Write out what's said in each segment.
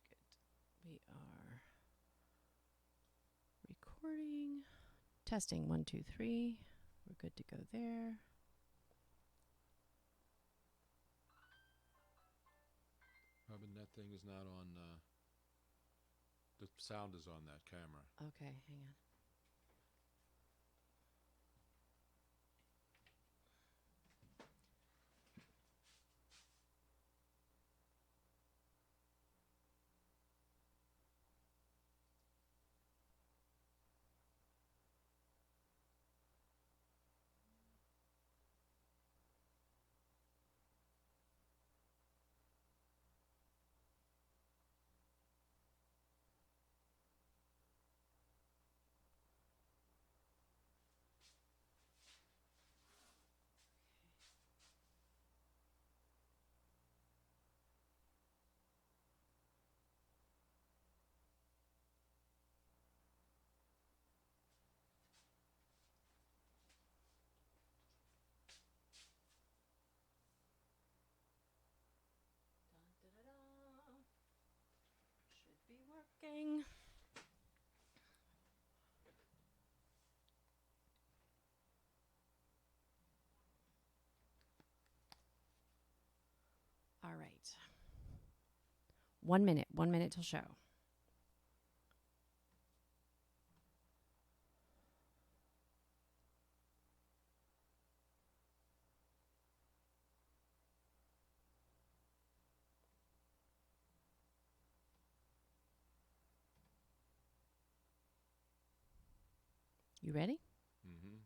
Good. We are recording. Testing 1, 2, 3. We're good to go there. Robin, that thing is not on. The sound is on that camera. Okay, hang on. Should be working. All right. 1 minute. 1 minute till show. You ready? Mm-hmm.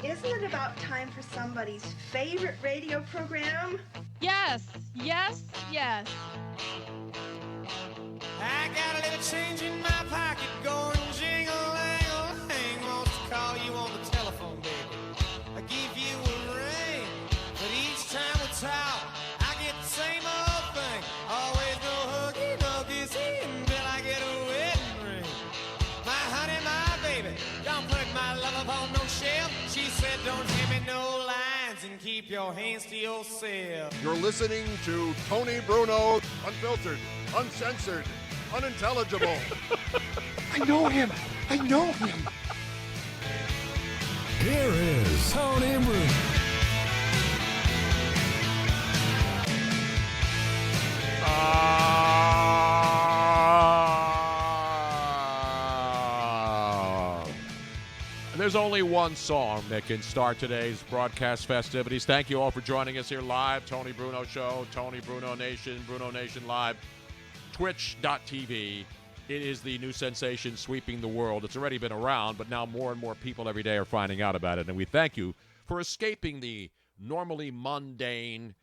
Isn't it about time for somebody's favorite radio program? Yes. I got a little change in my pocket going jingle-langle-lang. Wants to call you on the telephone, baby. I give you a ring, but each time we talk, I get the same old thing. Always no huggy, no kissy until I get a wedding ring. My honey, my baby, don't put my love upon no shelf. She said don't hand me no lines and keep your hands to yourself. You're listening to Tony Bruno, unfiltered, uncensored, unintelligible. I know him. Here is Tony Bruno. There's only one song that can start today's broadcast festivities. Thank you all for joining us here live. Tony Bruno Show, Tony Bruno Nation, BrunoNation Live, Twitch.tv. It is the new sensation sweeping the world. It's already been around, but now more and more people every day are finding out about it. And we thank you for escaping the normally mundane,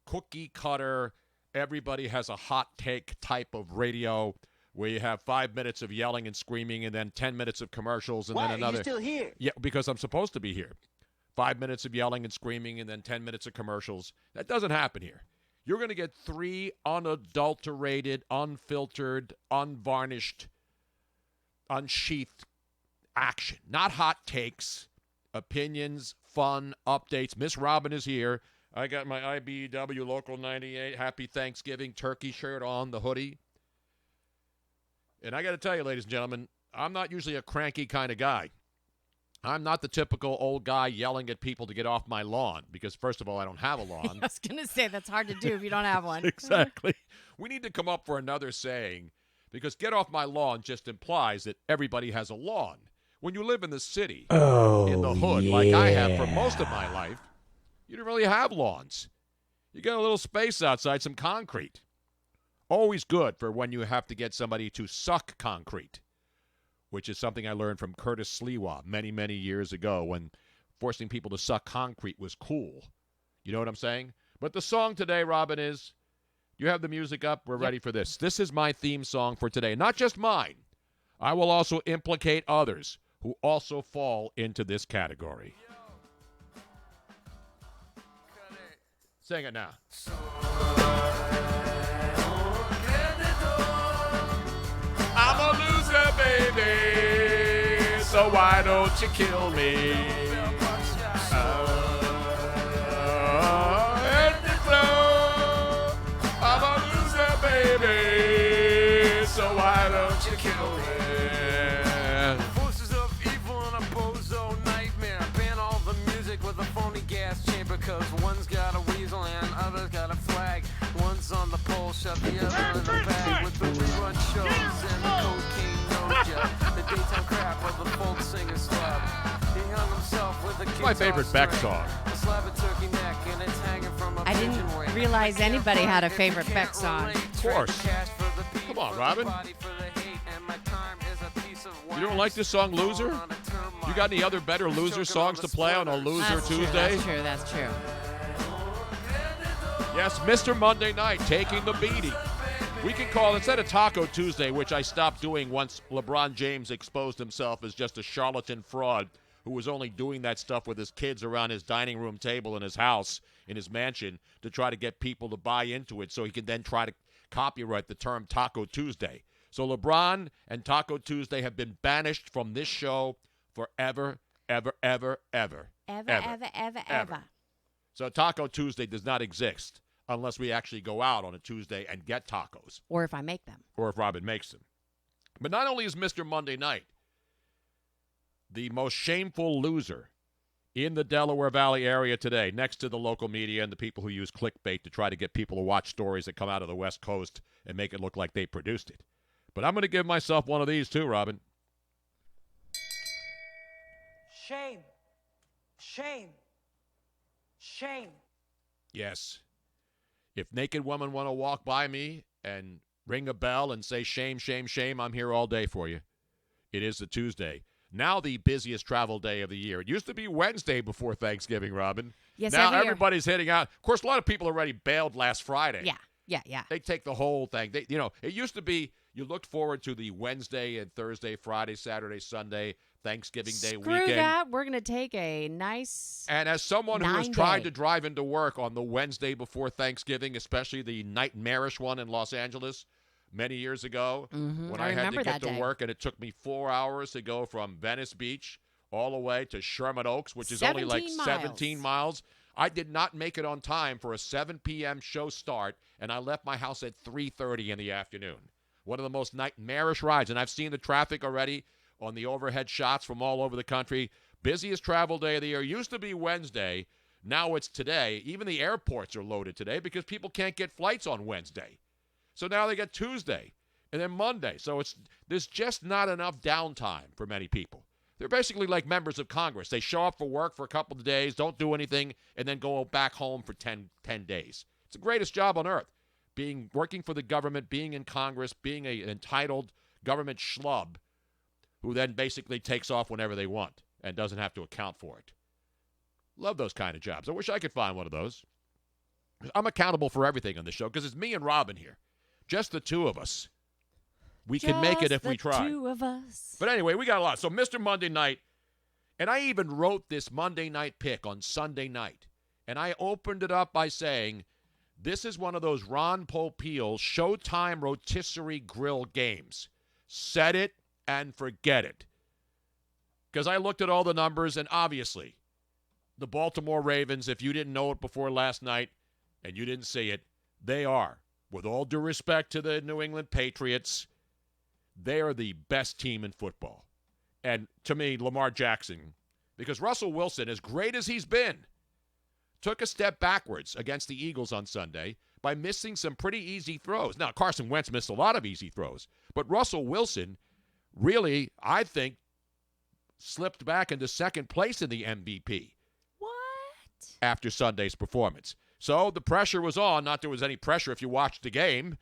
cookie cutter, everybody has a hot take type of radio where you have 5 minutes of yelling and screaming and then 10 minutes of commercials and then another. Why are you still here? Yeah, because I'm supposed to be here. 5 minutes of yelling and screaming and then 10 minutes of commercials. That doesn't happen here. You're going to get 3 unadulterated, unfiltered, unvarnished, unsheathed action. Not hot takes, opinions, fun, updates. Miss Robin is here. I got my IBW Local 98 Happy Thanksgiving turkey shirt on, the hoodie. And I got to tell you, ladies and gentlemen, I'm not usually a cranky kind of guy. I'm not the typical old guy yelling at people to get off my lawn because, first of all, I don't have a lawn. I was going to say that's hard to do if you don't have one. Exactly. We need to come up for another saying because get off my lawn just implies that everybody has a lawn. When you live in the city, in the hood, like I have for most of my life, you don't really have lawns. You got a little space outside, some concrete. Always good for when you have to get somebody to suck concrete, which is something I learned from Curtis Sliwa many, many years ago when forcing people to suck concrete was cool. You know what I'm saying? But the song today, Robin, is, you have the music up? We're ready for this. This is my theme song for today. Not just mine. I will also implicate others who also fall into this category. Sing it now. I'm a loser, baby, so why don't you kill me? I'm a loser, baby, so why don't you kill me? Forces of evil and a bozo nightmare. Ban all the music with a phony gas chamber, cause one's got a weasel and other's got a flag. One's on the pole, shove the other in the bag with the rerun shows and the cocaine doja. The daytime crap of the folk singer's club. He hung himself with a My favorite Beck string, song. a slab of turkey neck, and it's hanging from a I didn't pigeon wing. realize anybody had a favorite Beck song. Of course. Come on, Robin. You don't like this song, Loser? You got any other better Loser songs to play on a Loser That's true, Tuesday? That's true. Yes, Mr. Monday Night taking the beating. We can call, instead of Taco Tuesday, which I stopped doing once LeBron James exposed himself as just a charlatan fraud who was only doing that stuff with his kids around his dining room table in his house, in his mansion, to try to get people to buy into it so he can then try to copyright the term Taco Tuesday. So LeBron and Taco Tuesday have been banished from this show forever, ever, ever, ever. Ever. So Taco Tuesday does not exist unless we actually go out on a Tuesday and get tacos, Or if I make them. or if Robin makes them. But not only is Mr. Monday Night the most shameful loser in the Delaware Valley area today, next to the local media and the people who use clickbait to try to get people to watch stories that come out of the West Coast and make it look like they produced it. But I'm going to give myself one of these too, Robin. Shame. Shame. Shame. Yes. If naked women want to walk by me and ring a bell and say shame, shame, shame, I'm here all day for you. It is the Tuesday. Now the busiest travel day of the year. It used to be Wednesday before Thanksgiving, Robin. Yes, now every year. everybody's hitting out. Of course, a lot of people already bailed last Friday. Yeah. They take the whole thing. It used to be you looked forward to the Wednesday and Thursday, Friday, Saturday, Sunday, Thanksgiving Day Screw weekend. that. We're going to take a nice... And as someone who has 9 tried day. to drive into work on the Wednesday before Thanksgiving, especially the nightmarish one in Los Angeles many years ago, when I I had to remember get that to day. work, and it took me 4 hours to go from Venice Beach all the way to Sherman Oaks, which is only like 17 miles. I did not make it on time for a 7 p.m. show start, and I left my house at 3:30 in the afternoon. One of the most nightmarish rides, and I've seen the traffic already on the overhead shots from all over the country. Busiest travel day of the year. Used to be Wednesday. Now it's today. Even the airports are loaded today because people can't get flights on Wednesday. So now they get Tuesday and then Monday. So there's just not enough downtime for many people. They're basically like members of Congress. They show up for work for a couple of days, don't do anything, and then go back home for 10 days. It's the greatest job on earth, working for the government, being in Congress, being an entitled government schlub who then basically takes off whenever they want and doesn't have to account for it. Love those kind of jobs. I wish I could find one of those. I'm accountable for everything on this show because it's me and Robin here. Just the two of us. We can make it if we try. Just the two of us. But anyway, we got a lot. So Mr. Monday Night, and I even wrote this Monday night pick on Sunday night. And I opened it up by saying, this is one of those Ron Popeil Showtime rotisserie grill games. Set it and forget it. Because I looked at all the numbers, and obviously, the Baltimore Ravens, if you didn't know it before last night and you didn't see it, they are, with all due respect to the New England Patriots, they are the best team in football. And to me, Lamar Jackson, because Russell Wilson, as great as he's been, took a step backwards against the Eagles on Sunday by missing some pretty easy throws. Now, Carson Wentz missed a lot of easy throws, but Russell Wilson really, I think, slipped back into second place in the MVP. What? After Sunday's performance. So the pressure was on. Not there was any pressure if you watched the game.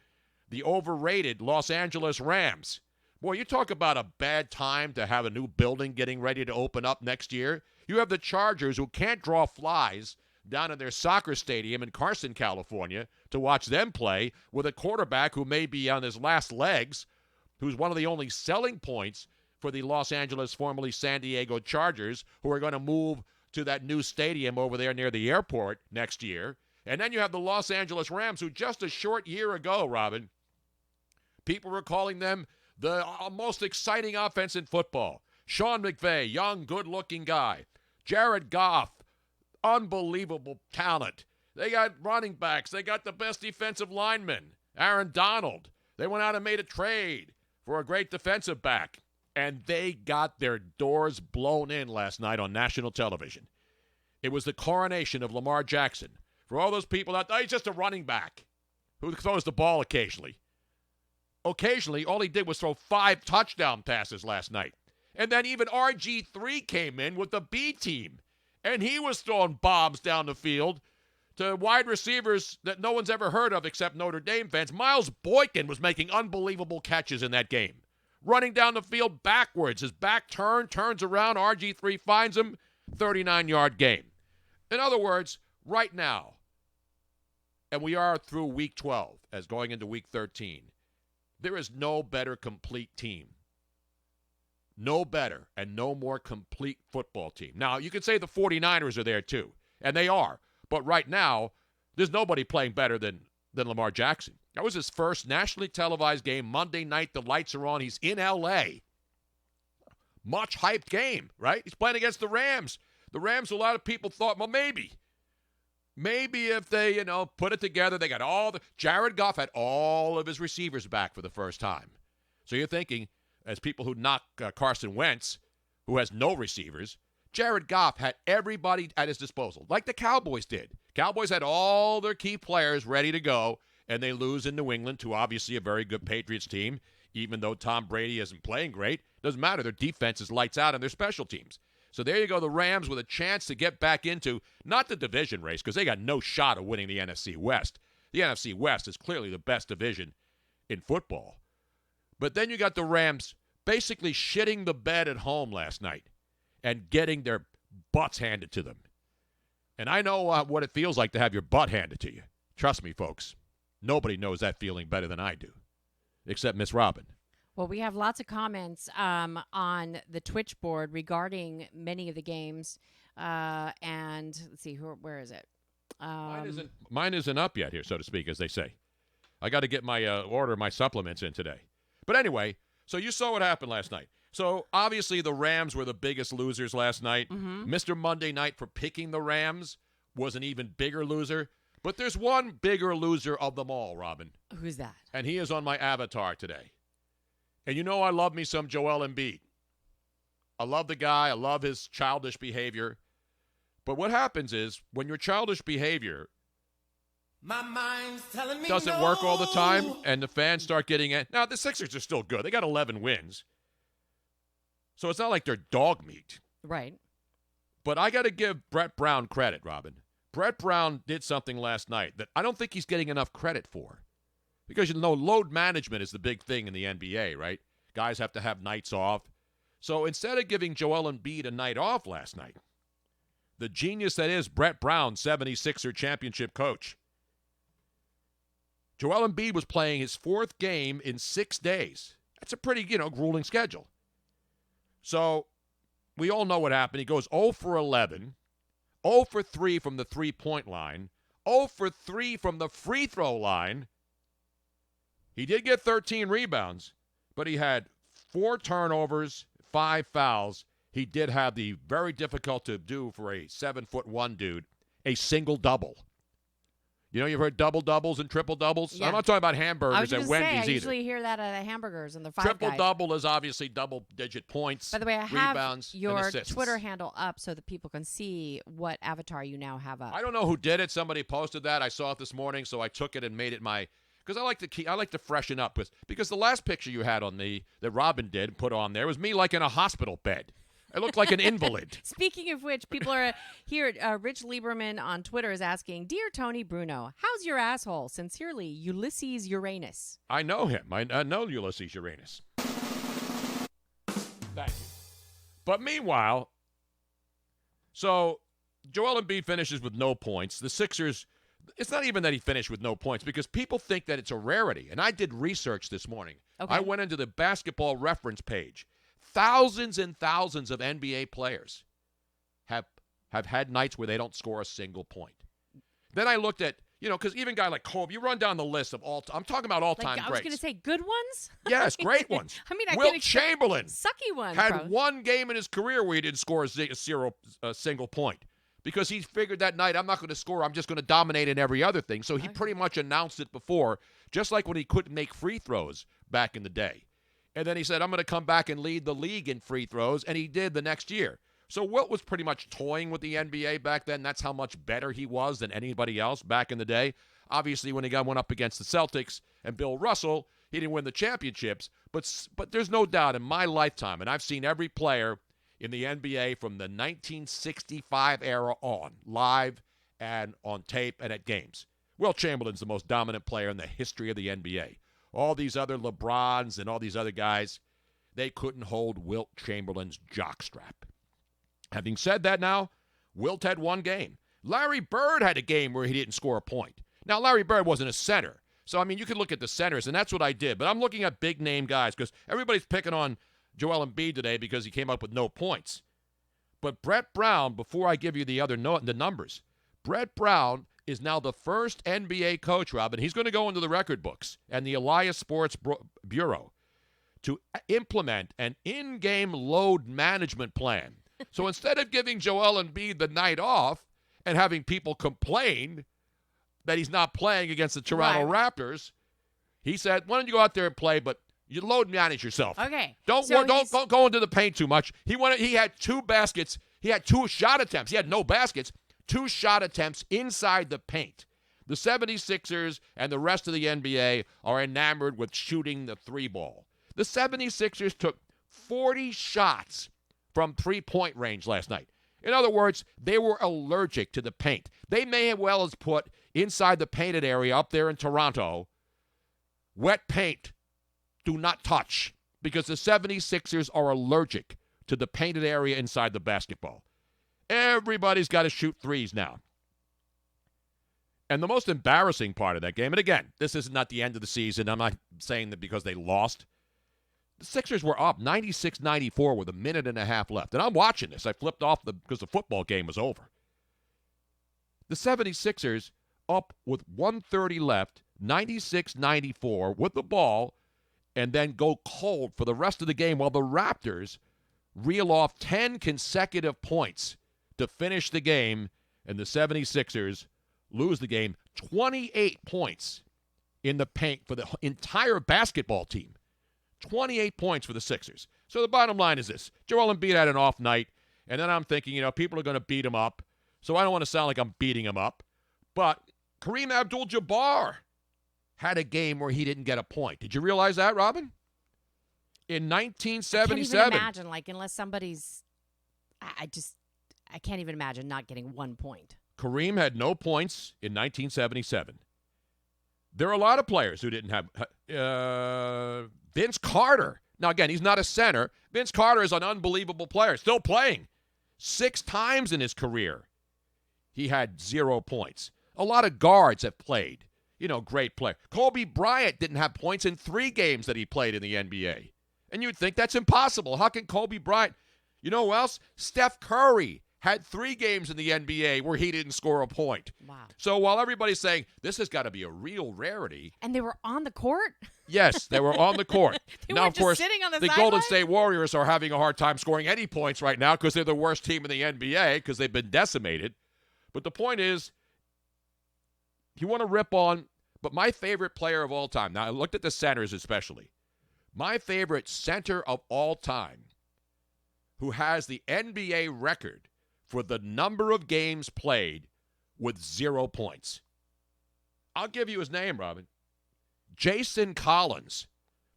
The overrated Los Angeles Rams. Boy, you talk about a bad time to have a new building getting ready to open up next year. You have the Chargers, who can't draw flies down in their soccer stadium in Carson, California, to watch them play with a quarterback who may be on his last legs, who's one of the only selling points for the Los Angeles, formerly San Diego Chargers, who are going to move to that new stadium over there near the airport next year. And then you have the Los Angeles Rams, who just a short year ago, Robin, people were calling them the most exciting offense in football. Sean McVay, young, good-looking guy. Jared Goff, unbelievable talent. They got running backs. They got the best defensive linemen. Aaron Donald. They went out and made a trade for a great defensive back. And they got their doors blown in last night on national television. It was the coronation of Lamar Jackson. For all those people out there, he's just a running back who throws the ball occasionally. Occasionally, all he did was throw 5 touchdown passes last night. And then even RG3 came in with the B team. And he was throwing bombs down the field to wide receivers that no one's ever heard of except Notre Dame fans. Miles Boykin was making unbelievable catches in that game. Running down the field backwards. His back turns around. RG3 finds him. 39-yard game. In other words, right now, and we are through week 12 as going into week 13, there is no better complete team. No better and no more complete football team. Now, you could say the 49ers are there too, and they are. But right now, there's nobody playing better than Lamar Jackson. That was his first nationally televised game. Monday night, the lights are on. He's in L.A. Much hyped game, right? He's playing against the Rams. The Rams, a lot of people thought, well, maybe if they, put it together, they got Jared Goff had all of his receivers back for the first time. So you're thinking, as people who knock Carson Wentz, who has no receivers, Jared Goff had everybody at his disposal, like the Cowboys did. Cowboys had all their key players ready to go, and they lose in New England to obviously a very good Patriots team, even though Tom Brady isn't playing great. Doesn't matter. Their defense is lights out, and their special teams. So there you go, the Rams with a chance to get back into, not the division race, because they got no shot of winning the NFC West. The NFC West is clearly the best division in football. But then you got the Rams basically shitting the bed at home last night and getting their butts handed to them. And I know what it feels like to have your butt handed to you. Trust me, folks. Nobody knows that feeling better than I do, except Miss Robin. Well, we have lots of comments on the Twitch board regarding many of the games. And let's see, where is it? Mine isn't up yet here, so to speak, as they say. I got to get my order my supplements in today. But anyway, so you saw what happened last night. So obviously the Rams were the biggest losers last night. Mm-hmm. Mr. Monday Night for picking the Rams was an even bigger loser. But there's one bigger loser of them all, Robin. Who's that? And he is on my avatar today. And you know I love me some Joel Embiid. I love the guy. I love his childish behavior. But what happens is when your childish behavior My mind's telling me doesn't no. work all the time and the fans start getting it. Now, the Sixers are still good. They got 11 wins. So it's not like they're dog meat. Right. But I got to give Brett Brown credit, Robin. Brett Brown did something last night that I don't think he's getting enough credit for. Because, load management is the big thing in the NBA, right? Guys have to have nights off. So instead of giving Joel Embiid a night off last night, the genius that is Brett Brown, 76er championship coach, Joel Embiid was playing his 4th game in 6 days. That's a pretty, grueling schedule. So we all know what happened. He goes 0 for 11, 0 for 3 from the three-point line, 0 for 3 from the free throw line. He did get 13 rebounds, but he had 4 turnovers, 5 fouls. He did have the very difficult to do for a 7'1" dude, a single double. You've heard double-doubles and triple-doubles? Yeah. I'm not talking about hamburgers at Wendy's either. I usually hear that at hamburgers and the Five Guys. Triple-double is obviously double-digit points, By the way, I rebounds, have your and assists. Twitter handle up so that people can see what avatar you now have up. I don't know who did it. Somebody posted that. I saw it this morning, so I took it and made it my – because I like to freshen up. Because the last picture you had on that Robin did and put on there was me like in a hospital bed. I looked like an invalid. Speaking of which, people are here. Rich Lieberman on Twitter is asking, Dear Tony Bruno, how's your asshole? Sincerely, Ulysses Uranus. I know him. I know Ulysses Uranus. Thank you. But meanwhile, So Joel Embiid finishes with no points. The Sixers, it's not even that he finished with no points because people think that it's a rarity. And I did research this morning. Okay. I went into the basketball reference page. Thousands and thousands of NBA players have had nights where they don't score a single point. Then I looked at, because even a guy like Kobe, you run down the list of I'm talking about all-time I was greats. going to say good ones? Yes, great ones. I mean, I Wilt can expect Chamberlain sucky ones. had one game in his career where he didn't score a single point because he figured that night, I'm not going to score. I'm just going to dominate in every other thing. So he pretty much announced it before, just like when he couldn't make free throws back in the day. And then he said, I'm going to come back and lead the league in free throws, and he did the next year. So Wilt was pretty much toying with the NBA back then. That's how much better he was than anybody else back in the day. Obviously, when he went up against the Celtics and Bill Russell, he didn't win the championships. But there's no doubt in my lifetime, and I've seen every player in the NBA from the 1965 era on, live and on tape and at games. Wilt Chamberlain's the most dominant player in the history of the NBA. All these other LeBrons and all these other guys, they couldn't hold Wilt Chamberlain's jockstrap. Having said that now, Wilt had one game. Larry Bird had a game where he didn't score a point. Now, Larry Bird wasn't a center. So, I mean, you can look at the centers, and that's what I did. But I'm looking at big-name guys because everybody's picking on Joel Embiid today because he came up with no points. But Brett Brown, before I give you the numbers, Brett Brown is now the first NBA coach, Robin. He's going to go into the record books and the Elias Sports Bureau to implement an in-game load management plan. So instead of giving Joel Embiid the night off and having people complain that he's not playing against the Toronto Raptors, he said, why don't you go out there and play, but you load manage yourself. Okay. Don't go into the paint too much. He had 2 baskets. He had 2 shot attempts. He had no baskets. 2 shot attempts inside the paint. The 76ers and the rest of the NBA are enamored with shooting the 3-ball. The 76ers took 40 shots from 3-point range last night. In other words, they were allergic to the paint. They may as well as put inside the painted area up there in Toronto, wet paint, do not touch, because the 76ers are allergic to the painted area inside the basketball. Everybody's got to shoot threes now. And the most embarrassing part of that game, and again, this is not the end of the season. I'm not saying that because they lost. The Sixers were up 96-94 with a minute and a half left. And I'm watching this. I flipped off because the football game was over. The 76ers up with 1:30 left, 96-94 with the ball, and then go cold for the rest of the game while the Raptors reel off 10 consecutive points to finish the game, and the 76ers lose the game. 28 points in the paint for the entire basketball team. 28 points for the Sixers. So the bottom line is this. Joel Embiid had an off night, and then I'm thinking, people are going to beat him up, so I don't want to sound like I'm beating him up. But Kareem Abdul-Jabbar had a game where he didn't get a point. Did you realize that, Robin? In 1977. I can't even imagine, unless somebody's I can't even imagine not getting 1 point. Kareem had no points in 1977. There are a lot of players who didn't have Vince Carter. Now, again, he's not a center. Vince Carter is an unbelievable player, still playing. 6 times in his career, he had 0 points. A lot of guards have played. Great player. Kobe Bryant didn't have points in 3 games that he played in the NBA. And you'd think that's impossible. How can Kobe Bryant? You know who else? Steph Curry had 3 games in the NBA where he didn't score a point. Wow. So while everybody's saying this has got to be a real rarity. And they were on the court? Yes, they were on the court. They now, weren't of just course, sitting on the Golden sideline? State Warriors are having a hard time scoring any points right now because they're the worst team in the NBA because they've been decimated. But the point is, you want to rip on, but my favorite player of all time, now I looked at the centers especially, my favorite center of all time who has the NBA record for the number of games played with 0 points. I'll give you his name, Robin. Jason Collins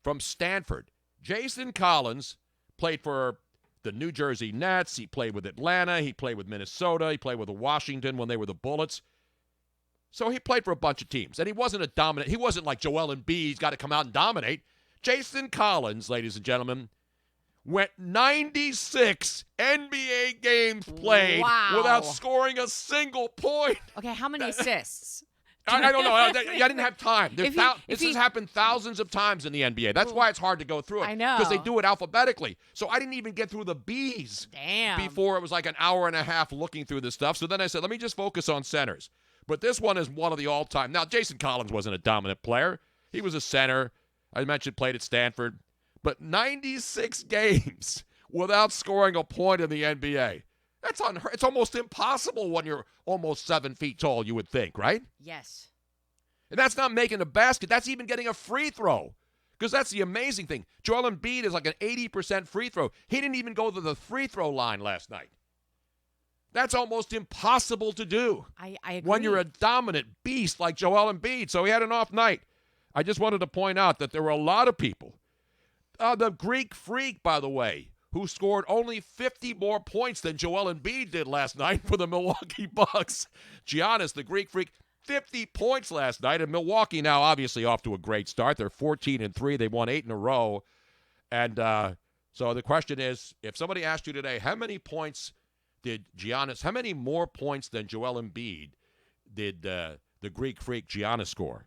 from Stanford. Jason Collins played for the New Jersey Nets. He played with Atlanta. He played with Minnesota. He played with Washington when they were the Bullets. So he played for a bunch of teams. And he wasn't a dominant. He wasn't like Joel Embiid. He's got to come out and dominate. Jason Collins, ladies and gentlemen, went 96 NBA games played without scoring a single point. Okay, how many assists? I don't know. I didn't have time. This has happened thousands of times in the NBA. That's why it's hard to go through it. I know. Because they do it alphabetically. So I didn't even get through the B's. Damn. Before it was like an hour and a half looking through this stuff. So then I said, let me just focus on centers. But this one is one of the all-time. Now, Jason Collins wasn't a dominant player. He was a center. I mentioned played at Stanford. But 96 games without scoring a point in the NBA. That's unheard. It's almost impossible when you're almost 7 feet tall, you would think, right? Yes. And that's not making a basket. That's even getting a free throw. Because that's the amazing thing. Joel Embiid is like an 80% free throw. He didn't even go to the free throw line last night. That's almost impossible to do. I agree. When you're a dominant beast like Joel Embiid. So he had an off night. I just wanted to point out that there were a lot of people. The Greek Freak, by the way, who scored only 50 more points than Joel Embiid did last night for the Milwaukee Bucks. Giannis, the Greek Freak, 50 points last night. And Milwaukee now obviously off to a great start. They're 14-3. They won 8 in a row. And so the question is, if somebody asked you today, how many points did Giannis, how many more points than Joel Embiid did the Greek Freak Giannis score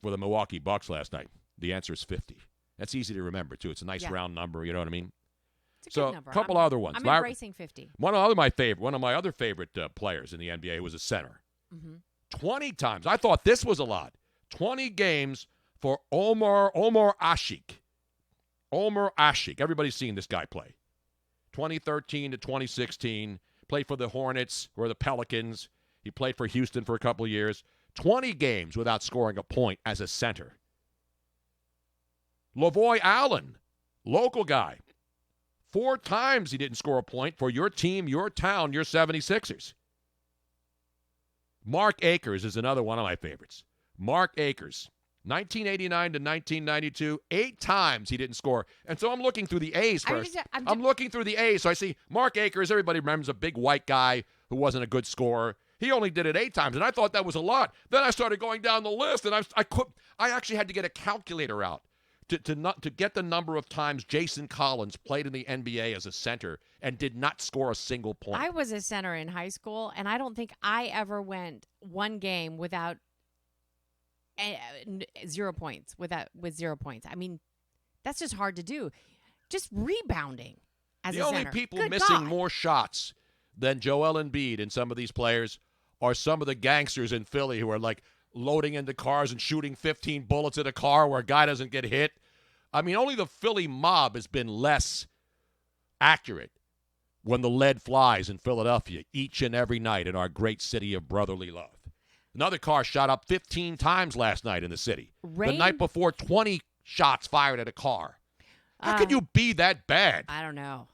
for the Milwaukee Bucks last night? The answer is 50. That's easy to remember, too. It's a nice round number, you know what I mean? It's a good number. A couple other ones. I'm embracing 50. One of my other favorite players in the NBA was a center. 20 times. I thought this was a lot. 20 games for Omar Ashik. Omar Ashik. Everybody's seen this guy play. 2013 to 2016. Played for the Hornets or the Pelicans. He played for Houston for a couple of years. 20 games without scoring a point as a center. Lavoy Allen, local guy. 4 times he didn't score a point for your team, your town, your 76ers. Mark Akers is another one of my favorites. Mark Akers, 1989 to 1992, 8 times he didn't score. And so I'm looking through the A's first. I'm looking through the A's, so I see Mark Akers. Everybody remembers a big white guy who wasn't a good scorer. He only did it 8 times, and I thought that was a lot. Then I started going down the list, and I actually had to get a calculator out to get the number of times Jason Collins played in the NBA as a center and did not score a single point. I was a center in high school, and I don't think I ever went one game without 0 points. With 0 points. I mean, that's just hard to do. Just rebounding as a center. The only people missing more shots than Joel Embiid and some of these players are some of the gangsters in Philly who are like loading into cars and shooting 15 bullets at a car where a guy doesn't get hit. I mean, only the Philly mob has been less accurate when the lead flies in Philadelphia each and every night in our great city of brotherly love. Another car shot up 15 times last night in the city. The night before, 20 shots fired at a car. How can you be that bad? I don't know.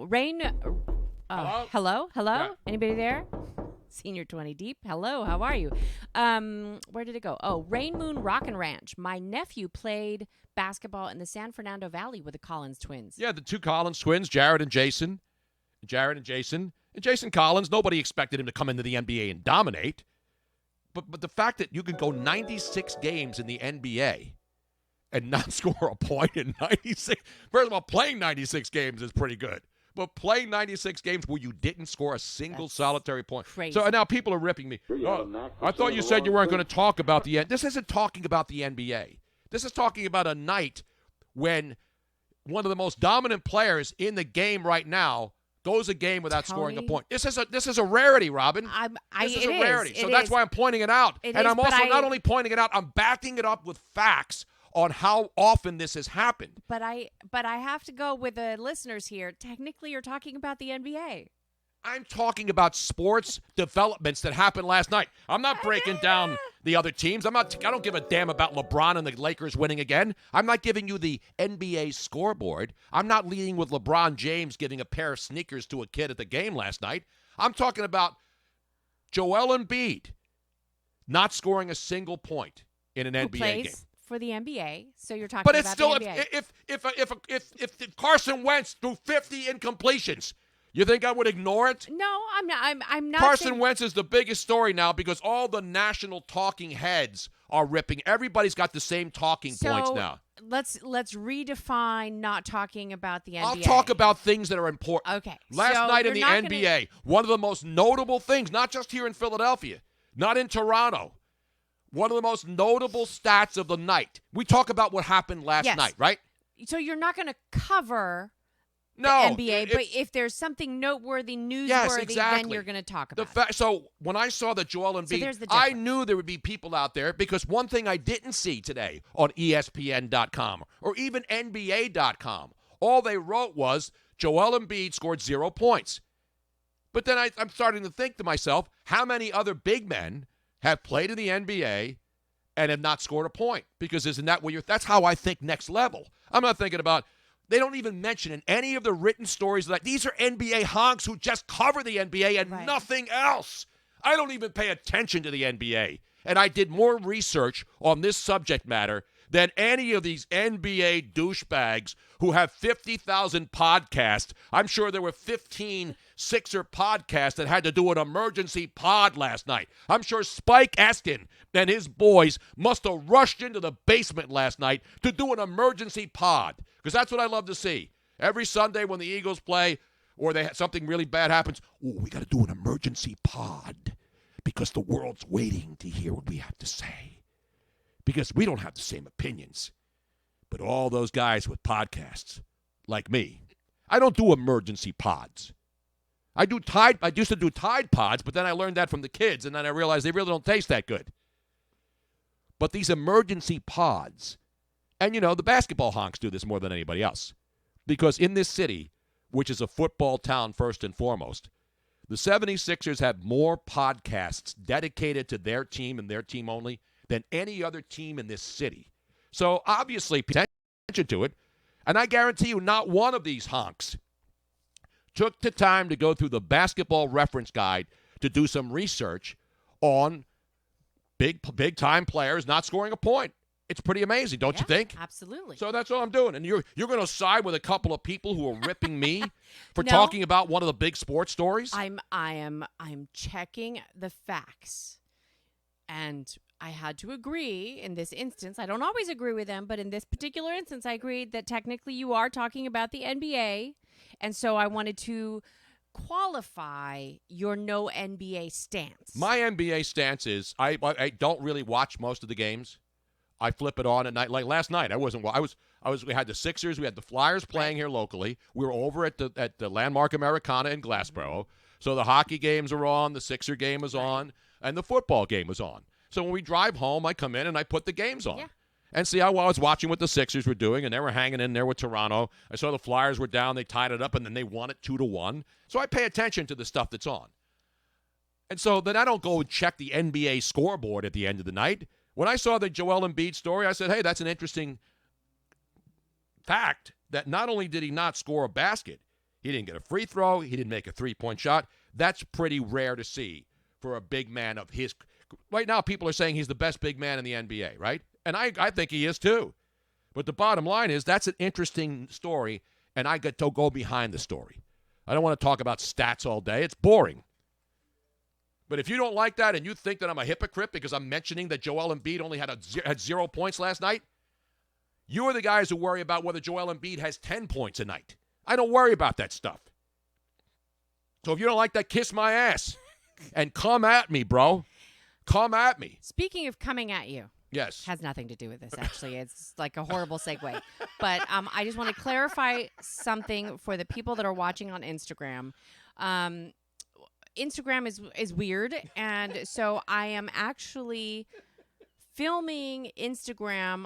Rain. Hello? Hello? Yeah. Anybody there? Senior 20 deep. Hello, how are you? Where did it go? Oh, Rain Moon Rockin' Ranch. My nephew played basketball in the San Fernando Valley with the Collins twins. Yeah, the 2 Collins twins, Jared and Jason. And Jason Collins, nobody expected him to come into the NBA and dominate. But the fact that you can go 96 games in the NBA and not score a point in 96. First of all, playing 96 games is pretty good. But playing 96 games where you didn't score a single solitary point. Crazy. So now people are ripping me. Oh, I thought you said you weren't going to talk about the NBA. This isn't talking about the NBA. This is talking about a night when one of the most dominant players in the game right now goes a game without scoring a point. This is a rarity, Robin. This is a rarity. So that's why I'm pointing it out. I'm also not only pointing it out, I'm backing it up with facts on how often this has happened. But I have to go with the listeners here. Technically, you're talking about the NBA. I'm talking about sports developments that happened last night. I'm not breaking down the other teams. I don't give a damn about LeBron and the Lakers winning again. I'm not giving you the NBA scoreboard. I'm not leading with LeBron James giving a pair of sneakers to a kid at the game last night. I'm talking about Joel Embiid not scoring a single point in an NBA game. For the NBA, so you're talking but about it's still the NBA. if Carson Wentz threw 50 incompletions, You think I would ignore it? No, I'm not. I'm not. Carson saying- Wentz is the biggest story now because all the national talking heads are ripping. Everybody's got the same talking points now. Let's redefine not talking about the NBA. I'll talk about things that are important. Okay. Last so night in you're the not NBA, one of the most notable things, not just here in Philadelphia, not in Toronto, one of the most notable stats of the night. We talk about what happened last night, right? So you're not going to cover No, the NBA, but if there's something noteworthy, newsworthy, Yes, then exactly. you're going to talk about it. So when I saw that Joel there's Embiid, the I difference. knew there would be people out there because one thing I didn't see today on ESPN.com or even NBA.com, all they wrote was Joel Embiid scored 0 points. But then I'm starting to think to myself, how many other big men have played in the NBA and have not scored a point? Because isn't that what that's how I think next level. I'm not thinking about, they don't even mention in any of the written stories that these are NBA honks who just cover the NBA and nothing else. I don't even pay attention to the NBA. And I did more research on this subject matter than any of these NBA douchebags who have 50,000 podcasts. I'm sure there were 15 Sixer podcasts that had to do an emergency pod last night. I'm sure Spike Eskin and his boys must have rushed into the basement last night to do an emergency pod, because that's what I love to see. Every Sunday when the Eagles play or something really bad happens, we got to do an emergency pod because the world's waiting to hear what we have to say. Because we don't have the same opinions. But all those guys with podcasts, like me, I don't do emergency pods. I used to do Tide Pods, but then I learned that from the kids, and then I realized they really don't taste that good. But these emergency pods, and the basketball honks do this more than anybody else. Because in this city, which is a football town first and foremost, the 76ers have more podcasts dedicated to their team and their team only than any other team in this city. So obviously, pay attention to it. And I guarantee you not one of these honks took the time to go through the basketball reference guide to do some research on big-time players not scoring a point. It's pretty amazing, don't you think? Absolutely. So that's all I'm doing. And you're going to side with a couple of people who are ripping me for No. talking about one of the big sports stories? I'm checking the facts. And I had to agree in this instance. I don't always agree with them, but in this particular instance, I agreed that technically you are talking about the NBA. And so I wanted to qualify your no NBA stance. My NBA stance is I don't really watch most of the games. I flip it on at night. Like last night, we had the Sixers, we had the Flyers playing here locally. We were over at the Landmark Americana in Glassboro. So the hockey games are on, the Sixer game is on, and the football game is on. So when we drive home, I come in and I put the games on. Yeah. And see how I was watching what the Sixers were doing, and they were hanging in there with Toronto. I saw the Flyers were down, they tied it up, and then they won it 2-1. So I pay attention to the stuff that's on. And so then I don't go and check the NBA scoreboard at the end of the night. When I saw the Joel Embiid story, I said, hey, that's an interesting fact that not only did he not score a basket, he didn't get a free throw, he didn't make a three-point shot. That's pretty rare to see for a big man of his. Right now, people are saying he's the best big man in the NBA, right? And I think he is too. But the bottom line is that's an interesting story, and I get to go behind the story. I don't want to talk about stats all day. It's boring. But if you don't like that and you think that I'm a hypocrite because I'm mentioning that Joel Embiid only had 0 points last night, you are the guys who worry about whether Joel Embiid has 10 points a night. I don't worry about that stuff. So if you don't like that, kiss my ass. And come at me, bro. Come at me. Speaking of coming at you. Yes. Has nothing to do with this, actually. It's like a horrible segue. But I just want to clarify something for the people that are watching on Instagram. Instagram is weird, and so I am actually filming Instagram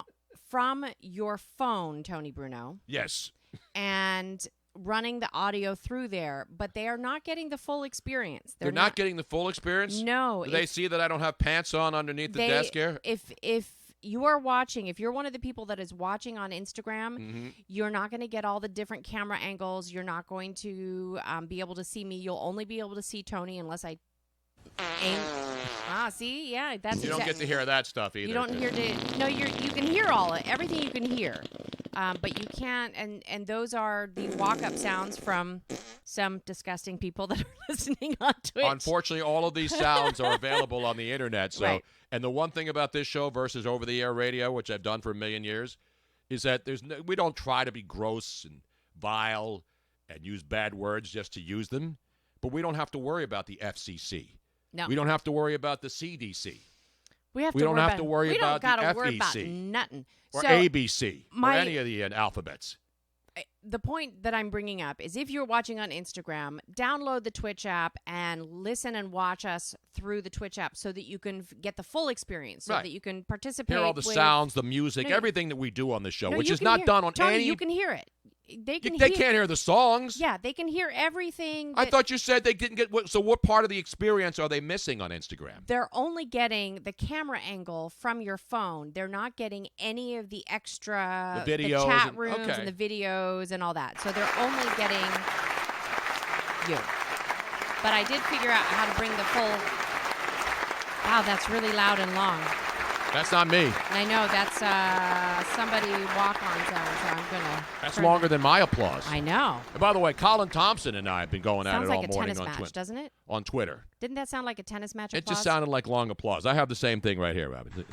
from your phone, Tony Bruno. Yes. And running the audio through there, but they are not getting the full experience. They're not getting the full experience? No. Do they see that I don't have pants on underneath the desk here? If you are watching, if you're one of the people that is watching on Instagram, you're not going to get all the different camera angles. You're not going to be able to see me. You'll only be able to see Tony unless I aim. See? Yeah, that's You don't get to hear that stuff either. You don't hear no, you can hear everything you can hear. but you can't. And those are the walk-up sounds from some disgusting people that are listening on Twitch. Unfortunately, all of these sounds are available on the internet. So, Right. And the one thing about this show versus over-the-air radio, which I've done for a million years, is that we don't try to be gross and vile and use bad words just to use them. But we don't have to worry about the FCC. No. We don't have to worry about the CDC. We don't have to worry we about don't the gotta worry about FEC. nothing. Or So, ABC, or any of the alphabets. the point that I'm bringing up is if you're watching on Instagram, download the Twitch app and listen and watch us through the Twitch app so that you can get the full experience, so Right. that you can participate. Hear all the with, sounds, the music, No, everything that we do on the show, No, which you is can not hear- done on Tony, any. you can hear it. They can They hear. can't hear the songs. Yeah, they can hear everything. I that- thought you said they didn't get. So what part of the experience are they missing on Instagram? They're only getting the camera angle from your phone. They're not getting any of the extra The videos chat and- rooms okay. and the videos and all that. So they're only getting you. But I did figure out how to bring the full. Wow, that's really loud and long. That's not me. And I know that's somebody walk-on sound, so I'm gonna. That's turn longer that- than my applause. I know. And by the way, Colin Thompson and I have been going at Sounds it like all a morning tennis on match, Twitter. doesn't it? On Twitter. Didn't that sound like a tennis match? It just applause? sounded like long applause. I have the same thing right here, Robin.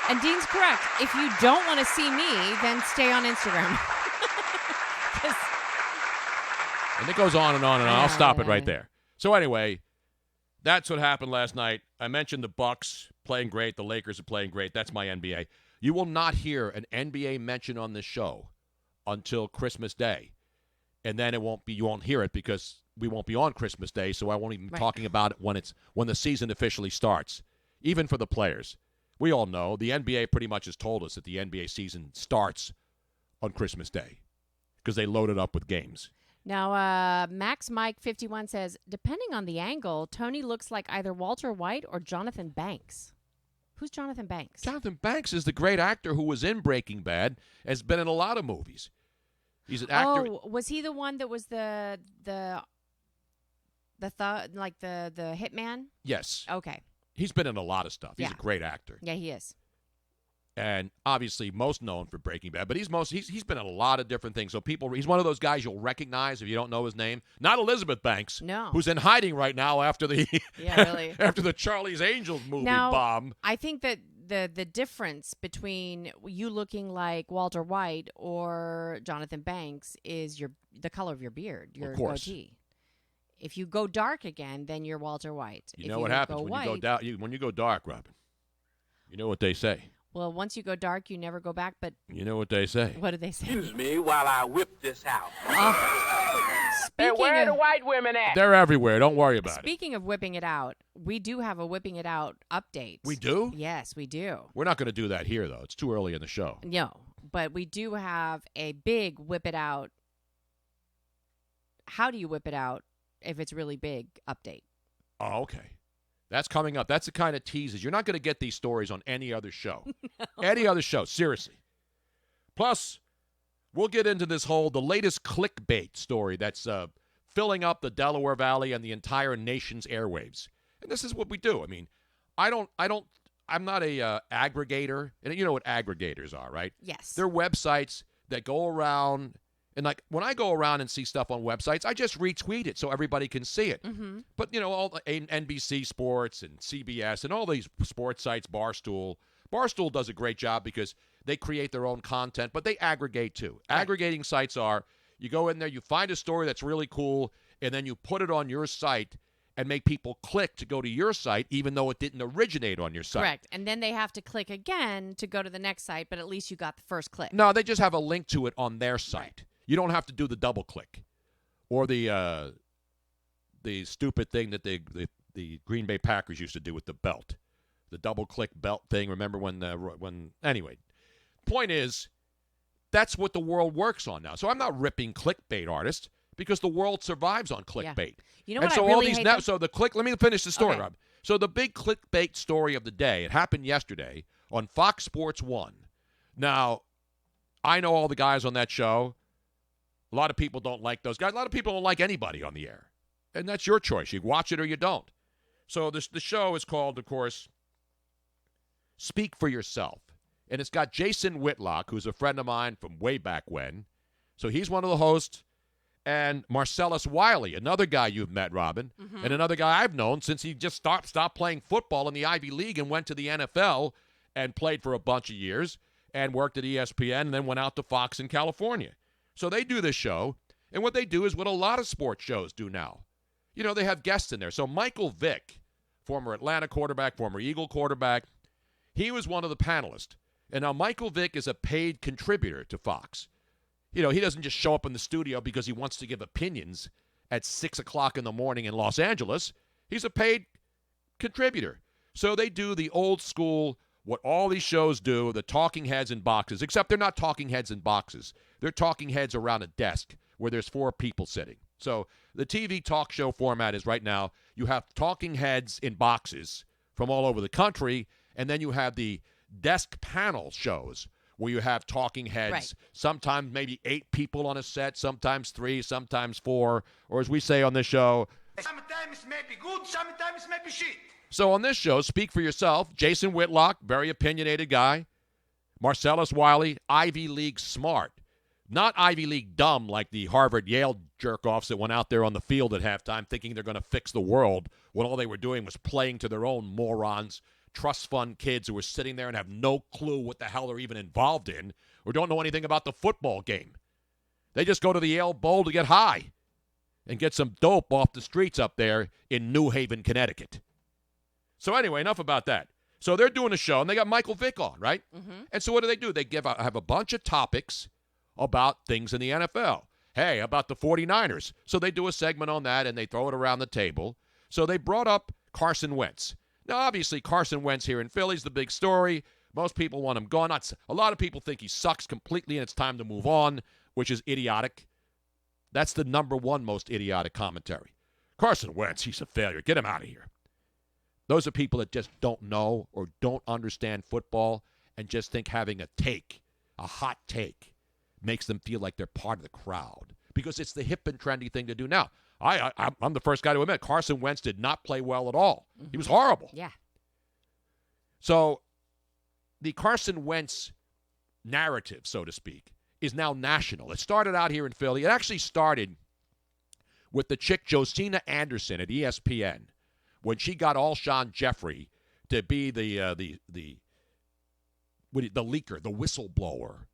And Dean's correct. If you don't want to see me, then stay on Instagram. 'Cause- And it goes on and on and on. I'll stop it right there. So anyway, that's what happened last night. I mentioned the Bucks playing great. The Lakers are playing great. That's my NBA. You will not hear an NBA mention on this show until Christmas Day. And then you won't hear it because we won't be on Christmas Day, so I won't even be talking about it when the season officially starts. Even for the players. We all know the NBA pretty much has told us that the NBA season starts on Christmas Day because they load it up with games. Now, Max Mike 51 says, depending on the angle, Tony looks like either Walter White or Jonathan Banks. Who's Jonathan Banks? Jonathan Banks is the great actor who was in Breaking Bad, has been in a lot of movies. He's an actor. Oh, was he the one that was the hitman? Yes. Okay. He's been in a lot of stuff. He's Yeah. a great actor. Yeah, he is. And obviously most known for Breaking Bad, but he's been in a lot of different things. So he's one of those guys you'll recognize if you don't know his name. Not Elizabeth Banks, No. who's in hiding right now after the Yeah, really. after the Charlie's Angels movie Now, bomb. I think that the difference between you looking like Walter White or Jonathan Banks is the color of your beard, your Of course. goatee. If you go dark again, then you're Walter White. You If know what happens go when white, you go dark. When you go dark, Robin. You know what they say. Well, once you go dark, you never go back. But You know what they say. what do they say? Excuse me while I whip this out. Speaking of, white women at? They're everywhere. Don't worry about it. speaking of whipping it out, we do have a whipping it out update. We do? Yes, we do. We're not going to do that here, though. It's too early in the show. No, but we do have a big whip it out. How do you whip it out if it's really big update? Oh, okay. That's coming up. That's the kind of teases. You're not going to get these stories on any other show. Any other show, seriously. Plus, we'll get into the latest clickbait story that's filling up the Delaware Valley and the entire nation's airwaves. And this is what we do. I mean, I'm not a aggregator. And you know what aggregators are, right? Yes. They're websites that go around. And like when I go around and see stuff on websites, I just retweet it so everybody can see it. Mm-hmm. But, all the NBC Sports and CBS and all these sports sites, Barstool does a great job because they create their own content, but they aggregate too. Right. Aggregating sites are, you go in there, you find a story that's really cool, and then you put it on your site and make people click to go to your site even though it didn't originate on your site. Correct. And then they have to click again to go to the next site, but at least you got the first click. No, they just have a link to it on their site. Right. You don't have to do the double click or the stupid thing that the Green Bay Packers used to do with the belt, the double click belt thing. Remember when anyway, point is that's what the world works on now. So I'm not ripping clickbait artists because the world survives on clickbait. Yeah. You know and what so I really all these hate let me finish the story, Okay. Rob. So the big clickbait story of the day, it happened yesterday on Fox Sports 1. Now, I know all the guys on that show. A lot of people don't like those guys. A lot of people don't like anybody on the air. And that's your choice. You watch it or you don't. So the show is called, of course, Speak for Yourself. And it's got Jason Whitlock, who's a friend of mine from way back when. So he's one of the hosts. And Marcellus Wiley, another guy you've met, Robin, and another guy I've known since he just stopped playing football in the Ivy League and went to the NFL and played for a bunch of years and worked at ESPN and then went out to Fox in California. So they do this show, and what they do is what a lot of sports shows do now. You know, they have guests in there. So Michael Vick, former Atlanta quarterback, former Eagle quarterback, he was one of the panelists. And now Michael Vick is a paid contributor to Fox. You know, he doesn't just show up in the studio because he wants to give opinions at 6 o'clock in the morning in Los Angeles. He's a paid contributor. So they do the old school, what all these shows do, the talking heads in boxes, except they're not talking heads in boxes. They're talking heads around a desk where there's 4 people sitting. So the TV talk show format is right now, you have talking heads in boxes from all over the country, and then you have the desk panel shows where you have talking heads, Right. sometimes maybe 8 people on a set, sometimes 3, sometimes 4, or as we say on this show. Sometimes maybe good, sometimes maybe shit. So on this show, Speak for Yourself, Jason Whitlock, very opinionated guy. Marcellus Wiley, Ivy League smart. Not Ivy League dumb like the Harvard-Yale jerk-offs that went out there on the field at halftime thinking they're going to fix the world when all they were doing was playing to their own morons, trust fund kids who were sitting there and have no clue what the hell they're even involved in or don't know anything about the football game. They just go to the Yale Bowl to get high and get some dope off the streets up there in New Haven, Connecticut. So anyway, enough about that. So they're doing a show, and they got Michael Vick on, right? And so what do? They have a bunch of topics about things in the NFL. Hey, about the 49ers. So they do a segment on that, and they throw it around the table. So they brought up Carson Wentz. Now, obviously, Carson Wentz here in Philly's the big story. Most people want him gone. A lot of people think he sucks completely, and it's time to move on, which is idiotic. That's the number one most idiotic commentary. Carson Wentz, he's a failure. Get him out of here. Those are people that just don't know or don't understand football and just think having a hot take, makes them feel like they're part of the crowd because it's the hip and trendy thing to do now. I'm the first guy to admit Carson Wentz did not play well at all. He was horrible. Yeah. So the Carson Wentz narrative, so to speak, is now national. It started out here in Philly. It actually started with the chick Josina Anderson at ESPN when she got Alshon Jeffrey to be the leaker, the whistleblower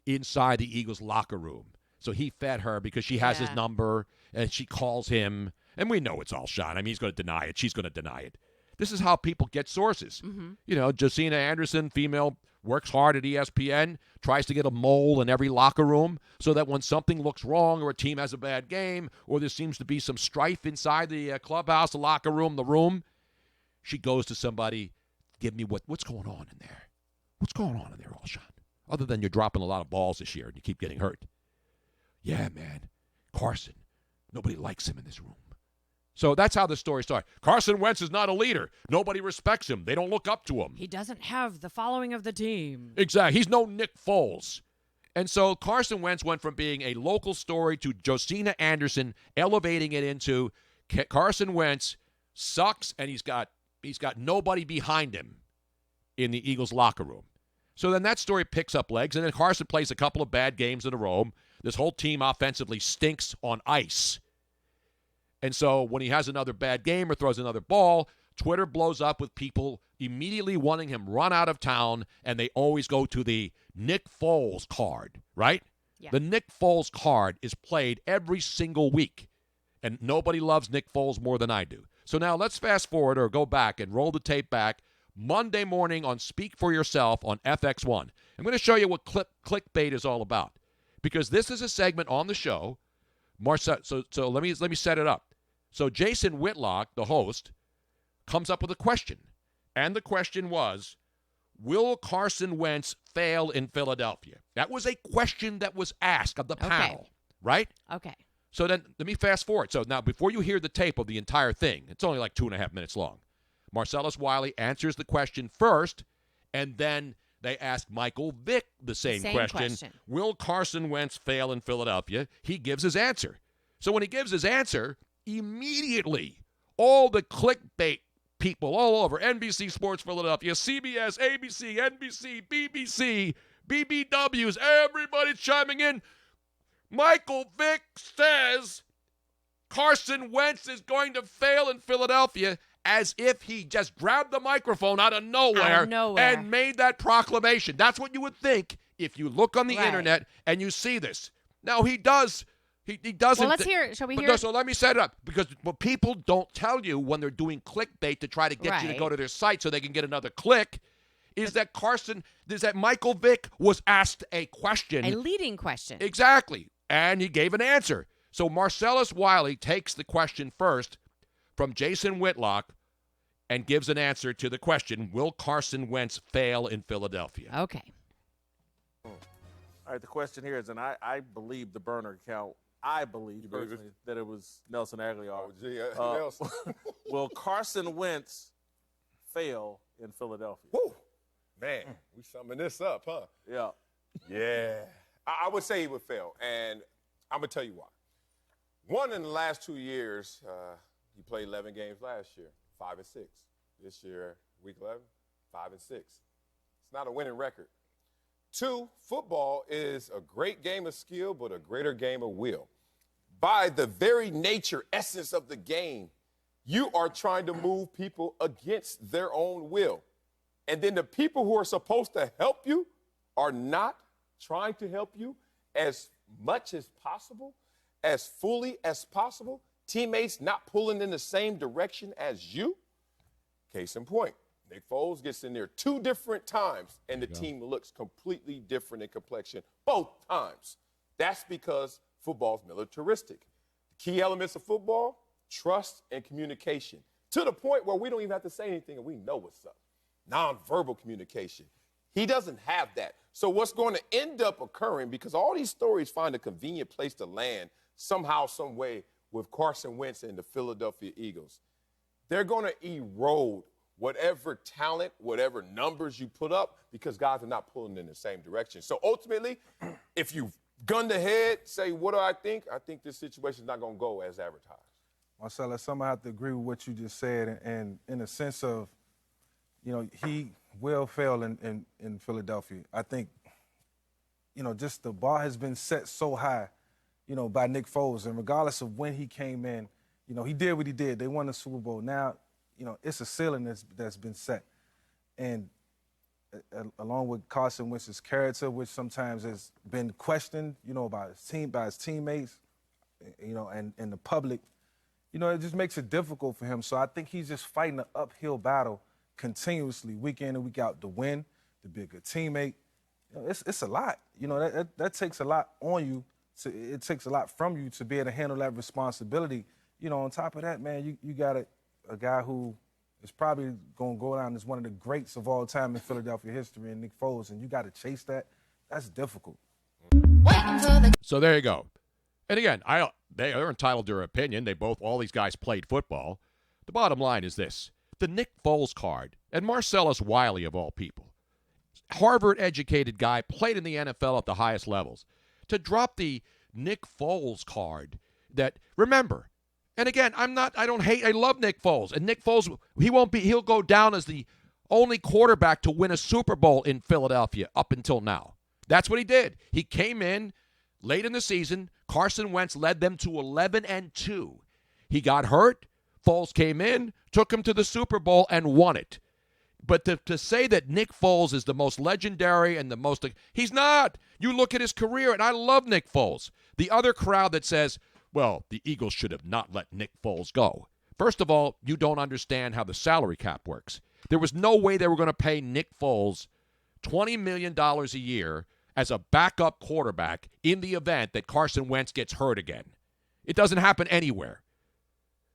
inside the Eagles locker room. So he fed her because she has his number, and she calls him. And we know it's Alshon. I mean, he's going to deny it. She's going to deny it. This is how people get sources. You know, Josina Anderson, female, works hard at ESPN, tries to get a mole in every locker room so that when something looks wrong or a team has a bad game or there seems to be some strife inside the clubhouse, the locker room, the room, she goes to somebody, give me what's going on in there. What's going on in there, Alshon? Other than you're dropping a lot of balls this year and you keep getting hurt. Yeah, man. Carson. Nobody likes him in this room. So that's how the story started. Carson Wentz is not a leader. Nobody respects him. They don't look up to him. He doesn't have the following of the team. Exactly. He's no Nick Foles. And so Carson Wentz went from being a local story to Josina Anderson, elevating it into Carson Wentz sucks, and he's got nobody behind him in the Eagles locker room. So then that story picks up legs, and then Carson plays a couple of bad games in a row. This whole team offensively stinks on ice. And so when he has another bad game or throws another ball, Twitter blows up with people immediately wanting him run out of town, and they always go to the Nick Foles card, right? Yeah. The Nick Foles card is played every single week, and nobody loves Nick Foles more than I do. So now let's fast forward or go back and roll the tape back Monday morning on Speak for Yourself on FX1. I'm going to show you what clickbait is all about because this is a segment on the show. So let me set it up. So Jason Whitlock, the host, comes up with a question. And the question was, will Carson Wentz fail in Philadelphia? That was a question that was asked of the panel, right? Okay. So then let me fast forward. So now before you hear the tape of the entire thing, it's only like 2.5 minutes long. Marcellus Wiley answers the question first, and then they ask Michael Vick the same question. Will Carson Wentz fail in Philadelphia? He gives his answer. So when he gives his answer, immediately all the clickbait people all over, NBC Sports Philadelphia, CBS, ABC, NBC, BBC, BBWs, everybody's chiming in. Michael Vick says Carson Wentz is going to fail in Philadelphia, as if he just grabbed the microphone out of nowhere, and made that proclamation. That's what you would think if you look on the internet and you see this. Now, he does. He doesn't. Well, let's hear it. Shall we hear it? So let me set it up, because what people don't tell you when they're doing clickbait to try to get you to go to their site so they can get another click is that Michael Vick was asked a question. A leading question. Exactly. And he gave an answer. So Marcellus Wiley takes the question first from Jason Whitlock and gives an answer to the question, will Carson Wentz fail in Philadelphia? Okay. All right, the question here is, and I believe the burner account, I believe personally that it was Nelson Aguilar. Nelson. Will Carson Wentz fail in Philadelphia? Woo. Man, we summing this up, huh? Yeah. Yeah. I would say he would fail, and I'm going to tell you why. One, in the last 2 years, he played 11 games last year, 5-6. This year, week 11, 5-6. It's not a winning record. Two, football is a great game of skill, but a greater game of will. By the very nature, essence of the game, you are trying to move people against their own will. And then the people who are supposed to help you are not trying to help you as much as possible, as fully as possible. Teammates not pulling in the same direction as you. Case in point, Nick Foles gets in there 2 different times, and the team looks completely different in complexion both times. That's because football's militaristic. The key elements of football, trust and communication, to the point where we don't even have to say anything and we know what's up. Nonverbal communication. He doesn't have that. So what's going to end up occurring, because all these stories find a convenient place to land somehow, some way with Carson Wentz and the Philadelphia Eagles, they're going to erode whatever talent, whatever numbers you put up, because guys are not pulling in the same direction. So ultimately, if you gun the head, say, what do I think? I think this situation is not going to go as advertised. Marcellus, some I have to agree with what you just said, and in a sense of, he will fail in Philadelphia. I think, just the bar has been set so high, by Nick Foles, and regardless of when he came in, he did what he did. They won the Super Bowl. Now, it's a ceiling that's been set. And along with Carson Wentz's character, which sometimes has been questioned, by his team, by his teammates, and the public, it just makes it difficult for him. So I think he's just fighting an uphill battle continuously, week in and week out, to win, to be a good teammate. It's a lot. That takes a lot on you. It takes a lot from you to be able to handle that responsibility. On top of that, man, you got a guy who is probably going to go down as one of the greats of all time in Philadelphia history, and Nick Foles, and you got to chase that. That's difficult. So there you go. And again, they're entitled to their opinion. All these guys played football. The bottom line is this. The Nick Foles card, and Marcellus Wiley of all people, Harvard-educated guy, played in the NFL at the highest levels. To drop the Nick Foles card that, remember, and again, I love Nick Foles. And Nick Foles, he'll go down as the only quarterback to win a Super Bowl in Philadelphia up until now. That's what he did. He came in late in the season. Carson Wentz led them to 11-2. He got hurt. Foles came in, took him to the Super Bowl, and won it. But to say that Nick Foles is the most legendary and the most... He's not. You look at his career, and I love Nick Foles. The other crowd that says, well, the Eagles should have not let Nick Foles go. First of all, you don't understand how the salary cap works. There was no way they were going to pay Nick Foles $20 million a year as a backup quarterback in the event that Carson Wentz gets hurt again. It doesn't happen anywhere.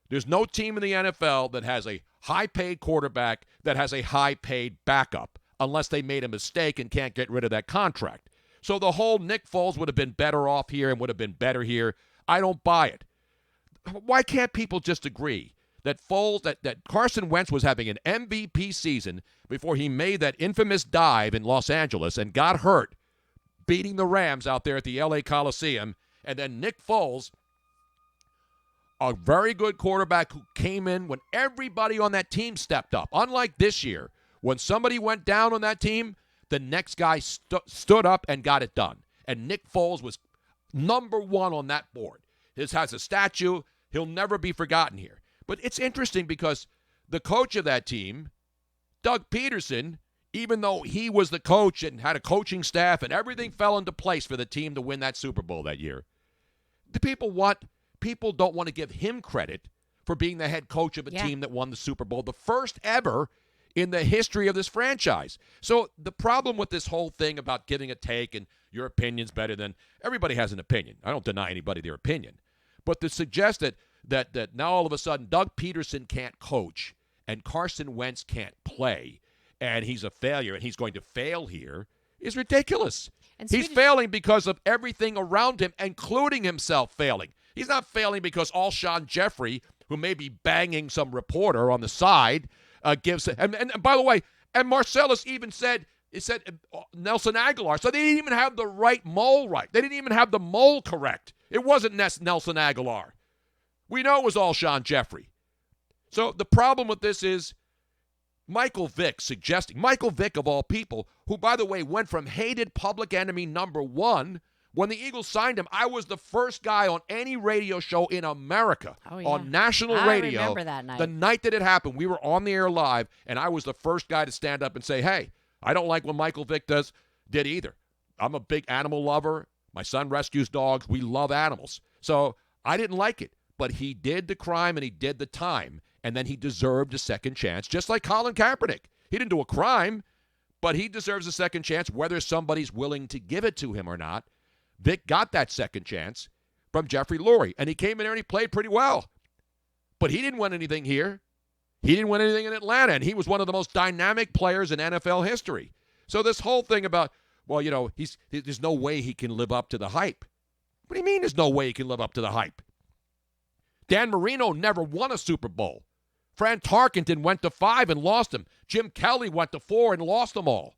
There's no team in the NFL that has a high-paid quarterback that has a high-paid backup unless they made a mistake and can't get rid of that contract. So the whole Nick Foles would have been better off here and would have been better here. I don't buy it. Why can't people just agree that that Carson Wentz was having an MVP season before he made that infamous dive in Los Angeles and got hurt, beating the Rams out there at the LA Coliseum, and then Nick Foles a very good quarterback who came in when everybody on that team stepped up. Unlike this year, when somebody went down on that team, the next guy stood up and got it done. And Nick Foles was number one on that board. His has a statue. He'll never be forgotten here. But it's interesting because the coach of that team, Doug Peterson, even though he was the coach and had a coaching staff and everything fell into place for the team to win that Super Bowl that year, people don't want to give him credit for being the head coach of a team that won the Super Bowl, the first ever in the history of this franchise. So the problem with this whole thing about giving a take and your opinion's better than everybody has an opinion. I don't deny anybody their opinion. But to suggest that now all of a sudden Doug Peterson can't coach and Carson Wentz can't play and he's a failure and he's going to fail here is ridiculous. And he's failing because of everything around him, including himself failing. He's not failing because Alshon Jeffrey, who may be banging some reporter on the side, gives it. And by the way, and Marcellus even said Nelson Aguilar. So they didn't even have the right mole right. They didn't even have the mole correct. It wasn't Nelson Aguilar. We know it was Alshon Jeffrey. So the problem with this is Michael Vick of all people, who, by the way, went from hated public enemy number one. When the Eagles signed him, I was the first guy on any radio show in America, on national radio. I remember that night. The night that it happened, we were on the air live, and I was the first guy to stand up and say, hey, I don't like what Michael Vick did either. I'm a big animal lover. My son rescues dogs. We love animals. So I didn't like it. But he did the crime and he did the time, and then he deserved a second chance, just like Colin Kaepernick. He didn't do a crime, but he deserves a second chance, whether somebody's willing to give it to him or not. Vic got that second chance from Jeffrey Lurie, and he came in there and he played pretty well. But he didn't win anything here. He didn't win anything in Atlanta, and he was one of the most dynamic players in NFL history. So this whole thing about, well, there's no way he can live up to the hype. What do you mean there's no way he can live up to the hype? Dan Marino never won a Super Bowl. Fran Tarkenton went to 5 and lost them. Jim Kelly went to 4 and lost them all.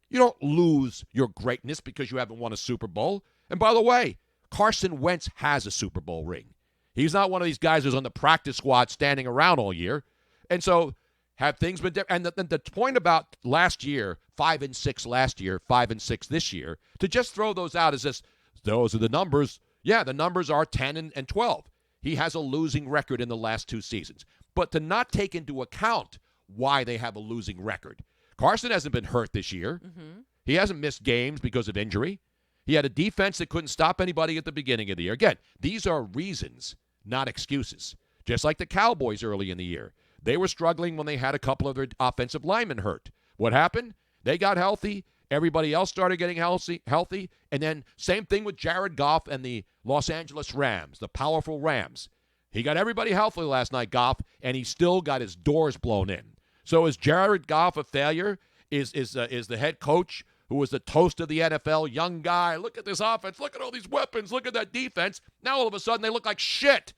You don't lose your greatness because you haven't won a Super Bowl. And by the way, Carson Wentz has a Super Bowl ring. He's not one of these guys who's on the practice squad standing around all year. And so have things been different? And the point about last year, 5-6 last year, 5-6 this year, to just throw those out is just, those are the numbers. Yeah, the numbers are 10 and 12. He has a losing record in the last 2 seasons. But to not take into account why they have a losing record. Carson hasn't been hurt this year. Mm-hmm. He hasn't missed games because of injury. He had a defense that couldn't stop anybody at the beginning of the year. Again, these are reasons, not excuses. Just like the Cowboys early in the year. They were struggling when they had a couple of their offensive linemen hurt. What happened? They got healthy. Everybody else started getting healthy. And then same thing with Jared Goff and the Los Angeles Rams, the powerful Rams. He got everybody healthy last night, Goff, and he still got his doors blown in. So is Jared Goff a failure? Is the head coach, who was the toast of the NFL, young guy, look at this offense, look at all these weapons, look at that defense. Now all of a sudden they look like shit.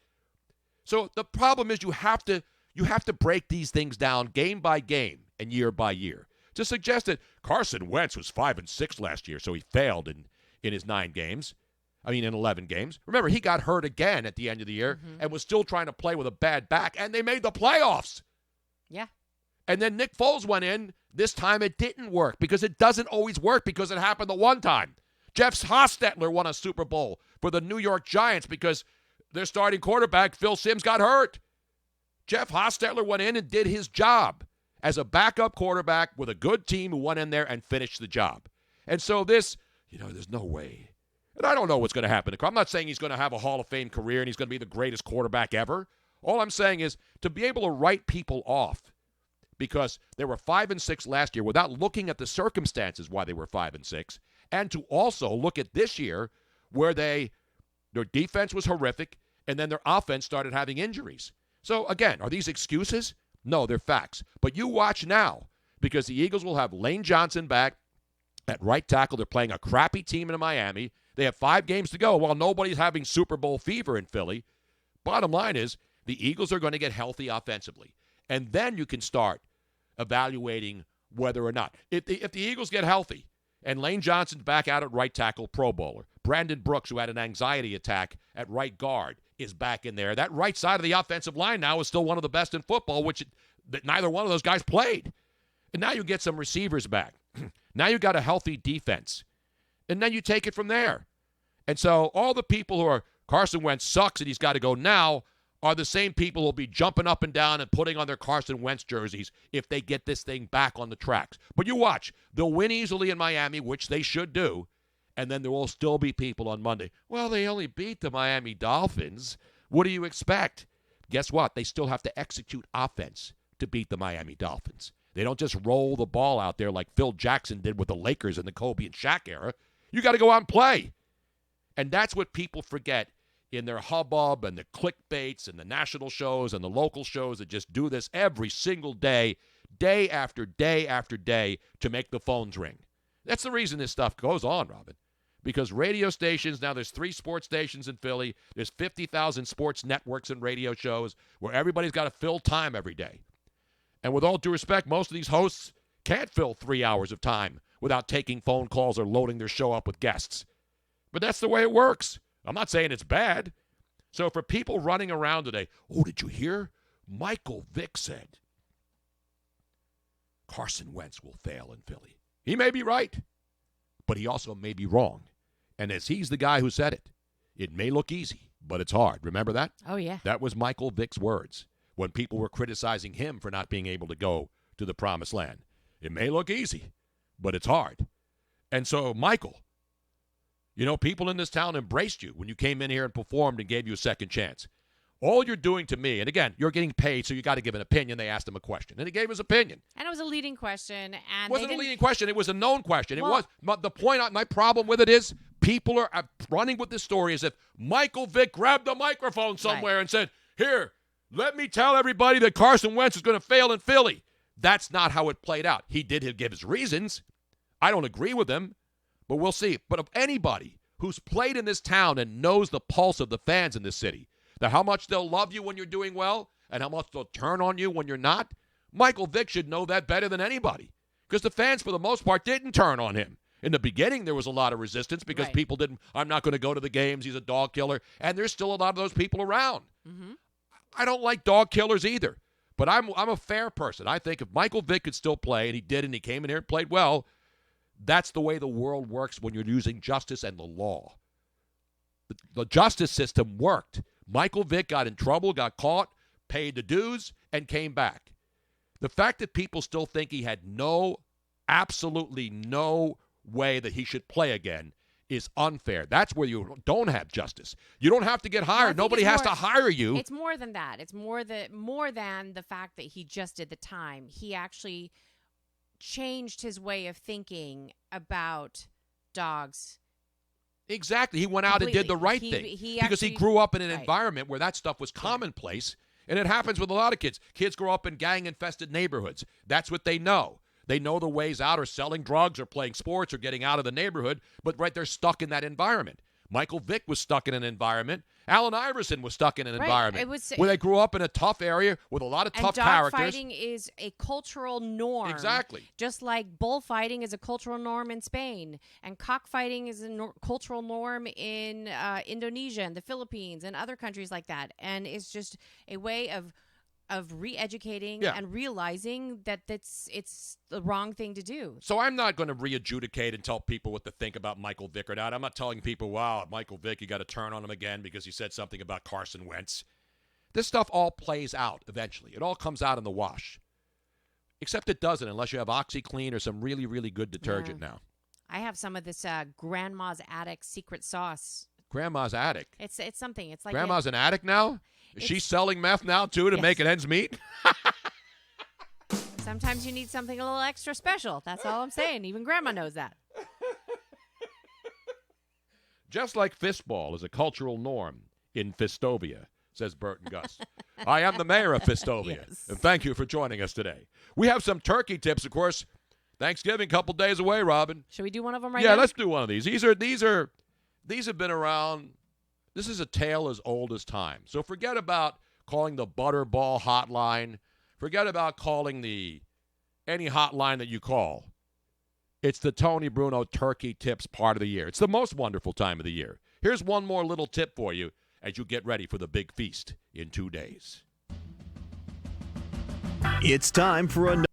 So the problem is you have to break these things down game by game and year by year. To suggest that Carson Wentz was 5-6 last year, so he failed in his 11 games. Remember, he got hurt again at the end of the year and was still trying to play with a bad back, and they made the playoffs. Yeah. And then Nick Foles went in. This time it didn't work because it doesn't always work because it happened the one time. Jeff Hostetler won a Super Bowl for the New York Giants because their starting quarterback, Phil Simms, got hurt. Jeff Hostetler went in and did his job as a backup quarterback with a good team who went in there and finished the job. And so this, there's no way. And I don't know what's going to happen. I'm not saying he's going to have a Hall of Fame career and he's going to be the greatest quarterback ever. All I'm saying is to be able to write people off because they were 5-6 last year without looking at the circumstances why they were 5-6, and to also look at this year where their defense was horrific and then their offense started having injuries. So, again, are these excuses? No, they're facts. But you watch now because the Eagles will have Lane Johnson back at right tackle. They're playing a crappy team in Miami. They have 5 games to go while nobody's having Super Bowl fever in Philly. Bottom line is the Eagles are going to get healthy offensively. And then you can start evaluating whether or not. If the Eagles get healthy and Lane Johnson's back out at right tackle, Pro Bowler, Brandon Brooks, who had an anxiety attack at right guard, is back in there. That right side of the offensive line now is still one of the best in football, which that neither one of those guys played. And now you get some receivers back. Now you got a healthy defense. And then you take it from there. And so all the people who are Carson Wentz sucks and he's got to go now are the same people who will be jumping up and down and putting on their Carson Wentz jerseys if they get this thing back on the tracks. But you watch. They'll win easily in Miami, which they should do. And then there will still be people on Monday. Well, they only beat the Miami Dolphins. What do you expect? Guess what? They still have to execute offense to beat the Miami Dolphins. They don't just roll the ball out there like Phil Jackson did with the Lakers in the Kobe and Shaq era. You got to go out and play. And that's what people forget in their hubbub and the clickbaits and the national shows and the local shows that just do this every single day, day after day after day to make the phones ring. That's the reason this stuff goes on, Robin. Because radio stations, now there's 3 sports stations in Philly. There's 50,000 sports networks and radio shows where everybody's got to fill time every day. And with all due respect, most of these hosts can't fill 3 hours of time without taking phone calls or loading their show up with guests. But that's the way it works. I'm not saying it's bad. So for people running around today, oh, did you hear? Michael Vick said Carson Wentz will fail in Philly. He may be right, but he also may be wrong. And as he's the guy who said it, it may look easy, but it's hard. Remember that? Oh, yeah. That was Michael Vick's words when people were criticizing him for not being able to go to the promised land. It may look easy, but it's hard. And so, Michael, you know, people in this town embraced you when you came in here and performed and gave you a second chance. All you're doing to me, and again, you're getting paid, so you got to give an opinion. They asked him a question, and he gave his opinion. And it was a leading question. And it wasn't a leading question. It was a known question. Well, it was. The point, my problem with it is people are running with this story as if Michael Vick grabbed a microphone somewhere and said, here, let me tell everybody that Carson Wentz is going to fail in Philly. That's not how it played out. He did give his reasons. I don't agree with him, but we'll see. But of anybody who's played in this town and knows the pulse of the fans in this city, that how much they'll love you when you're doing well and how much they'll turn on you when you're not, Michael Vick should know that better than anybody because the fans, for the most part, didn't turn on him. In the beginning, there was a lot of resistance because people didn't, I'm not going to go to the games, he's a dog killer, and there's still a lot of those people around. Mm-hmm. I don't like dog killers either, but I'm a fair person. I think if Michael Vick could still play, and he did, and he came in here and played well, that's the way the world works when you're using justice and the law. The justice system worked. Michael Vick got in trouble, got caught, paid the dues, and came back. The fact that people still think he had absolutely no way that he should play again is unfair. That's where you don't have justice. You don't have to get hired. Nobody has to hire you. It's more than that. It's more than the fact that he just did the time. He actually changed his way of thinking about dogs. Exactly. He went out and did the right thing because he grew up in an environment where that stuff was commonplace, and it happens with a lot of kids. Kids grow up in gang-infested neighborhoods. That's what they know. They know the ways out are selling drugs or playing sports or getting out of the neighborhood, but they're stuck in that environment. Michael Vick was stuck in an environment. Allen Iverson was stuck in an environment where they grew up in a tough area with a lot of tough characters. And dogfighting is a cultural norm. Exactly. Just like bullfighting is a cultural norm in Spain. And cockfighting is a cultural norm in Indonesia and the Philippines and other countries like that. And it's just a way of re-educating and realizing that it's the wrong thing to do. So I'm not going to re-adjudicate and tell people what to think about Michael Vick or not. I'm not telling people, wow, Michael Vick, you got to turn on him again because he said something about Carson Wentz. This stuff all plays out eventually. It all comes out in the wash. Except it doesn't unless you have OxyClean or some really, really good detergent now. I have some of this Grandma's Attic secret sauce. Grandma's Attic? It's something. It's like Grandma's an addict now? Is she selling meth now, too, to make it ends meet? Sometimes you need something a little extra special. That's all I'm saying. Even Grandma knows that. Just like fistball is a cultural norm in Fistovia, says Bert and Gus. I am the mayor of Fistovia, and thank you for joining us today. We have some turkey tips, of course. Thanksgiving, a couple days away, Robin. Should we do one of them right now? Yeah, let's do one of these. These have been around. This is a tale as old as time. So forget about calling the Butterball hotline. Forget about calling any hotline that you call. It's the Tony Bruno turkey tips part of the year. It's the most wonderful time of the year. Here's one more little tip for you. as you get ready for the big feast in 2 days. It's time for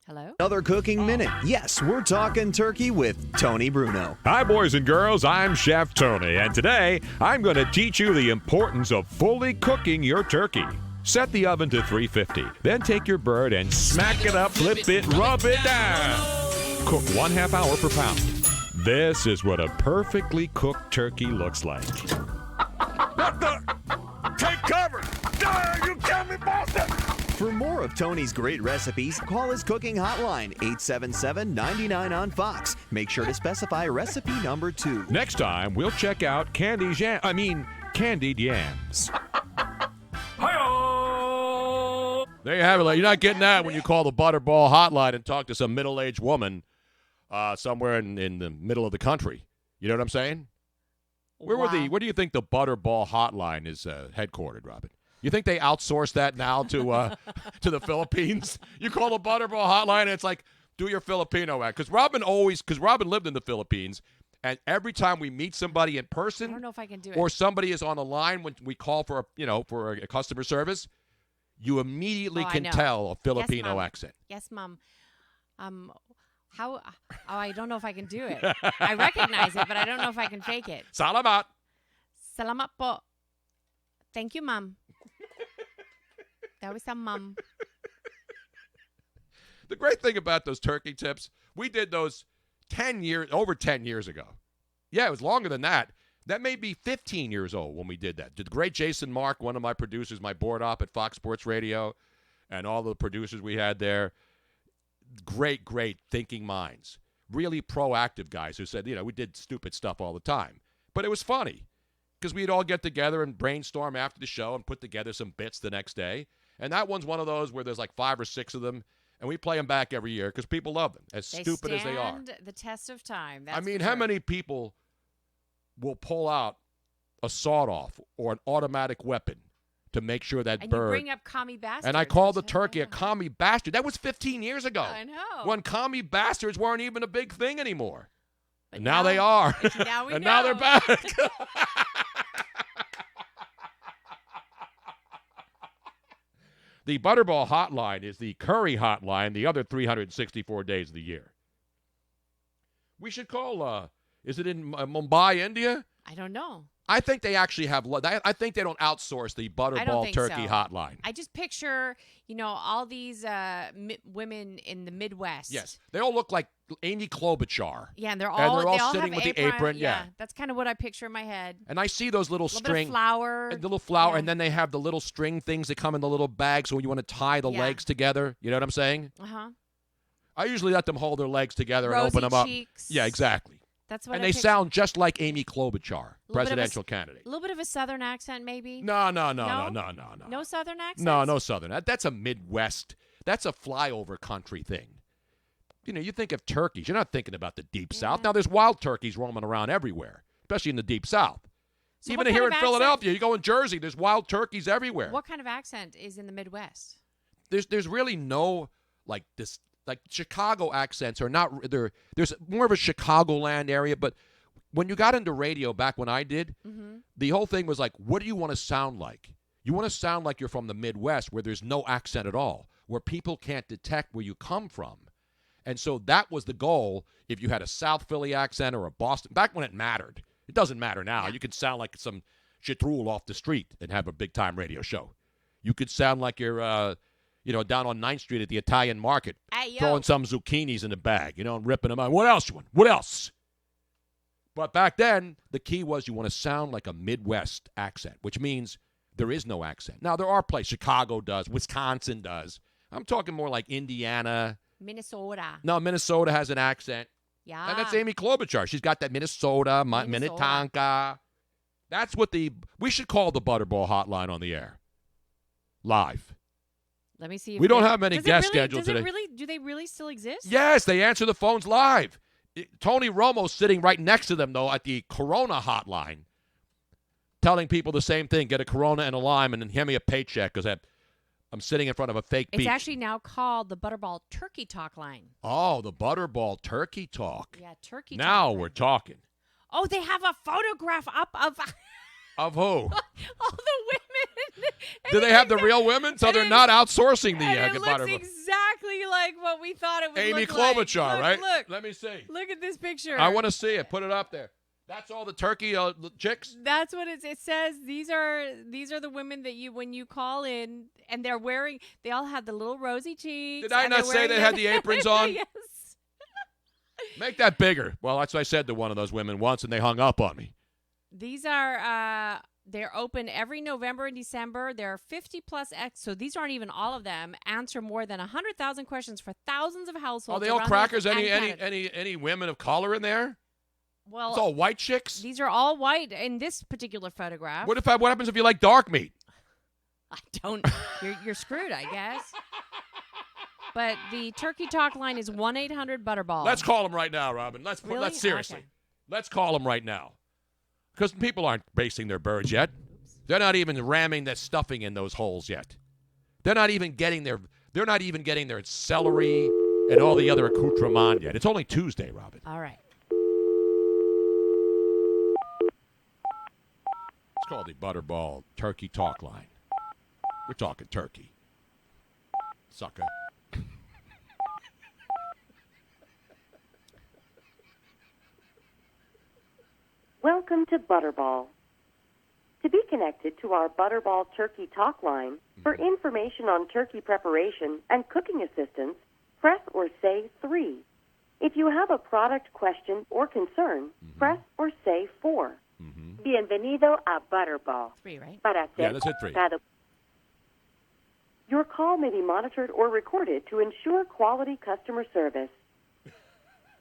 Hello? another cooking minute. Yes, we're talking turkey with Tony Bruno. Hi, boys and girls. I'm Chef Tony, and today I'm going to teach you the importance of fully cooking your turkey. Set the oven to 350. Then take your bird and smack it up, flip it, rub it down. Cook 1/2 hour per pound. This is what a perfectly cooked turkey looks like. What the? Take cover! You killed me, Boston! For more of Tony's great recipes, call his cooking hotline, 877-99 on Fox. Make sure to specify recipe number 2. Next time, we'll check out candied yams. There you have it. You're not getting that when you call the Butterball hotline and talk to some middle-aged woman somewhere in the middle of the country. You know what I'm saying? Where do you think the Butterball hotline is headquartered, Robin? You think they outsource that now to the Philippines? You call the Butterball hotline and it's like, do your Filipino act. Because Robin lived in the Philippines, and every time we meet somebody in person, I don't know if I can do it. or somebody is on the line when we call for a customer service, you immediately can tell a Filipino accent. Yes, Mom. I don't know if I can do it. I recognize it, but I don't know if I can fake it. Salamat. Salamat po. Thank you, Mom. That was some Mom. The great thing about those turkey tips, we did those over 10 years ago. Yeah, it was longer than that. That may be 15 years old when we did that. The great Jason Mark, one of my producers, my board op at Fox Sports Radio, and all the producers we had there, great thinking minds. Really proactive guys who said, we did stupid stuff all the time. But it was funny because we'd all get together and brainstorm after the show and put together some bits the next day. And that one's one of those where there's like 5 or 6 of them, and we play them back every year because people love them, stupid as they are. They stand the test of time. I mean, how many people will pull out a sawed-off or an automatic weapon to make sure that bird... And you bring up commie bastards. And I call the turkey a commie bastard. That was 15 years ago. I know. When commie bastards weren't even a big thing anymore. And now they are. Now we and know. now they're back. The Butterball hotline is the curry hotline the other 364 days of the year. We should call, is it in Mumbai, India? I don't know. I think they actually have, I think they don't outsource the Butterball turkey hotline. I just picture, all these women in the Midwest. Yes. They all look like Amy Klobuchar. Yeah, and they're all sitting with the apron. Yeah. That's kind of what I picture in my head. And I see those little string. Bit of flour. And the little flour, and then they have the little string things that come in the little bag so when you want to tie the legs together. You know what I'm saying? Uh-huh. I usually let them hold their legs together Rosy and open them up. cheeks. Yeah, exactly. That's what and I they picture. sound just like Amy Klobuchar, presidential candidate. A little bit of a Southern accent, maybe? No. No Southern accent? No Southern. That's a Midwest. That's a flyover country thing. You think of turkeys. You're not thinking about the Deep South. Now, there's wild turkeys roaming around everywhere, especially in the Deep South. So even here in Philadelphia, you go in Jersey, there's wild turkeys everywhere. What kind of accent is in the Midwest? There's really no, this... Like Chicago accents are not there. There's more of a Chicagoland area, but when you got into radio back when I did, the whole thing was like, what do you want to sound like? You want to sound like you're from the Midwest where there's no accent at all, where people can't detect where you come from. And so that was the goal. If you had a South Philly accent or a Boston, back when it mattered. It doesn't matter now. You could sound like some chitrul off the street and have a big time radio show. You could sound like you're down on 9th Street at the Italian market, throwing some zucchinis in a bag, and ripping them out. What else you want? What else? But back then, the key was you want to sound like a Midwest accent, which means there is no accent. Now, there are places. Chicago does. Wisconsin does. I'm talking more like Indiana. Minnesota. No, Minnesota has an accent. Yeah. And that's Amy Klobuchar. She's got that Minnesota. Minnetonka. That's what we should call the Butterball hotline on the air. Live. Let me see. If we don't have many guests scheduled today. Do they really still exist? Yes, they answer the phones live. Tony Romo's sitting right next to them, though, at the Corona hotline, telling people the same thing. Get a Corona and a lime and then hand me a paycheck because I'm sitting in front of a fake beach. It's actually now called the Butterball Turkey Talk line. Oh, the Butterball Turkey Talk. Yeah, Turkey Now Talk. we're talking. Oh, they have a photograph up of... Of who? All the women. Do they have the real women? So they're not outsourcing the it looks butter. exactly like what we thought it would Amy look Klobuchar, like. right? Look. Let me see. Look at this picture. I want to see it. Put it up there. That's all the turkey chicks? That's what it says. These are the women that when you call in, and they all have the little rosy cheeks. Did I not say they had the aprons on? Yes. Make that bigger. Well, that's what I said to one of those women once, and they hung up on me. These are they're open every November and December. There are 50 plus so these aren't even all of them. Answer more than 100,000 questions for thousands of households. Are they all around crackers? the- and Canada. Any women of color in there? Well, It's all white chicks? these are all white in this particular photograph. What happens if you like dark meat? I don't. You're screwed, I guess. But the Turkey Talk line is 1-800-BUTTERBALL. Let's call them right now, Robin. Let's Really? seriously. Okay. Let's call them right now. Because people aren't basting their birds yet. They're not even ramming the stuffing in those holes yet. They're not even getting their celery and all the other accoutrement yet. It's only Tuesday, Robin. All right. It's called the Butterball Turkey Talk Line. We're talking turkey. Sucker. Welcome to Butterball. To be connected to our Butterball Turkey Talk line, for information on turkey preparation and cooking assistance, press or say 3. If you have a product question or concern, press or say 4. Bienvenido a Butterball. 3, right? Yeah, that's it, 3. Your call may be monitored or recorded to ensure quality customer service.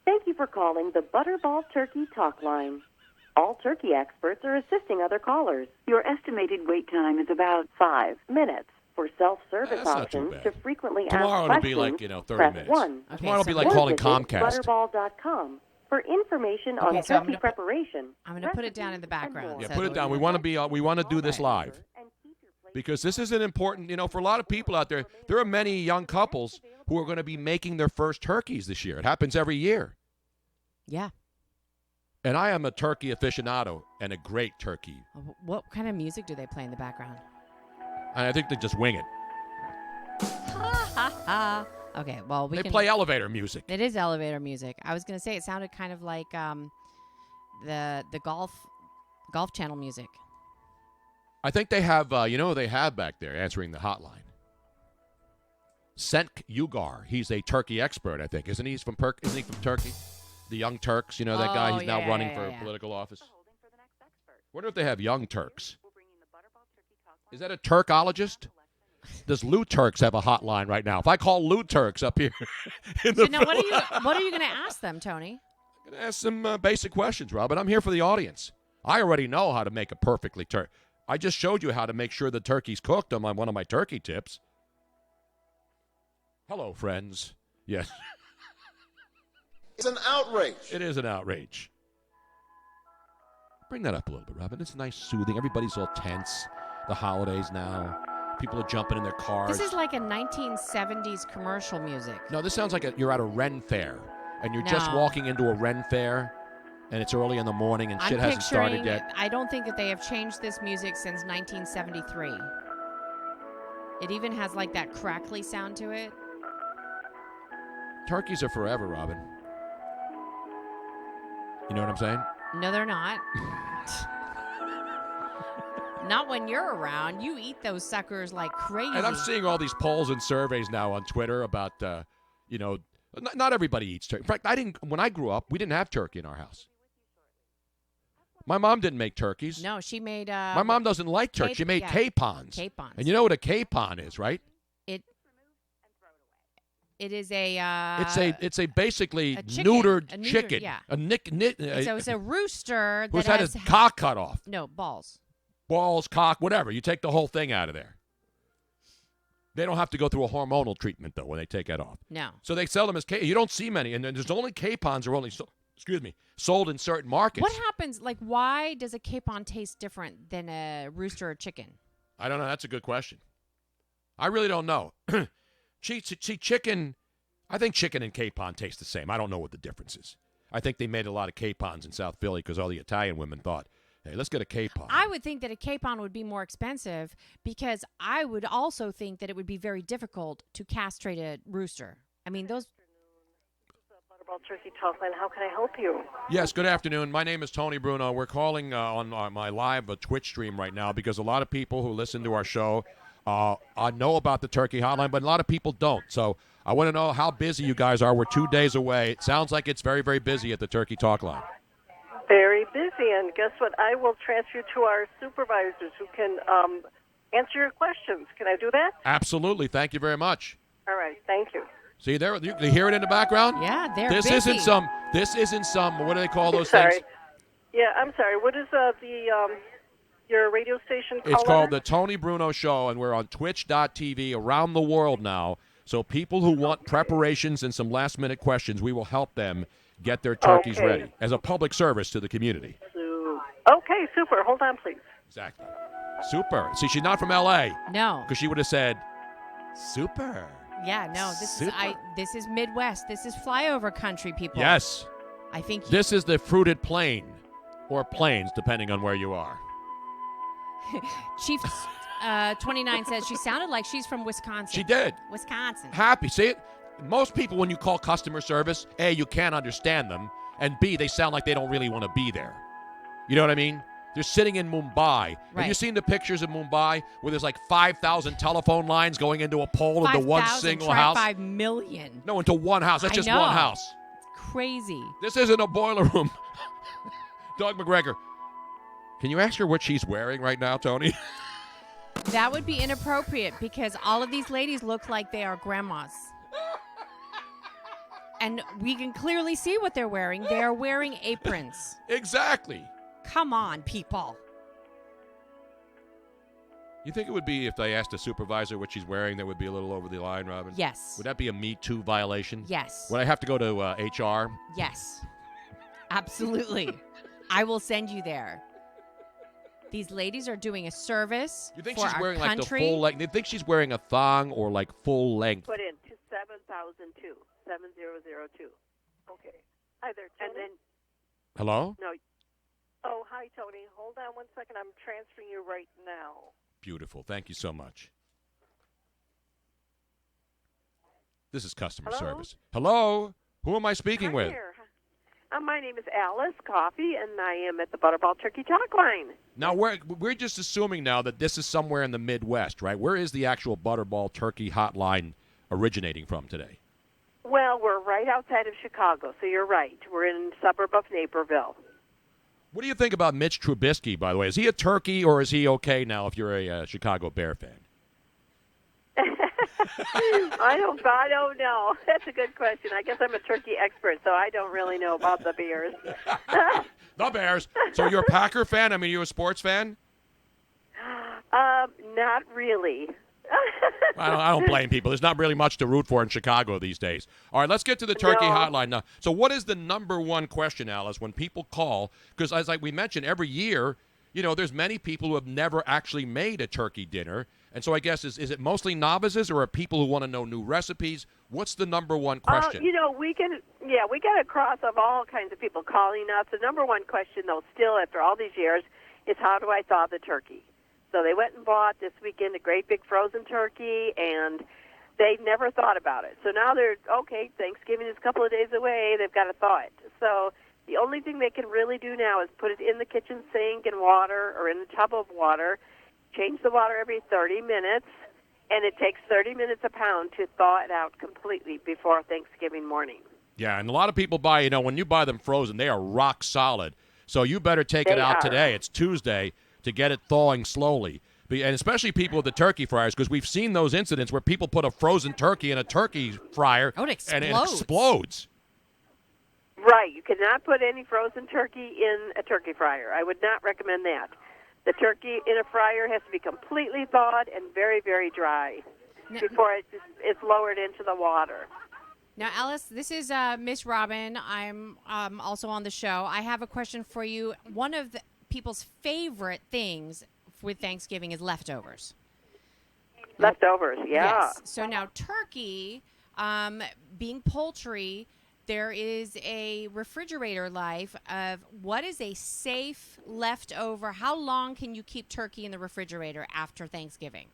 Thank you for calling the Butterball Turkey Talk line. All turkey experts are assisting other callers. Your estimated wait time is about 5 minutes. For self-service That's not too options bad. to frequently Tomorrow ask it'll be questions, like, 30 press minutes. 1. Tomorrow it'll be like Or calling visit Comcast. Butterball.com for information Okay, on so I'm turkey gonna preparation. I'm going to put it down in the background. Yeah, so put it that down. We want to do this live. Because this is an important, for a lot of people out there, there are many young couples who are going to be making their first turkeys this year. It happens every year. Yeah. And I am a turkey aficionado and a great turkey. What kind of music do they play in the background? And I think they just wing it. Okay, well, They play elevator music. It is elevator music. I was going to say it sounded kind of like the golf channel music. I think they have, who they have back there answering the hotline? Senk Ugar. He's a turkey expert, I think. Isn't he from Turkey? The Young Turks, that guy. He's now running for political office. Wonder if they have Young Turks. Is that a Turkologist? Does Lou Turks have a hotline right now? If I call Lou Turks up here in the now, what are you going to ask them, Tony? I'm going to ask some basic questions, Robin. I'm here for the audience. I already know how to make a perfectly turkey. I just showed you how to make sure the turkey's cooked on one of my turkey tips. Hello, friends. Yes. It's an outrage. It is an outrage. Bring that up a little bit, Robin. It's nice, soothing. Everybody's all tense. The holidays now. People are jumping in their cars. This is like a 1970s commercial music. No, this sounds like you're at a Ren fair, and you're just walking into a Ren fair, and it's early in the morning, and shit hasn't started yet. I don't think that they have changed this music since 1973. It even has like that crackly sound to it. Turkeys are forever, Robin. You know what I'm saying? No, they're not. Not when you're around. You eat those suckers like crazy. And I'm seeing all these polls and surveys now on Twitter about, not everybody eats turkey. In fact, when I grew up, we didn't have turkey in our house. My mom didn't make turkeys. No, she made. My mom doesn't like turkey. She made capons. Capons. And you know what a capon is, right? It is a. It's a basically chicken. neutered chicken. Yeah. So it's a rooster that who's had his cock cut off. No, balls. Balls, cock, whatever. You take the whole thing out of there. They don't have to go through a hormonal treatment, though, when they take that off. No. So they sell them as capons. You don't see many. And then there's only capons are only, sold in certain markets. What happens? Like, why does a capon taste different than a rooster or chicken? I don't know. That's a good question. I really don't know. See, chicken, I think chicken and capon taste the same. I don't know what the difference is. I think they made a lot of capons in South Philly because all the Italian women thought Hey, let's get a capon. I would think that a capon would be more expensive because I would also think that it would be very difficult to castrate a rooster. I mean, those... Butterball Turkey Talk Line. How can I help you? Yes, good afternoon. My name is Tony Bruno. We're calling on my live Twitch stream right now because a lot of people who listen to our show know about the Turkey Hotline, but a lot of people don't. So I want to know how busy you guys are. We're 2 days away. It sounds like it's very, very busy at the Turkey Talk Line. Very busy, and guess what? I will transfer you to our supervisors who can answer your questions. Can I do that? Absolutely. Thank you very much. All right. Thank you. See there, you hear it in the background? Yeah, they're this busy. This isn't some. What do they call those sorry. things? Yeah, I'm sorry. What is your radio station called? It's called the Tony Bruno Show, and we're on Twitch.tv around the world now. So people who want preparations and some last-minute questions, we will help them get their turkeys ready as a public service to the community. Okay, super. Hold on, please. Exactly. Super. See, she's not from L.A. No. Because she would have said, super. Yeah, no, this is Midwest. This is flyover country, people. Yes. I think this is the fruited plain, or plains, depending on where you are. Chief 29 says she sounded like she's from Wisconsin. She did. Wisconsin. Happy. See it? Most people, when you call customer service, A, you can't understand them, and B, they sound like they don't really want to be there. You know what I mean? They're sitting in Mumbai. Right. Have you seen the pictures of Mumbai where there's like 5,000 telephone lines going into a pole into one single house? 5 million. No, into one house. That's just one house. It's crazy. This isn't a boiler room. Doug McGregor. Can you ask her what she's wearing right now, Tony? That would be inappropriate because all of these ladies look like they are grandmas. And we can clearly see what they're wearing. They are wearing aprons. Exactly. Come on, people. You think it would be if they asked a supervisor what she's wearing that would be a little over the line, Robin? Yes. Would that be a Me Too violation? Yes. Would I have to go to HR? Yes. Absolutely. I will send you there. These ladies are doing a service You think for she's our wearing country. like the full length? You think she's wearing a thong or like full length? Put in 7002 7002. Okay. Hi there, Tony. And then Hello? no. Oh, hi, Tony. Hold on one second. I'm transferring you right now. Beautiful. Thank you so much. This is customer Hello? service. Hello? Who am I speaking Hi with? there. My name is Alice Coffey, and I am at the Butterball Turkey Talk Line. Now, we're just assuming now that this is somewhere in the Midwest, right? Where is the actual Butterball Turkey Hotline originating from today? Well, we're right outside of Chicago, so you're right. We're in the suburb of Naperville. What do you think about Mitch Trubisky, by the way? Is he a turkey or is he okay now if you're a Chicago Bear fan? I don't know. That's a good question. I guess I'm a turkey expert, so I don't really know about the Bears. The Bears. So you're a Packer fan? I mean, you're a sports fan? Not really. I don't blame people. There's not really much to root for in Chicago these days. All right, let's get to the turkey hotline now. So what is the number one question, Alice, when people call? Because as we mentioned, every year, there's many people who have never actually made a turkey dinner. And so I guess, is it mostly novices or are people who want to know new recipes? What's the number one question? We get a cross of all kinds of people calling us. The number one question, though, still after all these years, is how do I thaw the turkey? So they went and bought this weekend a great big frozen turkey, and they never thought about it. So now they're, Thanksgiving is a couple of days away, they've got to thaw it. So the only thing they can really do now is put it in the kitchen sink in water or in a tub of water, change the water every 30 minutes, and it takes 30 minutes a pound to thaw it out completely before Thanksgiving morning. Yeah, and a lot of people buy, when you buy them frozen, they are rock solid. So you better take it out today. It's Tuesday to get it thawing slowly. And especially people with the turkey fryers, because we've seen those incidents where people put a frozen turkey in a turkey fryer and it explodes. Right. You cannot put any frozen turkey in a turkey fryer. I would not recommend that. The turkey in a fryer has to be completely thawed and very, very dry before it's lowered into the water. Now, Alice, this is Miss Robin. I'm also on the show. I have a question for you. One of the people's favorite things with Thanksgiving is leftovers. Leftovers, yeah. Yes. So now turkey, being poultry, there is a refrigerator life of what is a safe leftover. How long can you keep turkey in the refrigerator after Thanksgiving?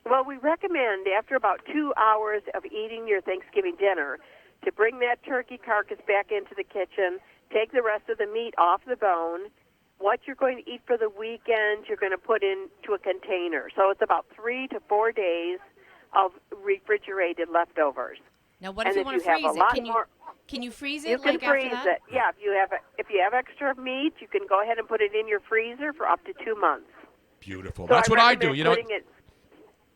Well, we recommend after about 2 hours of eating your Thanksgiving dinner to bring that turkey carcass back into the kitchen, take the rest of the meat off the bone. What you're going to eat for the weekend, you're going to put into a container. So it's about 3 to 4 days of refrigerated leftovers. Now, what if you want to freeze it? Can you freeze it? You can freeze after that? it. Yeah, if you have extra meat, you can go ahead and put it in your freezer for up to 2 months. Beautiful. So That's what I do.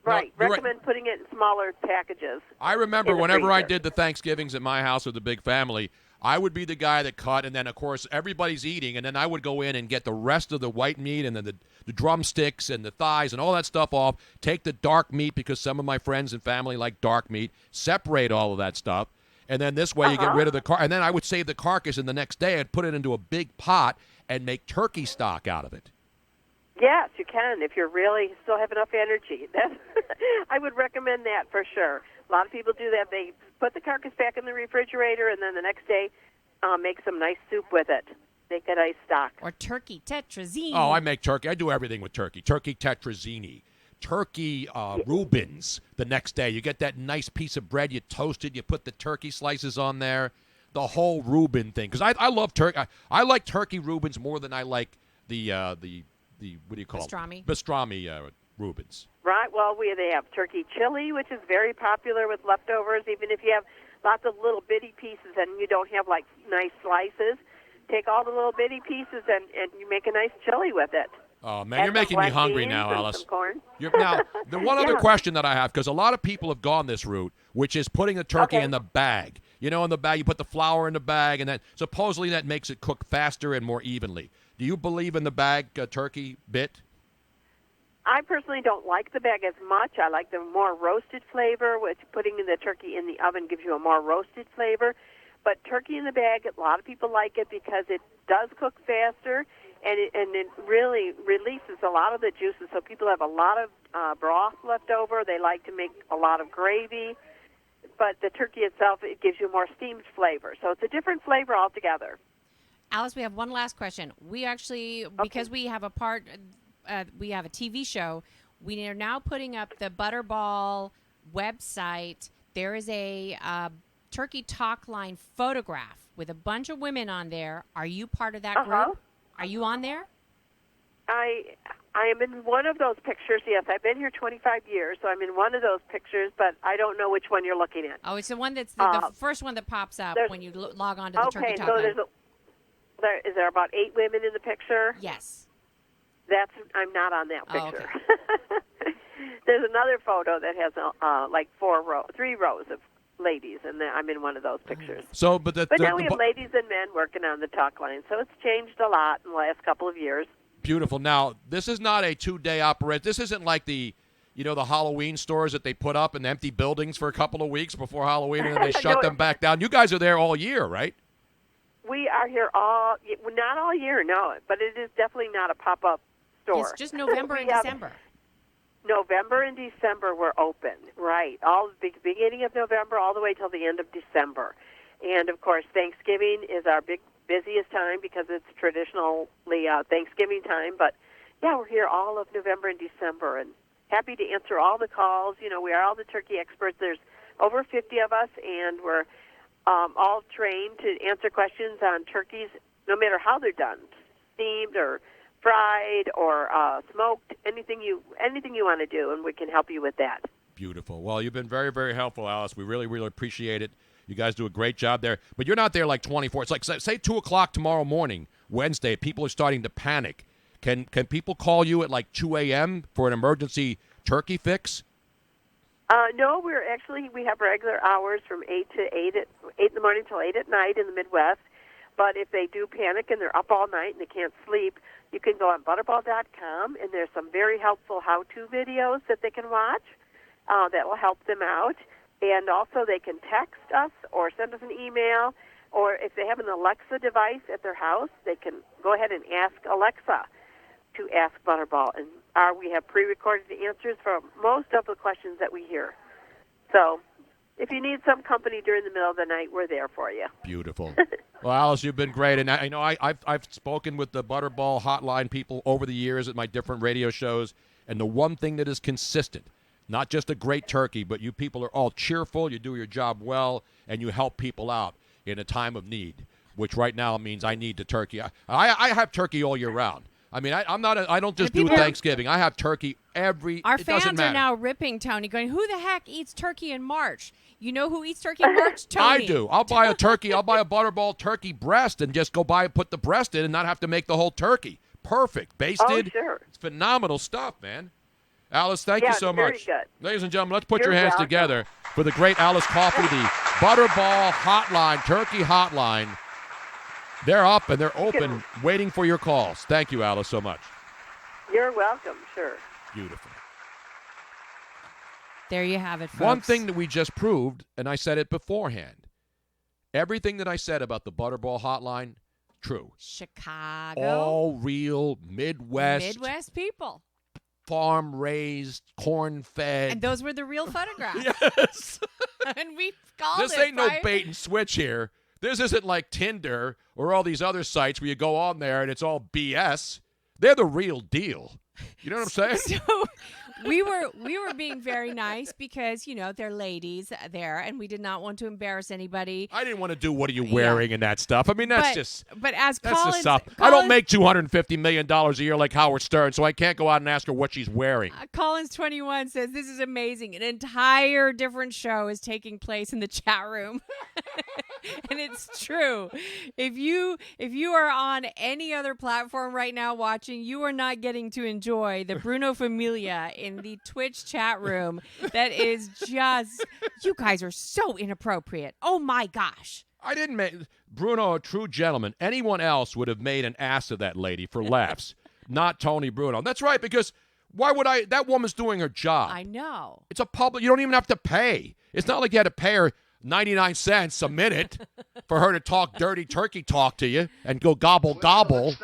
Recommend putting it in smaller packages. I remember whenever I freezer. did the Thanksgivings at my house with the big family, I would be the guy that cut, and then, of course, everybody's eating, and then I would go in and get the rest of the white meat and then the drumsticks and the thighs and all that stuff off, take the dark meat because some of my friends and family like dark meat, separate all of that stuff, and then this way you get rid of the and then I would save the carcass, and the next day I'd put it into a big pot and make turkey stock out of it. Yes, you can if you really still have enough energy. I would recommend that for sure. A lot of people do that. They put the carcass back in the refrigerator, and then the next day make some nice soup with it. Make a nice stock. Or turkey tetrazzini. Oh, I make turkey. I do everything with turkey. Turkey tetrazzini. Turkey Reubens the next day. You get that nice piece of bread, you toast it, you put the turkey slices on there, the whole Reuben thing. Because I love turkey. I like turkey Reubens more than I like the what do you call pastrami? It? Pastrami Reubens. Right. Well, they have turkey chili, which is very popular with leftovers. Even if you have lots of little bitty pieces and you don't have like nice slices, take all the little bitty pieces and you make a nice chili with it. Oh, man, you're making me hungry now, Alice. Some corn. Now, the one other question that I have, because a lot of people have gone this route, which is putting the turkey in the bag. You know, in the bag, you put the flour in the bag, and then supposedly that makes it cook faster and more evenly. Do you believe in the bag turkey bit? I personally don't like the bag as much. I like the more roasted flavor, which putting the turkey in the oven gives you a more roasted flavor. But turkey in the bag, a lot of people like it because it does cook faster, and it really releases a lot of the juices. So people have a lot of broth left over. They like to make a lot of gravy. But the turkey itself, it gives you more steamed flavor. So it's a different flavor altogether. Alice, we have one last question. We actually, because we have we have a TV show, we are now putting up the Butterball website. There is a Turkey Talk Line photograph with a bunch of women on there. Are you part of that group? Are you on there? I am in one of those pictures, yes. I've been here 25 years, so I'm in one of those pictures, but I don't know which one you're looking at. Oh, it's the one that's the first one that pops up when you log on to the Turkey Talk Line. Is there about 8 women in the picture? Yes. I'm not on that picture. Oh, okay. There's another photo that has like 3 rows of ladies, and I'm in one of those pictures. So, but now we have ladies and men working on the talk line, so it's changed a lot in the last couple of years. Beautiful. Now, this is not a 2-day operation. This isn't like the Halloween stores that they put up in empty buildings for a couple of weeks before Halloween, and then they shut them back down. You guys are there all year, right? We are here not all year, no, but it is definitely not a pop-up store. It's just November and December. November and December we're open, right? All the beginning of November all the way till the end of December. And, of course, Thanksgiving is our busiest time because it's traditionally Thanksgiving time. But, yeah, we're here all of November and December and happy to answer all the calls. You know, we are all the turkey experts. There's over 50 of us, and we're all trained to answer questions on turkeys no matter how they're done, steamed or fried or smoked, anything you want to do, and we can help you with that. Beautiful. Well, you've been very, very helpful, Alice. We really, really appreciate it. You guys do a great job there. But you're not there like 24. It's like, say 2 o'clock tomorrow morning, Wednesday. People are starting to panic. Can people call you at like 2 a.m. for an emergency turkey fix? No, we have regular hours from 8 in the morning till 8 at night in the Midwest. But if they do panic and they're up all night and they can't sleep, you can go on butterball.com, and there's some very helpful how-to videos that they can watch that will help them out. And also they can text us or send us an email, or if they have an Alexa device at their house, they can go ahead and ask Alexa to ask Butterball. And we have pre-recorded answers for most of the questions that we hear. So if you need some company during the middle of the night, we're there for you. Beautiful. Well, Alice, you've been great. And I know I've spoken with the Butterball Hotline people over the years at my different radio shows, and the one thing that is consistent, not just a great turkey, but you people are all cheerful, you do your job well, and you help people out in a time of need, which right now means I need the turkey. I have turkey all year round. I mean, I don't just do Thanksgiving. I have turkey Our fans are now ripping Tony, going, who the heck eats turkey in March? You know who eats turkey in March? Tony. I do. I'll buy a turkey. I'll buy a Butterball turkey breast and just go put the breast in and not have to make the whole turkey. Perfect. Basted. Oh, sure. It's phenomenal stuff, man. Alice, thank you so much. Very good. Ladies and gentlemen, let's put You're your hands welcome. together for the great Alice Coffey, the Butterball Hotline, Turkey Hotline. They're up and they're open, waiting for your calls. Thank you, Alice, so much. You're welcome, sure. Beautiful. There you have it, folks. One thing that we just proved, and I said it beforehand, everything that I said about the Butterball Hotline, true. Chicago. All real Midwest people. Farm-raised, corn-fed. And those were the real photographs. Yes. And we called This it. ain't no right? bait and switch here. This isn't like Tinder or all these other sites where you go on there and it's all BS. They're the real deal. You know what I'm saying? So we were being very nice because, they're ladies there, and we did not want to embarrass anybody. I didn't want to do what are you wearing and that stuff. I mean, that's But as that's Collins, just stuff. I don't make $250 million a year like Howard Stern, so I can't go out and ask her what she's wearing. Collins21 says, this is amazing. An entire different show is taking place in the chat room. And it's true. If you are on any other platform right now watching, you are not getting to enjoy the Bruno Familia in the Twitch chat room. That is just, you guys are so inappropriate. Oh my gosh. I didn't make Bruno a true gentleman. Anyone else would have made an ass of that lady for laughs, not Tony Bruno. That's right, because why would I? That woman's doing her job. I know. It's a public. You don't even have to pay. It's not like you had to pay her 99 cents a minute for her to talk dirty turkey talk to you and go gobble gobble.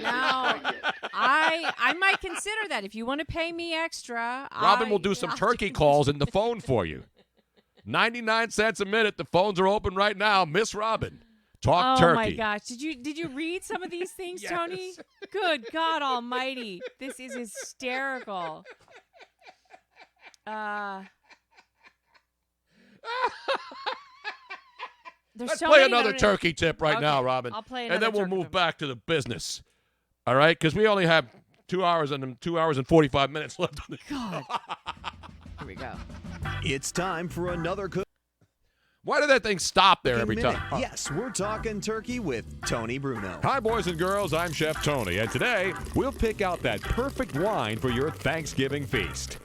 Now, I might consider that if you want to pay me extra. Robin will do some turkey calls in the phone for you. 99 cents a minute. The phones are open right now. Miss Robin, talk turkey. Oh my gosh! Did you read some of these things, Yes. Tony? Good God Almighty! This is hysterical. Let's play another turkey tip right now, Robin. I'll play and then we'll another move back to the business. All right? Because we only have 2 hours and 45 minutes left on the God. Here we go. It's time for another cook. Why did that thing stop there every time? Yes, we're talking turkey with Tony Bruno. Hi, boys and girls. I'm Chef Tony, and today we'll pick out that perfect wine for your Thanksgiving feast.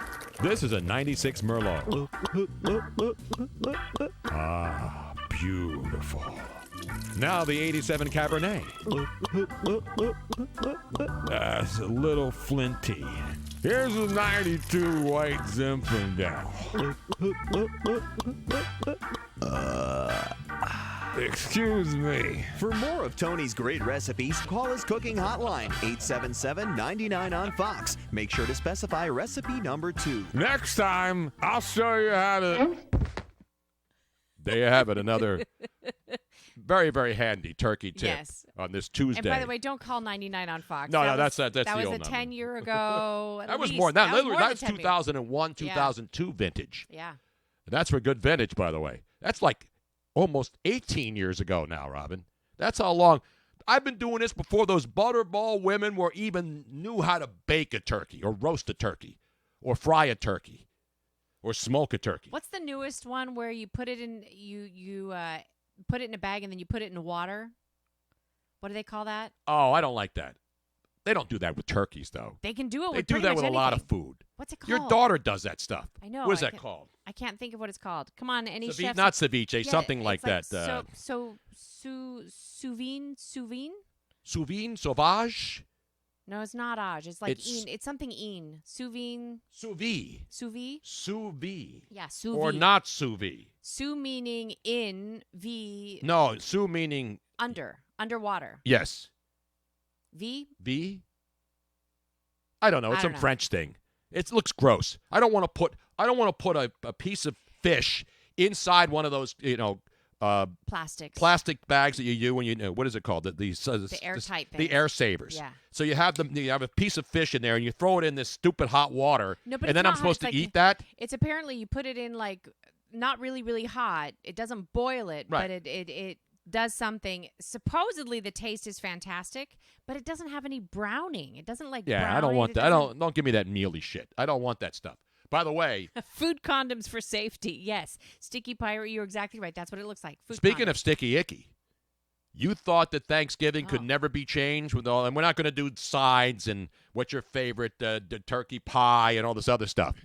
This is a 96 Merlot. Ah, beautiful. Now the 87 Cabernet. That's a little flinty. Here's a 92 White Zinfandel. Excuse me. For more of Tony's great recipes, call his cooking hotline, 877-99 on Fox. Make sure to specify recipe number 2. Next time, I'll show you how to... There you have it, another very, very handy turkey tip on this Tuesday. And by the way, don't call 99 on Fox. No, that's the that was old a number. 10-year ago. That was more. That was more than 10 2001, 2002 vintage. Yeah. And that's for good vintage, by the way. That's like almost 18 years ago now, Robin. That's how long. I've been doing this before those Butterball women were even knew how to bake a turkey or roast a turkey or fry a turkey or smoke a turkey. What's the newest one where you put it in you put it in a bag and then you put it in water? What do they call that? Oh, I don't like that. They don't do that with turkeys, though. They can do it They with do pretty that much with a lot of anything. food. What's it called? Your daughter does that stuff. I know. What is that called? I can't think of what it's called. Come on, any Ceviche, chef. not ceviche, something like that. Souvine? Souvine, sauvage? No, it's not age. It's like It's- it's something in. Souvine. Sous vide. Sous vide? Sous vide. Yeah, sous Or vide. not sous vide. Sous meaning in, v No, sous meaning underwater. yes. V? V? I don't know. It's I some don't know. French thing. It looks gross. I don't want to put a piece of fish inside one of those, plastic bags that you use when what is it called? The airtight the things. air savers. Yeah. So you have a piece of fish in there, and you throw it in this stupid hot water, No, but and it's then not I'm supposed hot. to It's eat that. It's apparently you put it in like not really, really hot. It doesn't boil it, Right. but it does something. Supposedly the taste is fantastic, but it doesn't have any browning. It doesn't like. Yeah, brown I don't it. want It that. doesn't- Don't give me that mealy shit. I don't want that stuff. By the way, Food condoms for safety. Yes, sticky pirate. You're exactly right. That's what it looks like. Food speaking condoms. of sticky icky, you thought that Thanksgiving could never be changed with all, and we're not going to do sides and what's your favorite the turkey pie and all this other stuff.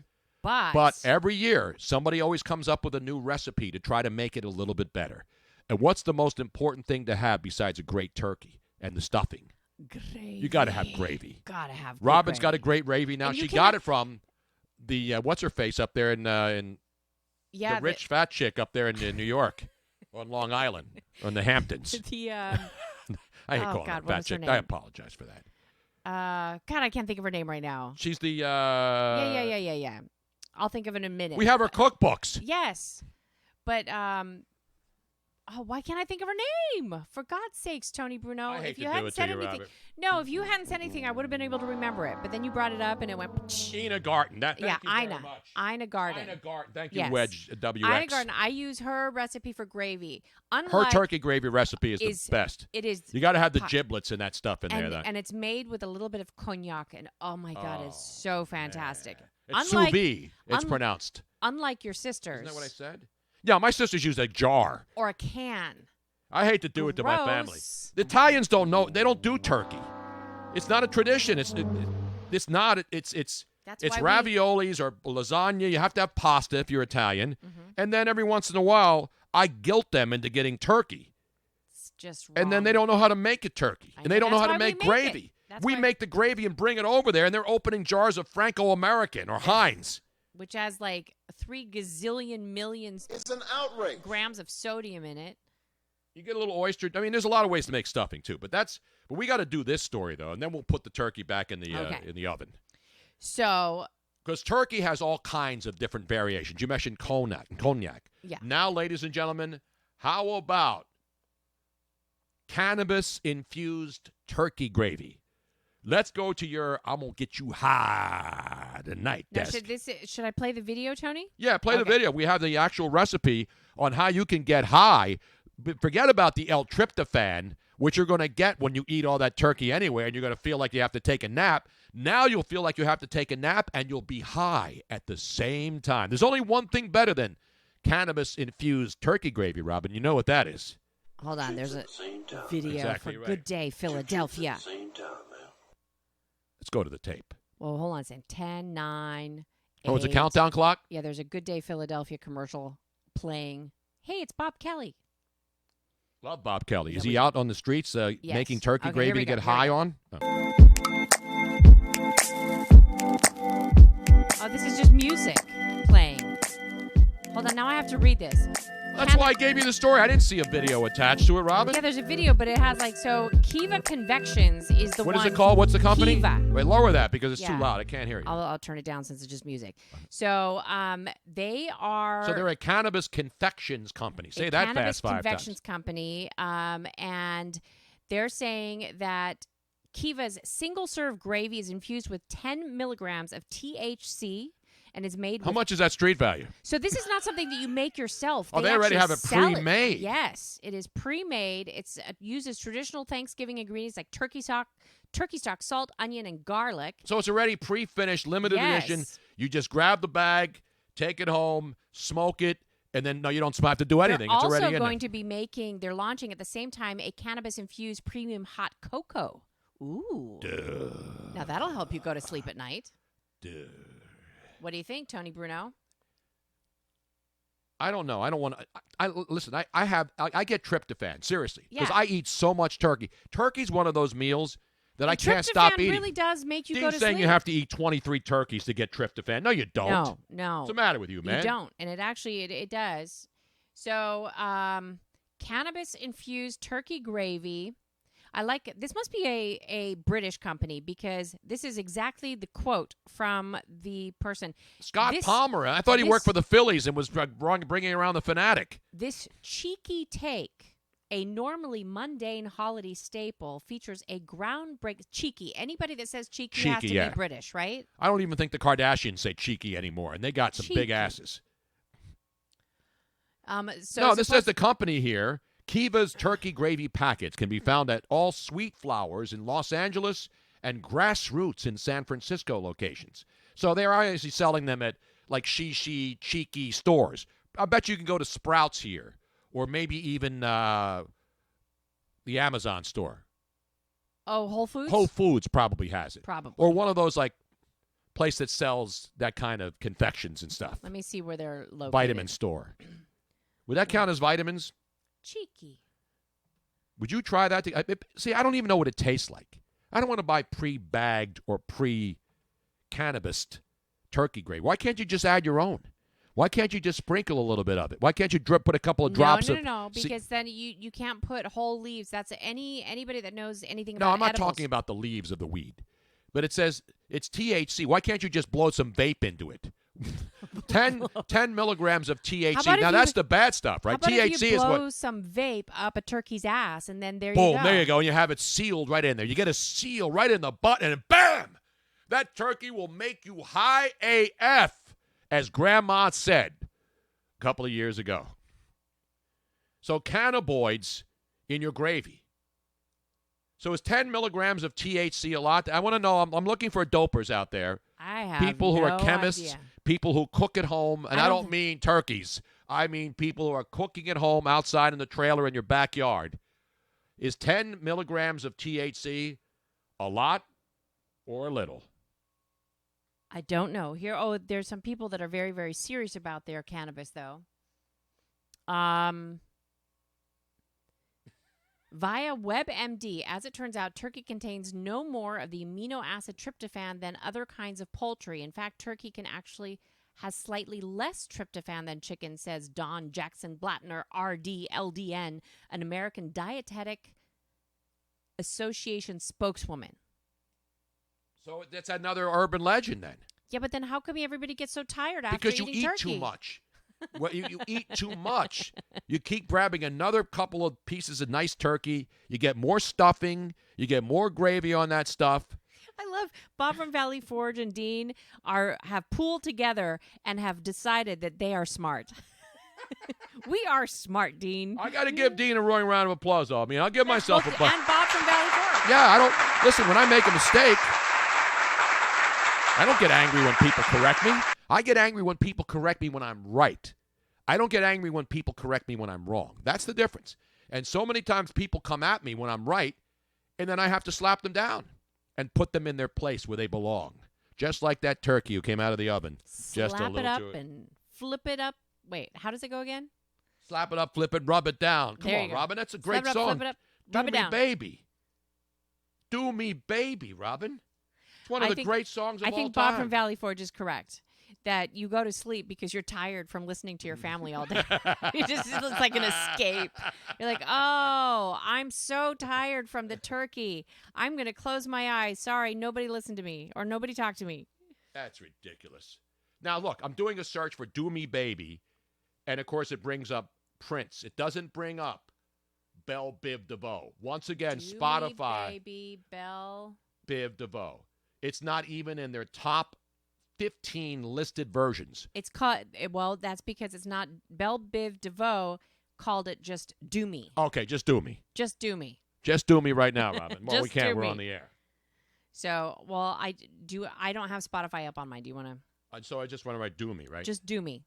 But every year, somebody always comes up with a new recipe to try to make it a little bit better. And what's the most important thing to have besides a great turkey and the stuffing? Gravy. You got to have gravy. Gotta have. Robin's gravy. got a great gravy now. And you She can got have- it from the what's her face up there in Yeah, the rich fat chick up there in New York on Long Island on the Hamptons. The I hate calling God, her what fat was her chick. name? I apologize for that. God, I can't think of her name right now. She's the Yeah. I'll think of it in a minute. We have her cookbooks. Yes, but why can't I think of her name? For God's sakes, Tony Bruno. I hate if to you do hadn't it to said you, anything, Robert. no, if you hadn't said anything, I would have been able to remember it. But then you brought it up, and it went. Ina Garten. Thank you very Ina. much. Ina Garten. Ina Garten. Thank you, Yes. Wedge WX. Ina Garten. I use her recipe for gravy. Her Unlike, turkey gravy recipe is the best. It is. You got to have the giblets and that stuff in and, there. and it's made with a little bit of cognac, and oh my God, it's so fantastic. It's sous vide. It's pronounced. Unlike your sisters. Isn't that what I said? Yeah, my sisters use a jar. Or a can. I hate to do it to my family. Gross. The Italians don't know. They don't do turkey. It's not a tradition. It's not. It's why raviolis or lasagna. You have to have pasta if you're Italian. Mm-hmm. And then every once in a while, I guilt them into getting turkey. It's just wrong. And then they don't know how to make a turkey. And they don't know how to make it. gravy. We make the gravy and bring it over there, and they're opening jars of Franco-American or Heinz. Which has like 3 gazillion millions. It's an outrage. Grams of sodium in it. You get a little oyster. I mean, there's a lot of ways to make stuffing too, but we got to do this story though, and then we'll put the turkey back in the oven. So, because turkey has all kinds of different variations. You mentioned cognac. Yeah. Now, ladies and gentlemen, how about cannabis infused turkey gravy? Let's go to your I'm gonna get you high tonight now desk. should I play the video, Tony? Yeah, play the video. We have the actual recipe on how you can get high. But forget about the L-tryptophan, which you're going to get when you eat all that turkey anyway, and you're going to feel like you have to take a nap. Now you'll feel like you have to take a nap, and you'll be high at the same time. There's only one thing better than cannabis-infused turkey gravy, Robin. You know what that is. Hold on. There's a video Exactly for right. Good Day, Philadelphia. Let's go to the tape. Well, hold on a second. 10, 9, 8. Oh, it's a countdown clock? Yeah, there's a Good Day, Philadelphia commercial playing. Hey, it's Bob Kelly. Love Bob Kelly. Is he out on the streets Yes. making turkey Okay, here gravy we to get go, here we high go. on? Oh. Oh, this is just music playing. Hold on, now I have to read this. That's why I gave you the story. I didn't see a video attached to it, Robin. Yeah, there's a video, but it has so Kiva Convections is the What one. is it called? What's the company? Kiva. Wait, lower that because it's too Yeah. loud. I can't hear you. I'll turn it down since it's just music. So they are. So they're a cannabis confections company. Say that cannabis fast 5 confections times. company, and they're saying that Kiva's single-serve gravy is infused with 10 milligrams of THC and is made. How much is that street value? So this is not something that you make yourself. Oh, they already actually have it sell pre-made. Yes, it is pre-made. It's uses traditional Thanksgiving ingredients like turkey stock, salt, onion, and garlic. So it's already pre-finished, limited edition. You just grab the bag, take it home, smoke it, and then you don't have to do anything. They're It's already also in going there. to be making. They're launching at the same time a cannabis-infused premium hot cocoa. Ooh. Duh. Now that'll help you go to sleep at night. Duh. What do you think, Tony Bruno? I don't know. I don't want to. Listen. I get tryptophan seriously because Yeah. I eat so much turkey. Turkey's one of those meals that I can't stop Tryptophan eating. really does make you Dean's go to saying sleep. you have to eat 23 turkeys to get tryptophan. No, you don't. No. What's the matter with you, man? You don't, and it actually it does. So, cannabis infused turkey gravy. I like it. This must be a British company because this is exactly the quote from the person. Scott Palmer. I thought he worked for the Phillies and was bringing around the Fanatic. This cheeky take, a normally mundane holiday staple, features a groundbreaking cheeky. Anybody that says cheeky has to be British, right? I don't even think the Kardashians say cheeky anymore, and they got some big asses. This says the company here. Kiva's turkey gravy packets can be found at all Sweet Flowers in Los Angeles and Grassroots in San Francisco locations. So they're obviously selling them at like cheeky stores. I bet you can go to Sprouts here or maybe even the Amazon store. Oh, Whole Foods? Whole Foods probably has it. Probably. Or one of those like place that sells that kind of confections and stuff. Let me see where they're located. Vitamin store. Would that count as vitamins? Cheeky. Would you try that? See, I don't even know what it tastes like. I don't want to buy pre-bagged or pre-cannabised turkey gravy. Why can't you just add your own? Why can't you just sprinkle a little bit of it? Why can't you put a couple of drops of... No, because then you can't put whole leaves. That's anybody that knows anything about No, I'm not edibles. talking about the leaves of the weed. But it says it's THC. Why can't you just blow some vape into it? 10 milligrams of THC. Now, that's the bad stuff, right? How about THC if you is what... blow some vape up a turkey's ass, and then there Boom, you go. there you go. And you have it sealed right in there. You get a seal right in the butt, and bam! That turkey will make you high AF, as Grandma said a couple of years ago. So cannabinoids in your gravy. So is 10 milligrams of THC a lot? I want to know. I'm looking for dopers out there. I have people who no are chemists, idea. people who cook at home, and I don't mean turkeys. I mean people who are cooking at home outside in the trailer in your backyard. Is 10 milligrams of THC a lot or a little? I don't know. There's some people that are very, very serious about their cannabis, though. Via WebMD, as it turns out, turkey contains no more of the amino acid tryptophan than other kinds of poultry. In fact, turkey can actually has slightly less tryptophan than chicken, says Dawn Jackson Blattner, RD, LDN, an American Dietetic Association spokeswoman. So that's another urban legend then. Yeah, but then how come everybody gets so tired after because eating you eat turkey? too much. Well, you eat too much. You keep grabbing another couple of pieces of nice turkey. You get more stuffing. You get more gravy on that stuff. I love Bob from Valley Forge and Dean have pooled together and have decided that they are smart. We are smart, Dean. I got to give Dean a roaring round of applause. I mean, I'll give myself a applause. And Bob from Valley Forge. Yeah, I don't listen when I make a mistake. I don't get angry when people correct me. I get angry when people correct me when I'm right. I don't get angry when people correct me when I'm wrong. That's the difference. And so many times people come at me when I'm right, and then I have to slap them down and put them in their place where they belong. Just like that turkey who came out of the oven. Just a Slap little it up too. and flip it up. Wait, how does it go again? Slap it up, flip it, rub it down. Come There on, you go. Robin. That's a great Slap it up, song. flip it up, Do rub it me, down. baby. Do me, baby, Robin. It's one of the great songs of all time. I think Bob from Valley Forge is correct. That you go to sleep because you're tired from listening to your family all day. It's like an escape. You're like, oh, I'm so tired from the turkey. I'm going to close my eyes. Sorry, nobody listened to me or nobody talked to me. That's ridiculous. Now, look, I'm doing a search for Do Me Baby, and, of course, it brings up Prince. It doesn't bring up Belle Biv DeVoe. Once again, Do Spotify. Me Baby, Belle Biv DeVoe. It's not even in their top 15 listed versions. It's called, well, that's because it's not. Belle Biv DeVoe called it just Do Me. Okay, just do me. Just Do Me. Just do me right now, Robin. Well, we Just can't. do We're me. on the air. So, well, I don't have Spotify up on mine. Do you want to? So I just want to write do me, right? Just Do Me.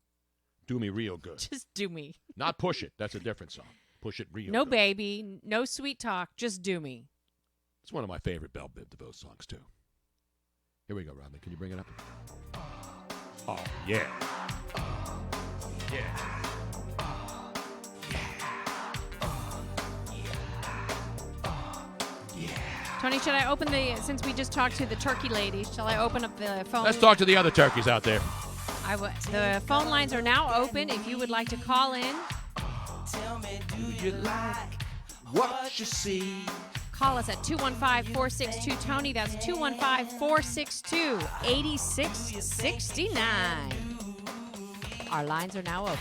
Do me real good. Just Do Me. Not Push It. That's a different song. Push It real No good. baby, no sweet talk, just Do Me. It's one of my favorite Belle Biv DeVoe songs, too. Here we go, Robin. Can you bring it up? Oh, yeah. Yeah. Tony, should I open since we just talked to the turkey lady, shall I open up the phone? Let's talk to the other turkeys out there. The phone lines are now open if you would like to call in. Tell me, do you like what you see? Call us at 215-462-TONY. That's 215-462-8669. Our lines are now open.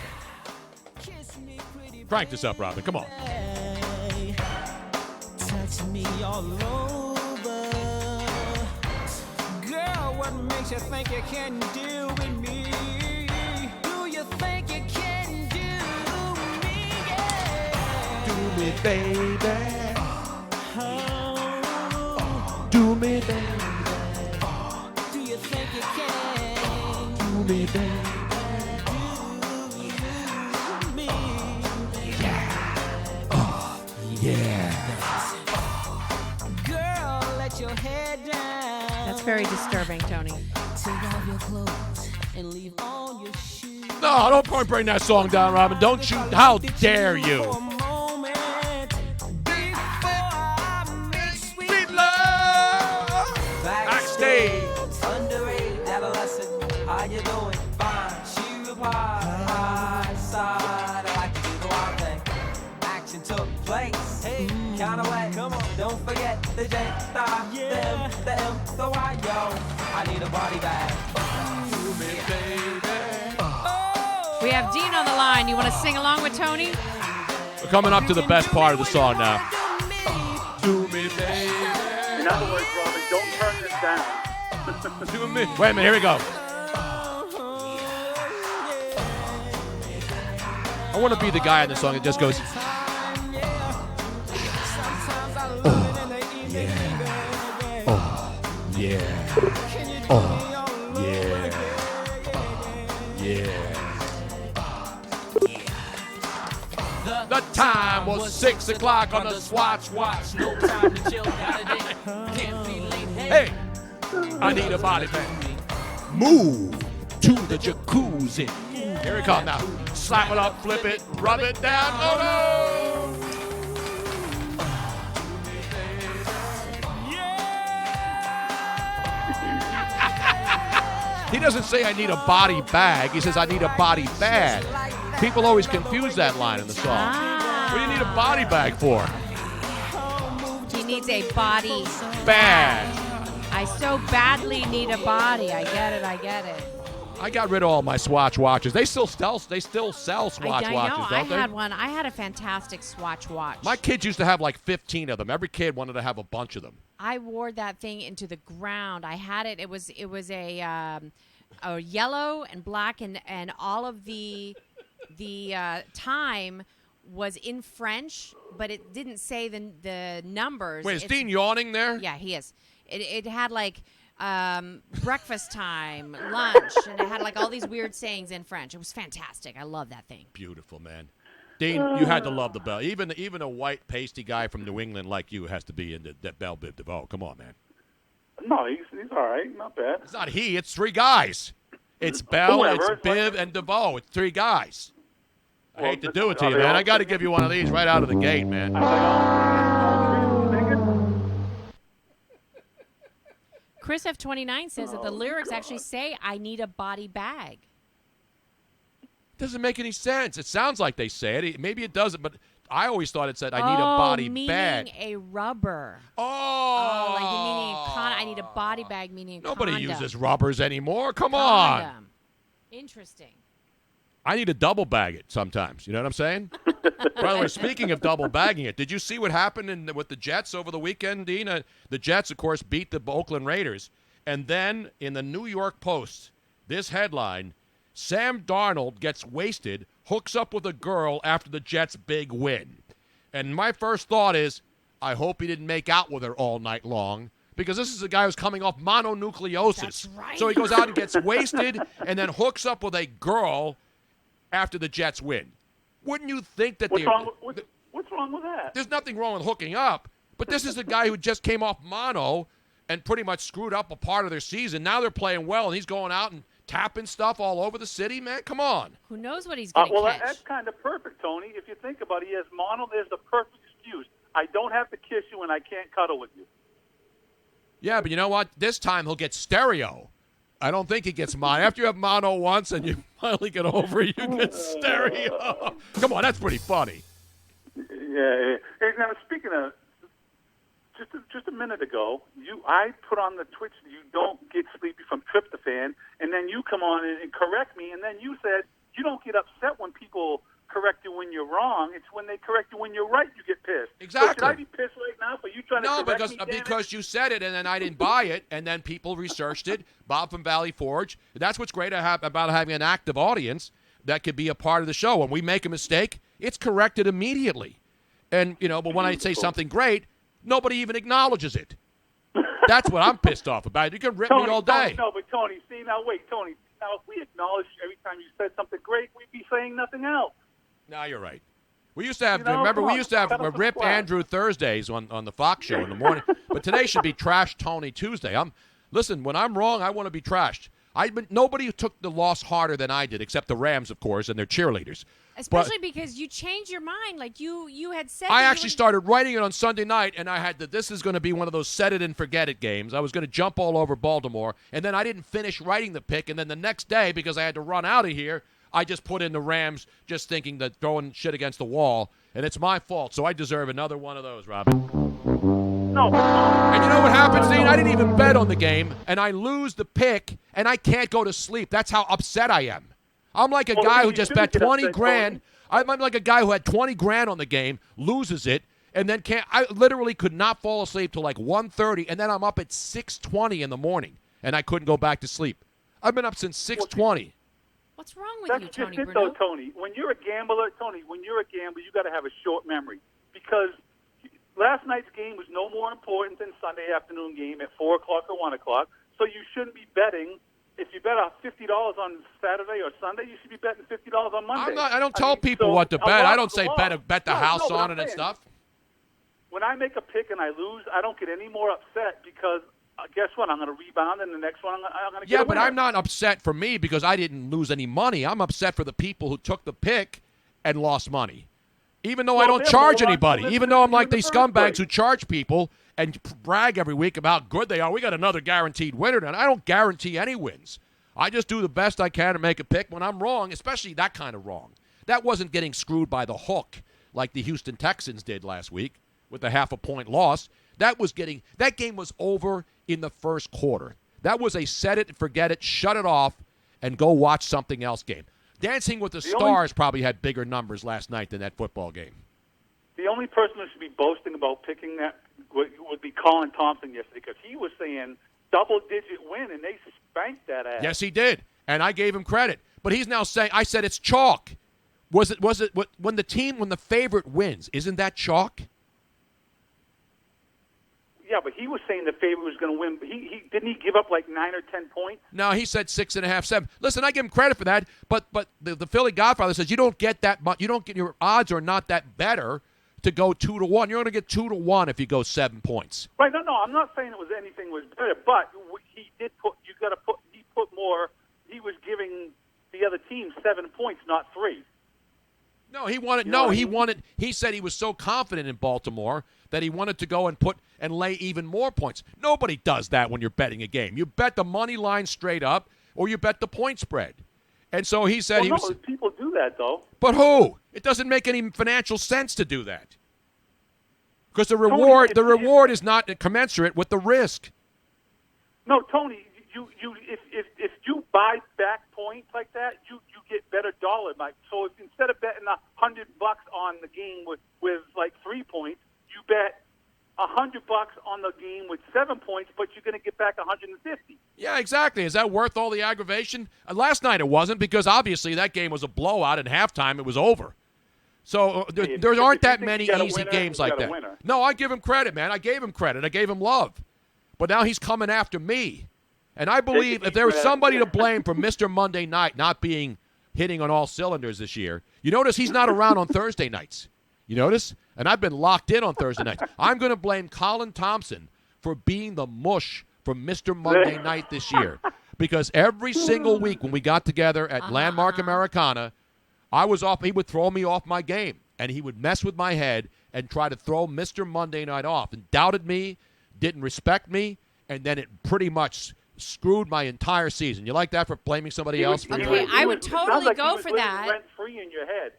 Crank this up, Robin. Come on. Touch me all over. Girl, what makes you think you can do with me? Do you think you can do me? Yeah. Do me, baby. Do me, baby. Do you think you can? Do me, baby. Yeah. Girl, let your head down. That's very disturbing, Tony. Take off your clothes and leave on your shoes. No, don't bring that song down, Robin. Don't you? How dare you? Sweet love. Backstage. Underrated adolescent. How you doing? Fine. She replied, high side. I like to do the wild thing. Action took place. Hey, count away. Come on. Don't forget the J, the I, the M, the M, the Y, yo. I need a body bag. We have Dean on the line. You want to sing along with Tony? We're coming up to the best part of the song now. Do me, baby. In other words, Robin, don't turn this down. Do me. Wait a minute, here we go. I want to be the guy in the song that just goes. Yeah. Oh, yeah. Yeah. The time was 6 o'clock on the Swatch watch. No time to chill. Can't be late. Hey, I need a body bag. Move to the jacuzzi. Here it comes now. Slap it up, flip it, rub it down. Oh no! He doesn't say I need a body bag. He says I need a body bag. People always confuse that line in the song. What do you need a body bag for? He needs a body Bag. I so badly need a body. I get it. I got rid of all my Swatch watches. They still sell Swatch I watches, know. don't they? I had one. I had a fantastic Swatch watch. My kids used to have like 15 of them. Every kid wanted to have a bunch of them. I wore that thing into the ground. I had it. It was a yellow and black, and all of the time was in French, but it didn't say the numbers. Wait, is Dean yawning there? Yeah, he is. It had like breakfast time, lunch, and it had like all these weird sayings in French. It was fantastic. I love that thing. Beautiful, man. Dean, you had to love the bell. Even a white pasty guy from New England like you has to be into that Bell Biv DeVoe. Come on, man. No, he's all right. Not bad. It's not he. It's three guys. It's Bell, it's Biv, and DeVoe. It's three guys. I hate to do it to you, man. I got to give you one of these right out of the gate, man. Chris F29 says that the lyrics actually say, I need a body bag. Doesn't make any sense. It sounds like they say it. Maybe it doesn't, but I always thought it said, I need a body bag. Meaning a rubber. Oh. Like meaning I need a body bag, meaning Nobody condom. uses rubbers anymore. Come Condom. on. Interesting. I need to double bag it sometimes. You know what I'm saying? By the way, speaking of double bagging it, did you see what happened with the Jets over the weekend, Dean? The Jets, of course, beat the Oakland Raiders. And then in the New York Post, this headline, Sam Darnold gets wasted, hooks up with a girl after the Jets' big win. And my first thought is, I hope he didn't make out with her all night long, because this is a guy who's coming off mononucleosis. That's right. So he goes out and gets wasted and then hooks up with a girl after the Jets win. Wouldn't you think that What's wrong with that? There's nothing wrong with hooking up, but this is a guy who just came off mono and pretty much screwed up a part of their season. Now they're playing well, and he's going out and tapping stuff all over the city, man. Come on. Who knows what he's going to Well, catch? that's kind of perfect, Tony. If you think about it, he has mono. There's the perfect excuse. I don't have to kiss you, and I can't cuddle with you. Yeah, but you know what? This time he'll get stereo. I don't think he gets mono. After you have mono once and you finally get over it, you get stereo. Come on, that's pretty funny. Yeah. Hey, now, just a minute ago, I put on the Twitch that you don't get sleepy from tryptophan, and then you come on and correct me, and then you said you don't get upset when people correct you when you're wrong. It's when they correct you when you're right you get pissed. Exactly. So should I be pissed right now for you trying to correct me? No, because you said it, and then I didn't buy it, and then people researched it. Bob from Valley Forge. That's what's great about having an active audience that could be a part of the show. When we make a mistake, it's corrected immediately. And, but when I say something great, nobody even acknowledges it. That's what I'm pissed off about. You can rip me all day. Tony, see, now wait, Tony. Now, if we acknowledge every time you said something great, we'd be saying nothing else. No, you're right. We used to have, we used to have Rip Andrew Thursdays on the Fox show in the morning. But today should be Trash Tony Tuesday. Listen, when I'm wrong, I want to be trashed. Nobody took the loss harder than I did, except the Rams, of course, and their cheerleaders. Especially because you changed your mind. Like you had said. I actually started writing it on Sunday night, and I had this is going to be one of those set it and forget it games. I was going to jump all over Baltimore, and then I didn't finish writing the pick, and then the next day, because I had to run out of here, I just put in the Rams just thinking that throwing shit against the wall, and it's my fault, so I deserve another one of those, Robin. No. And you know what happens, Dean? I didn't even bet on the game, and I lose the pick, and I can't go to sleep. That's how upset I am. I'm like a guy who just bet 20 grand. I'm like a guy who had 20 grand on the game, loses it, and then can't. I literally could not fall asleep till like 1:30, and then I'm up at 6:20 in the morning, and I couldn't go back to sleep. I've been up since 6:20. What's wrong with That's you, Tony just it, Bruno? though, Tony. When you're a gambler, you got to have a short memory because last night's game was no more important than Sunday afternoon game at 4 o'clock or 1 o'clock. So you shouldn't be betting. If you bet $50 on Saturday or Sunday, you should be betting $50 on Monday. I don't tell people what to bet. I don't say bet the house on it and stuff. When I make a pick and I lose, I don't get any more upset because guess what? I'm going to rebound, and the next one I'm going to get a winner. But I'm not upset for me because I didn't lose any money. I'm upset for the people who took the pick and lost money. Even though I don't charge anybody. Even though I'm like these scumbags who charge people and brag every week about how good they are. We got another guaranteed winner, and I don't guarantee any wins. I just do the best I can to make a pick when I'm wrong, especially that kind of wrong. That wasn't getting screwed by the hook like the Houston Texans did last week with a half-a-point loss. That game was over in the first quarter. That was a set it and forget it, shut it off, and go watch something else game. Dancing with the Stars probably had bigger numbers last night than that football game. The only person who should be boasting about picking that would be Colin Thompson yesterday because he was saying double-digit win, and they spanked that ass. Yes, he did, and I gave him credit. But he's now saying, I said it's chalk. Was it when the favorite wins, isn't that chalk? Yeah, but he was saying the favorite was going to win. He didn't he give up like 9 or 10 points? No, he said 6.5, 7. Listen, I give him credit for that, but the Philly Godfather says you don't get that much. You don't get your odds are not that better to go 2-1. You're going to get 2-1 if you go 7 points. Right? No, I'm not saying it was anything was better, but he did put. You got to put. He put more. He was giving the other team 7 points, not 3. No, he wanted. No, he wanted. He said he was so confident in Baltimore that he wanted to go and lay even more points. Nobody does that when you're betting a game. You bet the money line straight up, or you bet the point spread. And so he said people do that though. But who? It doesn't make any financial sense to do that. Because the reward is not commensurate with the risk. No, Tony, if you buy back points like that, you get better dollar. Like so, if instead of betting $100 on the game with like 3 points, you bet $100 on the game with 7 points, but you're going to get back 150. Yeah, exactly. Is that worth all the aggravation? Last night it wasn't because obviously that game was a blowout. At halftime it was over. So there aren't that many easy games like that. No, I give him credit, man. I gave him credit. I gave him love. But now he's coming after me. And I believe if there was somebody to blame for Mr. Monday Night not hitting on all cylinders this year, you notice he's not around on Thursday nights. You notice? And I've been locked in on Thursday nights. I'm going to blame Colin Thompson for being the mush for Mr. Monday Night this year. Because every single week when we got together at Landmark Americana, I was off. He would throw me off my game. And he would mess with my head and try to throw Mr. Monday Night off. And doubted me, didn't respect me, and then it pretty much screwed my entire season. You like that for blaming somebody else? Okay, I would totally go for that. Rent-free in your head.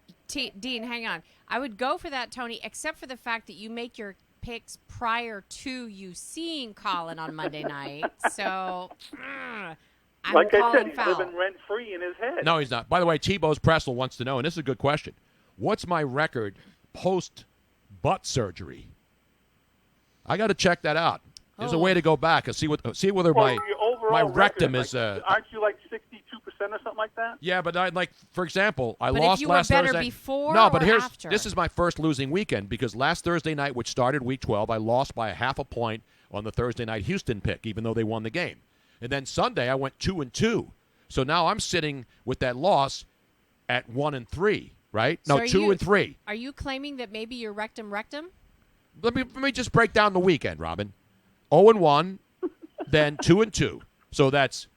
Dean, hang on. I would go for that, Tony, except for the fact that you make your picks prior to you seeing Colin on Monday night. So, I'm like I calling said, he's foul. living rent-free in his head. No, he's not. By the way, Tebow's Pressel wants to know, and this is a good question. What's my record post-butt surgery? I got to check that out. There's a way to go back and see whether Well, my your overall my record, rectum like, is. aren't you like 62% or something like that? Yeah, but for example, I But lost if you were last better Thursday. before No, but or here's after? this is my first losing weekend because last Thursday night, which started week 12, I lost by a half a point on the Thursday night Houston pick, even though they won the game. And then Sunday I went 2-2. So now I'm sitting with that loss at 1-3, right? So No, are 2-3. Are you claiming that maybe you're rectum? Let me just break down the weekend, Robin. 0-1, then 2-2. So that's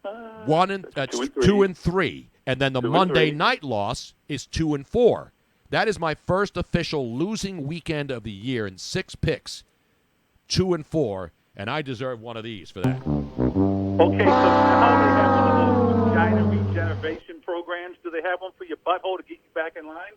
2-3, and then the Monday night loss is 2-4. That is my first official losing weekend of the year in 6 picks, 2-4, and I deserve one of these for that. Okay, so how they have one of those vagina regeneration programs? Do they have one for your butthole to get you back in line?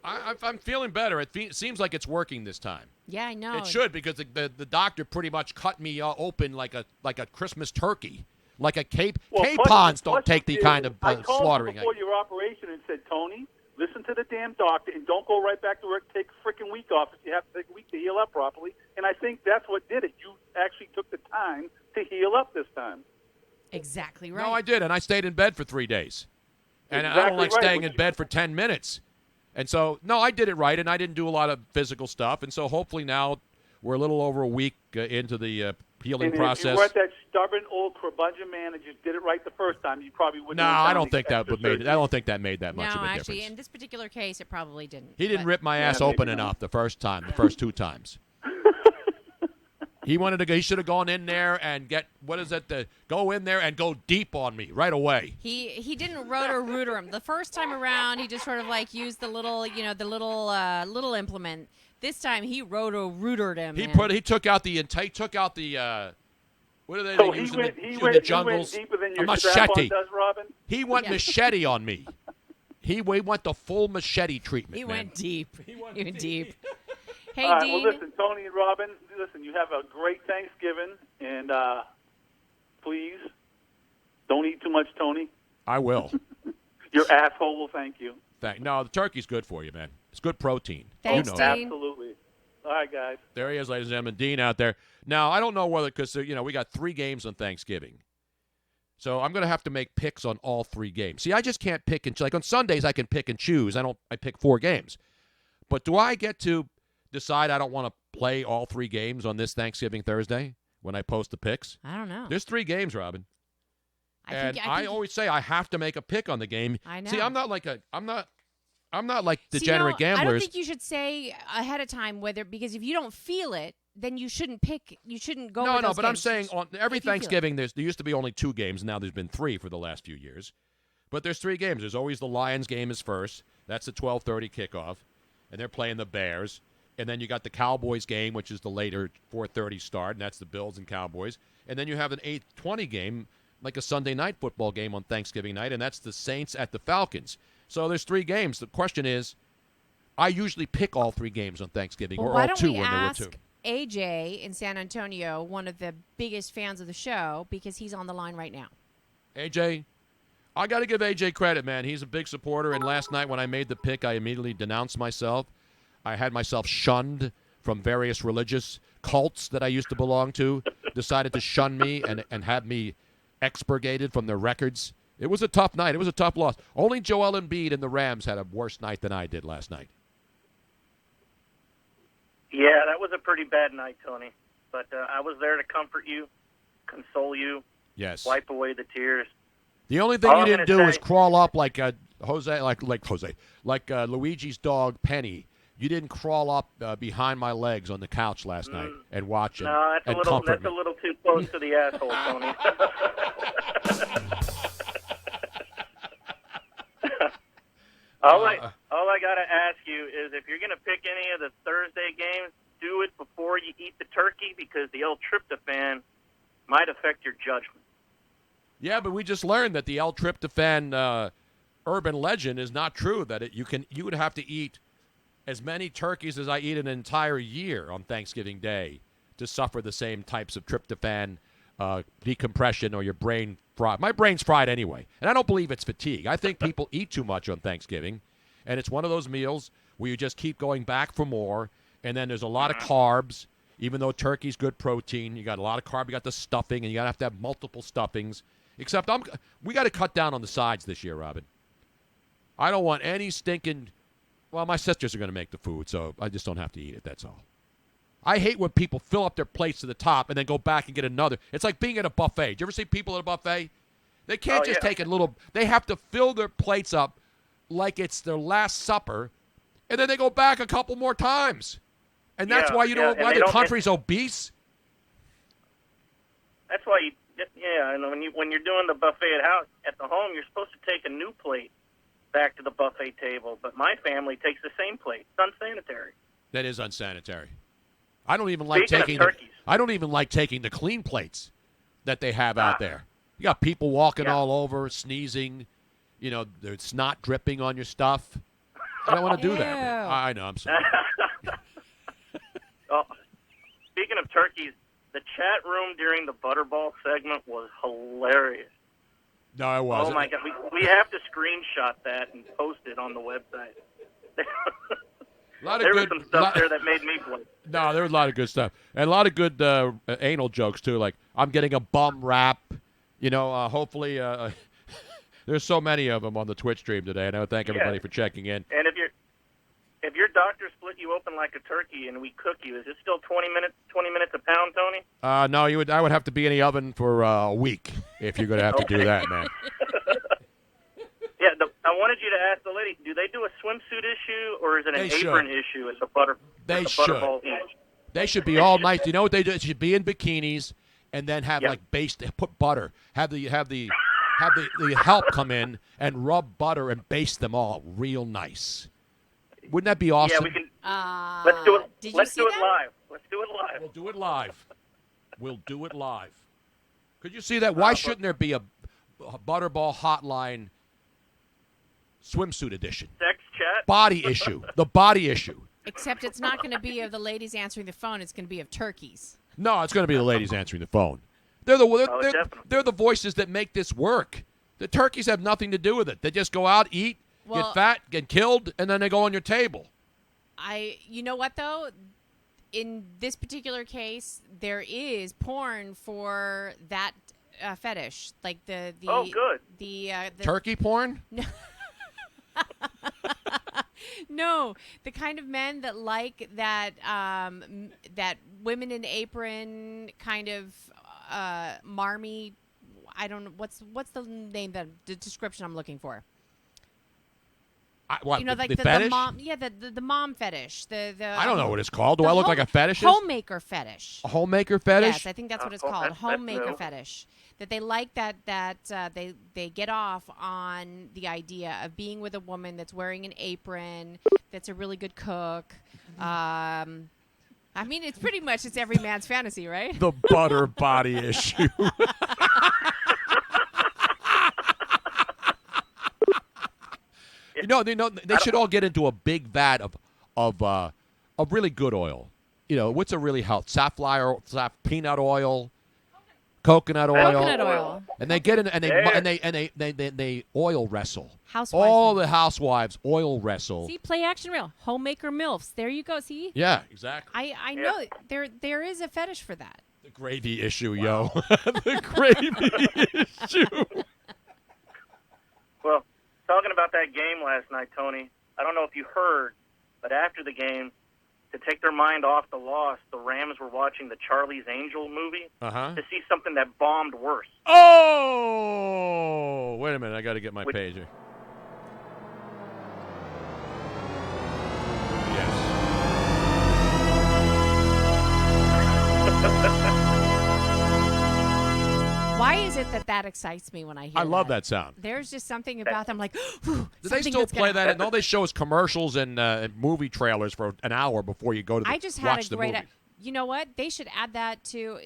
I'm feeling better. It seems like it's working this time. Yeah, I know. It should because the doctor pretty much cut me open like a Christmas turkey, like a capons don't take the kind of I called slaughtering. you before your operation and said, Tony, listen to the damn doctor and don't go right back to work. Take a freaking week off if you have to take a week to heal up properly. And I think that's what did it. You actually took the time to heal up this time. Exactly right. No, I did, and I stayed in bed for 3 days. And I Exactly don't like right, staying which in bed for 10 minutes. And so, no, I did it right, and I didn't do a lot of physical stuff. And so hopefully now we're a little over a week into the healing process. If you weren't that stubborn old curmudgeon man and just did it right the first time, you probably wouldn't. No, I don't think that made it. I don't think that made that much of a actually, difference. in this particular case, it probably didn't. He didn't but- rip my ass open enough the first 2 times. He wanted to go. He should have gone in there and go in there and go deep on me right away. He didn't rotor-rooter him. The first time around, he just sort of like used the little, little implement. This time, he roto-rootered him. He man. took out the what are they So use he went the jungles? deeper than A your machete. strap-on does, Robin? He went machete on me. He went the full machete treatment. He man. went deep. He went deep. Hey, All right, Dean. well, listen, Tony and Robin, listen, you have a great Thanksgiving, and please don't eat too much, Tony. I will. Your asshole will thank you. No, the turkey's good for you, man. It's good protein. Thanks, you know. Dean. Absolutely. All right, guys. There he is, ladies and gentlemen. Dean out there. Now, I don't know whether, because, we got 3 games on Thanksgiving. So I'm going to have to make picks on all 3 games. See, I just can't pick and like on Sundays I can pick and choose. I pick 4 games. But do I get to decide I don't want to play all 3 games on this Thanksgiving Thursday when I post the picks? I don't know. There's 3 games, Robin. I always say I have to make a pick on the game. I know. See, I'm not like degenerate gamblers. I don't think you should say ahead of time because if you don't feel it, then you shouldn't pick. You shouldn't go. No, with those but I'm games. saying on every if you feel it. Thanksgiving there used to be only 2 games. Now there's been 3 for the last few years. But there's 3 games. There's always the Lions game is first. That's the 12:30 kickoff, and they're playing the Bears. And then you got the Cowboys game, which is the later 4:30 start, and that's the Bills and Cowboys. And then you have an 8:20 game, like a Sunday night football game on Thanksgiving night, and that's the Saints at the Falcons. So there's 3 games. The question is, I usually pick all 3 games on Thanksgiving, Well, or why all don't 2 we when there were ask 2. AJ in San Antonio, one of the biggest fans of the show, because he's on the line right now. AJ, I got to give AJ credit, man. He's a big supporter, and last night when I made the pick, I immediately denounced myself. I had myself shunned from various religious cults that I used to belong to, decided to shun me and have me expurgated from their records. It was a tough night. It was a tough loss. Only Joel Embiid and the Rams had a worse night than I did last night. Yeah, that was a pretty bad night, Tony. But I was there to comfort you, console you, Yes. wipe away the tears. The only thing All you I'm didn't gonna do is say- crawl up like Luigi's dog Penny. You didn't crawl up behind my legs on the couch last night and watch it No, that's and a little comfort me. a little too close to the asshole, Tony. all I gotta ask you is if you're gonna pick any of the Thursday games, do it before you eat the turkey because the L-tryptophan might affect your judgment. Yeah, but we just learned that the L-tryptophan urban legend is not true. That you would have to eat as many turkeys as I eat an entire year on Thanksgiving Day to suffer the same types of tryptophan decompression or your brain fried. My brain's fried anyway, and I don't believe it's fatigue. I think people eat too much on Thanksgiving, and it's one of those meals where you just keep going back for more, and then there's a lot of carbs. Even though turkey's good protein, you got a lot of carb, you got the stuffing, and you have to have multiple stuffings. Except we got to cut down on the sides this year, Robin. I don't want any stinking. Well, my sisters are going to make the food, so I just don't have to eat it. That's all. I hate when people fill up their plates to the top and then go back and get another. It's like being at a buffet. Do you ever see people at a buffet? They can't just take a little. They have to fill their plates up like it's their last supper, and then they go back a couple more times. And that's why why the country's obese. That's why and when you're doing the buffet at the home, you're supposed to take a new plate back to the buffet table. But my family takes the same plate. It's unsanitary. That is unsanitary. I don't even like taking the clean plates that they have out there. You got people walking all over, sneezing, there's snot dripping on your stuff. I don't want to do that. I know, I'm sorry. Oh, speaking of turkeys, the chat room during the Butterball segment was hilarious. No, it wasn't. Oh, my God. We have to screenshot that and post it on the website. There was some stuff there that made me blink. No, there was a lot of good stuff. And a lot of good anal jokes, too, like, I'm getting a bum rap. Hopefully there's so many of them on the Twitch stream today. And I would thank everybody for checking in. And if your doctor split you open like a turkey and we cook you, is it still 20 minutes a pound, Tony? No, I would have to be in the oven for a week if you're going to have to do that, man. Yeah, I wanted you to ask the lady, do they do a swimsuit issue or is it an apron issue at the Butterball each? They should be all nice. You know what they do? They should be in bikinis and then have put butter. Have the help come in and rub butter and baste them all real nice. Wouldn't that be awesome? Yeah, we can. Let's do it. Let's do it live. We'll do it live. Could you see that? Why shouldn't there be a Butterball hotline swimsuit edition? Sex chat? Body issue. The body issue. Except it's not going to be of the ladies answering the phone. It's going to be of turkeys. No, it's going to be the ladies answering the phone. They're the voices that make this work. The turkeys have nothing to do with it. They just go out, eat, get fat, get killed, and then they go on your table. You know what, though? In this particular case, there is porn for that fetish. Like the good. The turkey porn? No, the kind of men that like that that women in apron kind of marmy. I don't know what's the name, the description I'm looking for. The mom, the mom fetish. I don't know what it's called. Do I look like a fetishist? Homemaker fetish. A homemaker fetish? Yes, I think that's what it's called. Homemaker fetish. That they like that they get off on the idea of being with a woman that's wearing an apron, that's a really good cook. I mean, it's every man's fantasy, right? The butter body issue. They should all get into a big vat of really good oil. What's a really healthy? Safflower, peanut oil, coconut oil. And they get in and they oil wrestle. Housewives. All the housewives oil wrestle. See, play action reel. Homemaker MILFs. There you go. See? Yeah, exactly. I know there is a fetish for that. The gravy issue, yo. The gravy issue. Well, talking about that game last night, Tony, I don't know if you heard, but after the game, to take their mind off the loss, the Rams were watching the Charlie's Angel movie to see something that bombed worse. Oh! Wait a minute. I got to get my page here. Why is it that excites me when I hear I love that sound. There's just something about them like, do they still play that? And all they show is commercials and movie trailers for an hour before you go to I just watch had the movie. You know what? They should add that to,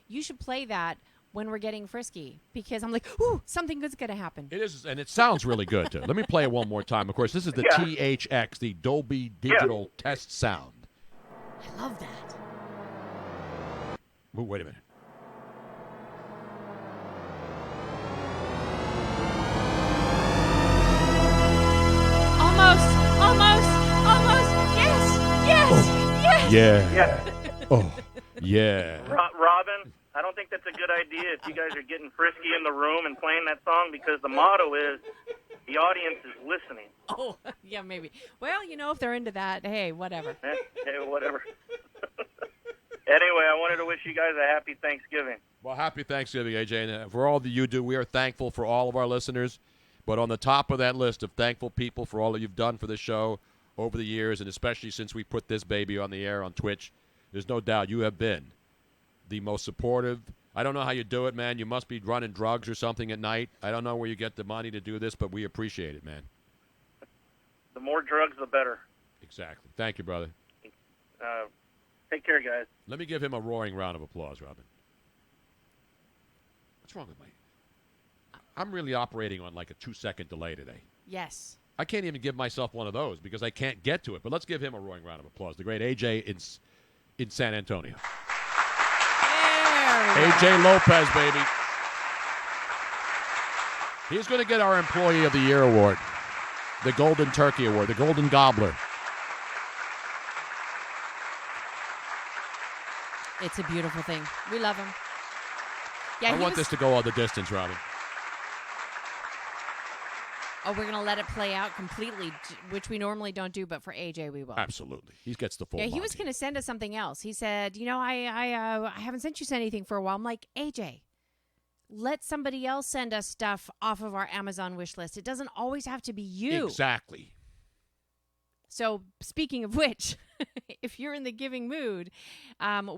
you should play that when we're getting frisky because I'm like, ooh, something good's going to happen. It is, and it sounds really good, too. Let me play it one more time. Of course, this is the THX, the Dolby Digital Test Sound. I love that. Ooh, wait a minute. Almost. Yes. Yeah. Oh, yeah. Robin, I don't think that's a good idea if you guys are getting frisky in the room and playing that song because the motto is the audience is listening. Oh, yeah, maybe. Well, if they're into that, hey, whatever. Hey, whatever. Anyway, I wanted to wish you guys a happy Thanksgiving. Well, happy Thanksgiving, AJ. And for all that you do, we are thankful for all of our listeners. But on the top of that list of thankful people for all that you've done for the show over the years, and especially since we put this baby on the air on Twitch, there's no doubt you have been the most supportive. I don't know how you do it, man. You must be running drugs or something at night. I don't know where you get the money to do this, but we appreciate it, man. The more drugs, the better. Exactly. Thank you, brother. Take care, guys. Let me give him a roaring round of applause, Robin. What's wrong with me? I'm really operating on like a 2-second delay today. Yes. I can't even give myself one of those because I can't get to it. But let's give him a roaring round of applause. The great AJ in San Antonio. AJ Lopez, baby. He's going to get our Employee of the Year award, the Golden Turkey Award, the Golden Gobbler. It's a beautiful thing. We love him. Yeah, I want this to go all the distance, Robin. Oh, we're going to let it play out completely, which we normally don't do, but for AJ we will. Absolutely. He gets the full Yeah, he was going to send us something else. He said, I haven't sent you anything for a while. I'm like, AJ, let somebody else send us stuff off of our Amazon wish list. It doesn't always have to be you. Exactly. So speaking of which, if you're in the giving mood,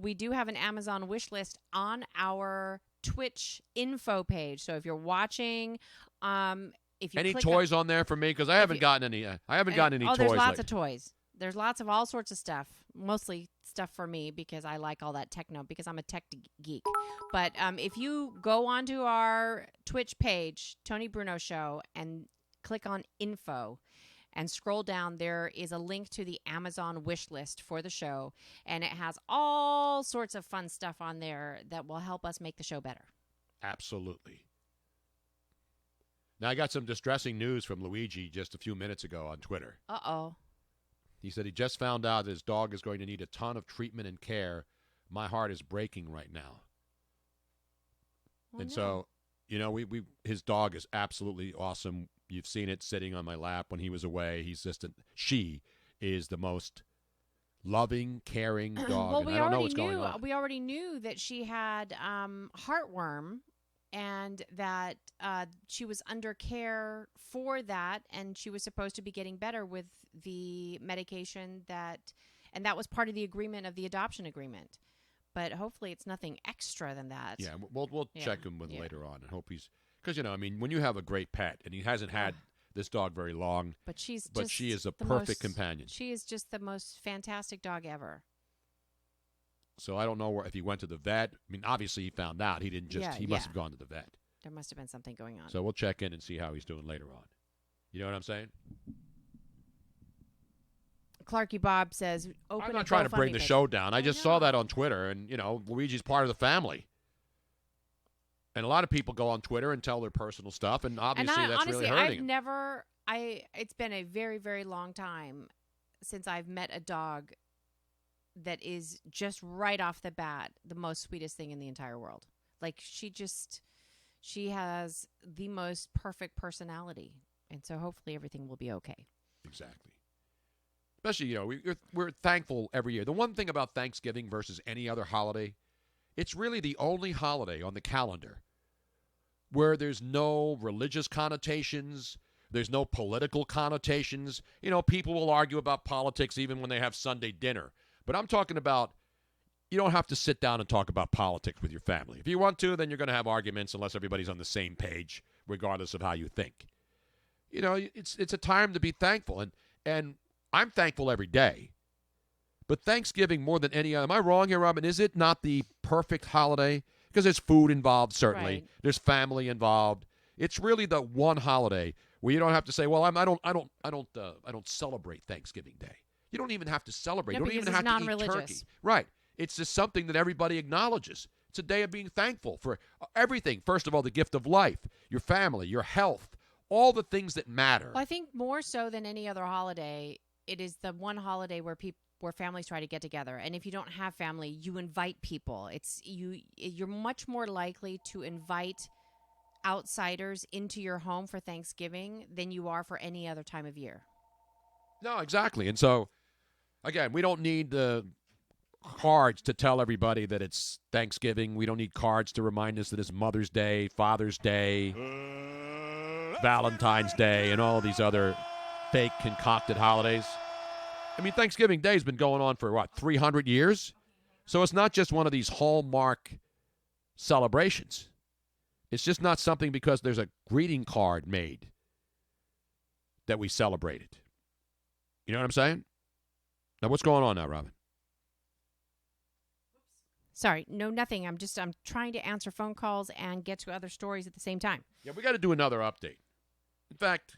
we do have an Amazon wish list on our Twitch info page. So if you're watching, if you any click toys on there for me? Because I haven't gotten any. I haven't gotten any toys. Oh, there's lots lately. of toys. There's lots of all sorts of stuff. Mostly stuff for me because I like all that techno because I'm a tech geek. But if you go onto our Twitch page, Tony Bruno Show, and click on info and scroll down, there is a link to the Amazon wish list for the show. And it has all sorts of fun stuff on there that will help us make the show better. Absolutely. Now, I got some distressing news from Luigi just a few minutes ago on Twitter. Uh-oh. He said he just found out his dog is going to need a ton of treatment and care. My heart is breaking right now. So, his dog is absolutely awesome. You've seen it sitting on my lap when he was away. She is the most loving, caring dog. Well, and I don't know what's going on. We already knew that she had heartworm and that she was under care for that, and she was supposed to be getting better with the medication and that was part of the agreement of the adoption agreement. But hopefully it's nothing extra than that. Yeah, we'll check him with later on and hope he's because when you have a great pet and he hasn't had this dog very long, but she is a perfect companion. She is just the most fantastic dog ever. So I don't know if he went to the vet. I mean, obviously he found out. He didn't just. He must have gone to the vet. There must have been something going on. So we'll check in and see how he's doing later on. You know what I'm saying? Clarky Bob says, "Open." I'm not trying to bring the show down. I just saw that on Twitter, and Luigi's part of the family. And a lot of people go on Twitter and tell their personal stuff, and obviously that's really hurting him. It's been a very, very long time since I've met a dog that is just right off the bat the most sweetest thing in the entire world. Like she has the most perfect personality, and so hopefully everything will be okay. Exactly. Especially, we're thankful every year. The one thing about Thanksgiving versus any other holiday, it's really the only holiday on the calendar where there's no religious connotations, there's no political connotations. People will argue about politics even when they have Sunday dinner. But I'm talking about you don't have to sit down and talk about politics with your family. If you want to, then you're going to have arguments unless everybody's on the same page, regardless of how you think. It's a time to be thankful. And I'm thankful every day. But Thanksgiving more than any other. Am I wrong here, Robin? Is it not the perfect holiday? because there's food involved, certainly. Right. There's family involved. It's really the one holiday where you don't have to say, "Well, I don't celebrate Thanksgiving Day." You don't even have to celebrate. No, You don't because even it's have to eat turkey. non-religious. Right. It's just something that everybody acknowledges. It's a day of being thankful for everything. First of all, the gift of life, your family, your health, all the things that matter. Well, I think more so than any other holiday, it is the one holiday where families try to get together. And if you don't have family, you invite people. You're much more likely to invite outsiders into your home for Thanksgiving than you are for any other time of year. No, exactly. And so, again, we don't need the cards to tell everybody that it's Thanksgiving. We don't need cards to remind us that it's Mother's Day, Father's Day, Valentine's Day, and all these other fake concocted holidays. I mean, Thanksgiving Day has been going on for, 300 years? So it's not just one of these hallmark celebrations. It's just not something because there's a greeting card made that we celebrated. You know what I'm saying? Now, what's going on now, Robin? Sorry, no, nothing. I'm trying to answer phone calls and get to other stories at the same time. Yeah, we got to do another update. In fact,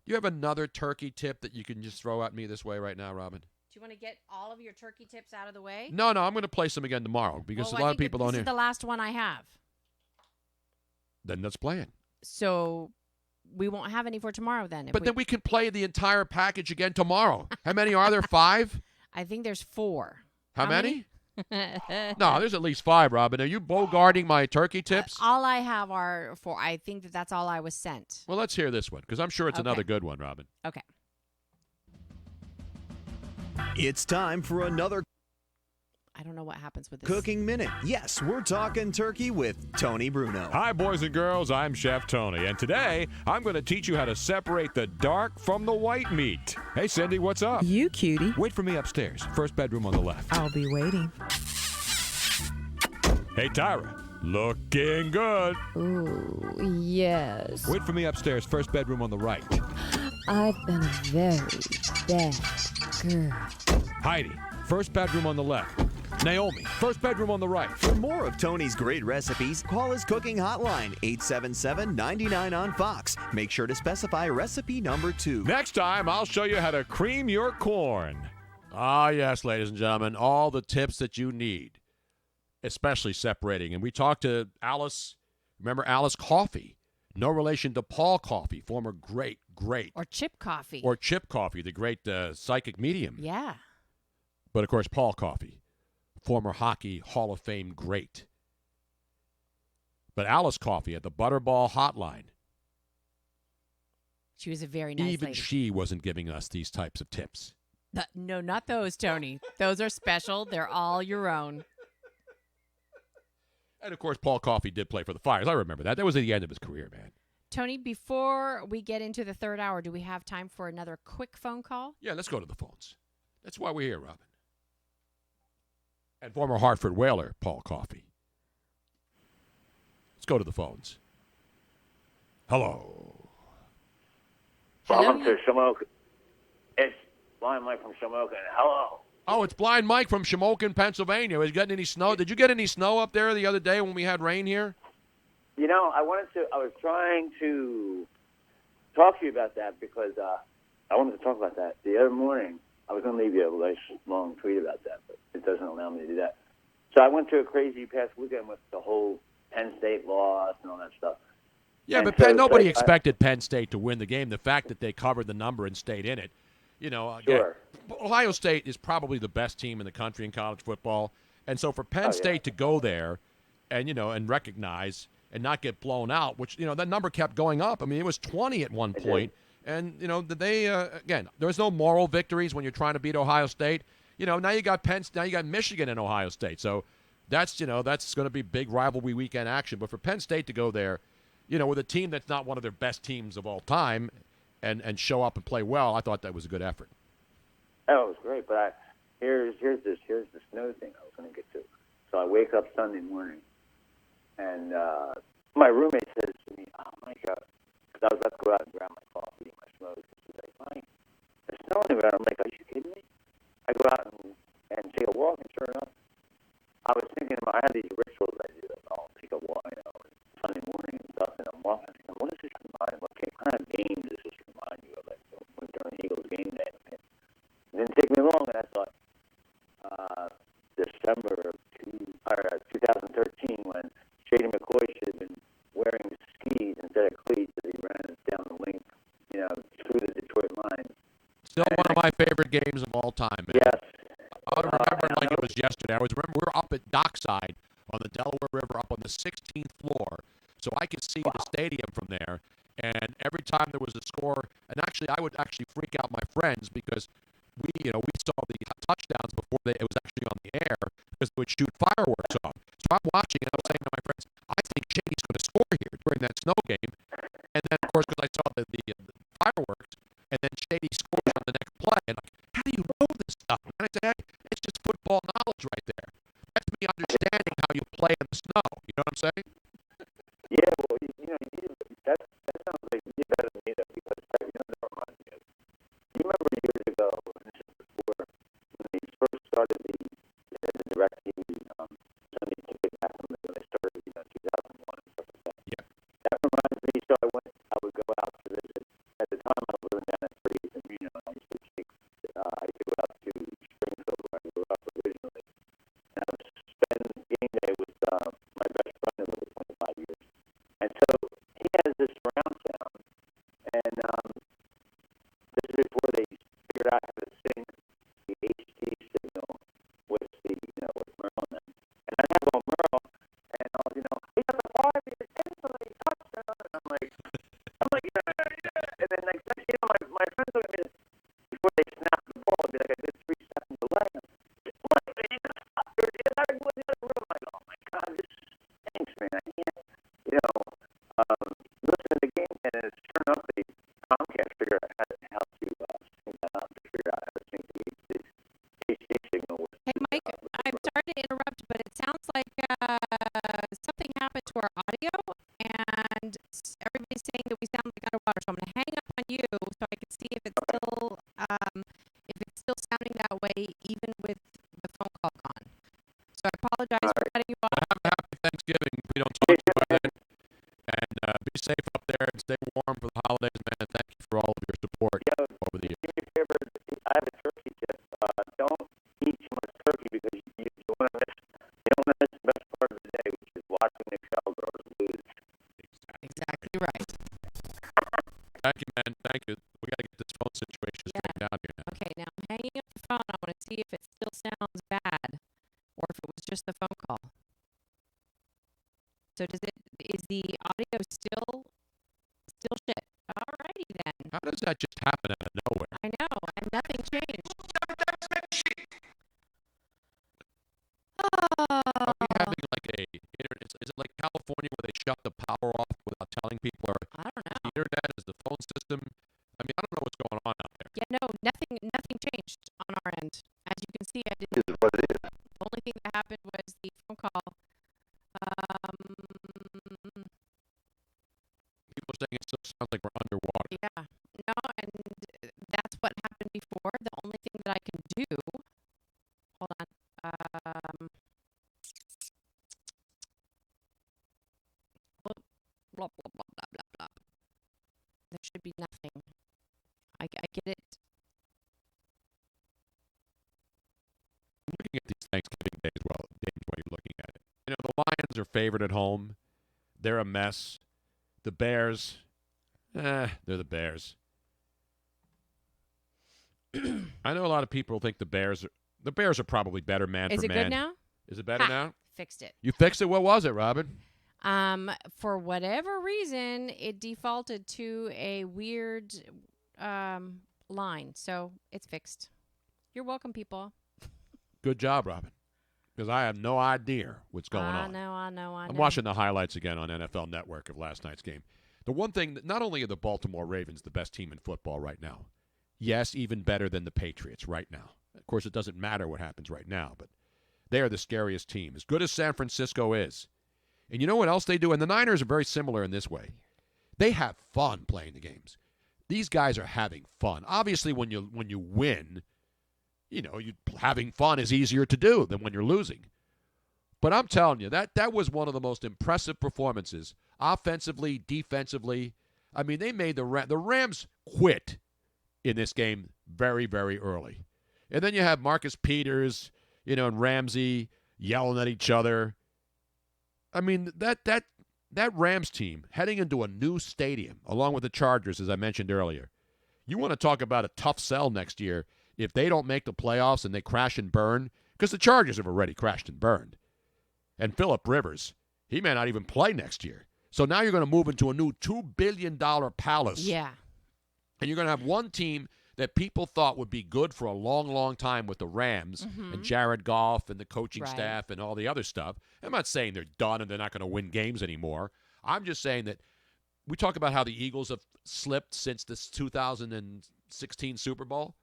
you have another turkey tip that you can just throw at me this way right now, Robin? Do you want to get all of your turkey tips out of the way? No, I'm going to play some again tomorrow because a lot of people don't hear. This is the last one I have. Then let's play it. So we won't have any for tomorrow then. But then we can play the entire package again tomorrow. How many are there? 5? I think there's 4. How many? No, there's at least 5, Robin. Are you bogarting my turkey tips? All I have are 4. I think that's all I was sent. Well, let's hear this one because I'm sure it's another good one, Robin. Okay. It's time for another I don't know what happens with this. Cooking Minute. Yes, we're talking turkey with Tony Bruno. Hi, boys and girls. I'm Chef Tony, and today I'm going to teach you how to separate the dark from the white meat. Hey, Cindy, what's up? You cutie. Wait for me upstairs. First bedroom on the left. I'll be waiting. Hey, Tyra. Looking good. Ooh, yes. Wait for me upstairs. First bedroom on the right. I've been a very bad girl. Heidi. First bedroom on the left. Naomi, first bedroom on the right. For more of Tony's great recipes, call his cooking hotline, 877-99 on Fox. Make sure to specify recipe number 2. Next time, I'll show you how to cream your corn. Ah, yes, ladies and gentlemen, all the tips that you need, especially separating. And we talked to Alice, remember Alice Coffey, no relation to Paul Coffey, former great. Or Chip Coffey. Or Chip Coffey, the great psychic medium. Yeah. But, of course, Paul Coffey, former hockey Hall of Fame great. But Alice Coffey at the Butterball Hotline. She was a very nice Even lady. she wasn't giving us these types of tips. No, not those, Tony. Those are special. They're all your own. And, of course, Paul Coffey did play for the Flyers. I remember that. That was at the end of his career, man. Tony, before we get into the third hour, do we have time for another quick phone call? Yeah, let's go to the phones. That's why we're here, Robin. And former Hartford Whaler, Paul Coffey. Let's go to the phones. Hello. Welcome to Shamokin. It's Blind Mike from Shamokin. Hello. Oh, it's Blind Mike from Shamokin, Pennsylvania. Was getting any snow? Did you get any snow up there the other day when we had rain here? You know, I was trying to talk to you about that because I wanted to talk about that. The other morning, I was going to leave you a nice long tweet about that, but it doesn't allow me to do that. So I went through a crazy past weekend with the whole Penn State loss and all that stuff. Yeah, and but so, nobody expected Penn State to win the game. The fact that they covered the number and stayed in it, Sure. Ohio State is probably the best team in the country in college football. And so for Penn State to go there and, and recognize and not get blown out, which, that number kept going up. I mean, it was 20 at one point. And, they, again, there's no moral victories when you're trying to beat Ohio State. Now you got now you got Michigan and Ohio State. So that's going to be big rivalry weekend action. But for Penn State to go there, with a team that's not one of their best teams of all time and show up and play well, I thought that was a good effort. Oh, it was great. But here's the snow thing I was going to get to. So I wake up Sunday morning, and my roommate says to me, "Oh my God," because I was about to go out and grab my coffee and my smoke. She's like, "Mike, there's snow everywhere." I'm like, "Are you kidding me?" I go out and take a walk, and sure enough, I was thinking I had these rituals I do. I'll time, man. Yes. I remember it like it was yesterday. I remember we were up at Dockside on the Delaware River, up on the 16th floor, so I could see the stadium from there. And every time there was a score, and actually I would actually freak out my friends because we saw the touchdowns before it was actually on the air because they would shoot fireworks off. So I'm watching and I'm saying to my friends, I think Shady's going to score here during that snow game. And then, of course, because I saw the fireworks, and then Shady scores on the next play. And like, how do you know this stuff? And I say, hey, it's just football knowledge right there. That's me understanding how you play in the snow. You know what I'm saying? Yeah, well, that sounds like you better than me, though, because that reminds me of, you remember years ago, and this is before, when they first started the direct TV, Sunday Ticket back when they started, 2001 and stuff like that. Yeah. That reminds me, so I would go out to visit. At the time, I was living down at Freeze in Reno, and I used to I used to go out to Springfield, where I grew up originally. And I would spend game day with my best friend of over 25 years. And so he has this surround sound, and this is before they figured out how to sync the HD signal with the, with Merle. And I have on Merle, and I was, he got the 5-year Tennessee touchdown, and I'm like, yeah. And then like next, my friends look at me before they snap the ball, it'd be like a good 3 seconds delay. Look, man, you got stop there. And I was in the other room, like, oh my God, this stinks, man. I can't, listen to the game and it's turn up the Comcast, figure out how to sync that up, to figure out how to sync the HD signal with. Hey, Mike, I'm sorry to interrupt, but it sounds like something happened to our audio, and everybody's saying that we sound like underwater. So I'm going to hang up on you so I can see if it's still sounding that way, even with the phone call gone. So I apologize for cutting you off. Have a happy Thanksgiving. If we don't talk to you by then. And be safe up there and stay warm for the holidays, man. Thank you for all of your support over the years. Do me a favor, I have a turkey tip. Don't eat too much turkey because you don't want to miss the best part of the day, which is watching the Cowgirls lose. Exactly right. Thank you, man. Thank you. We got to get this phone situation straightened out here now. Okay, now I'm hanging up the phone. I want to see if it still sounds bad or if it was just the phone call. So is the audio still shit? Alrighty then. How does that just happen out of nowhere? I know, and nothing changed. Are we having like is it like California where they shut the power off without telling people, or I don't know. the internet, is the phone system? I mean, I don't know what's going on out there. Yeah, no, nothing changed on our end. As you can see, I didn't. Is what it is. The only thing that happened was the phone call. People are saying it still sounds like we're underwater. Yeah, no, and that's what happened before. The only thing that I can do. Hold on. Blah, blah, blah, blah, blah, blah. There should be nothing. I get it. Looking at these Thanksgiving days, while you're looking at it, the Lions are favored at home. They're a mess. The Bears, they're the Bears. I know a lot of people think the Bears are probably better man Is for it man. good now? Is it better now? Fixed it. You fixed it? What was it, Robin? For whatever reason, it defaulted to a weird line, so it's fixed. You're welcome, people. Good job, Robin. Because I have no idea what's going on. I know. I'm watching the highlights again on NFL Network of last night's game. The one thing, that not only are the Baltimore Ravens the best team in football right now, yes, even better than the Patriots right now. Of course, it doesn't matter what happens right now, but they are the scariest team, as good as San Francisco is. And you know what else they do? And the Niners are very similar in this way. They have fun playing the games. These guys are having fun. Obviously, when you win, having fun is easier to do than when you're losing. But I'm telling you, that was one of the most impressive performances, offensively, defensively. I mean, they made the Rams quit in this game very, very early. And then you have Marcus Peters, and Ramsey yelling at each other. I mean, that Rams team heading into a new stadium, along with the Chargers, as I mentioned earlier. You want to talk about a tough sell next year. if they don't make the playoffs and they crash and burn, because the Chargers have already crashed and burned. And Phillip Rivers, he may not even play next year. So now you're going to move into a new $2 billion palace. Yeah. And you're going to have one team that people thought would be good for a long, long time with the Rams and Jared Goff and the coaching staff and all the other stuff. I'm not saying they're done and they're not going to win games anymore. I'm just saying that we talk about how the Eagles have slipped since this 2016 Super Bowl.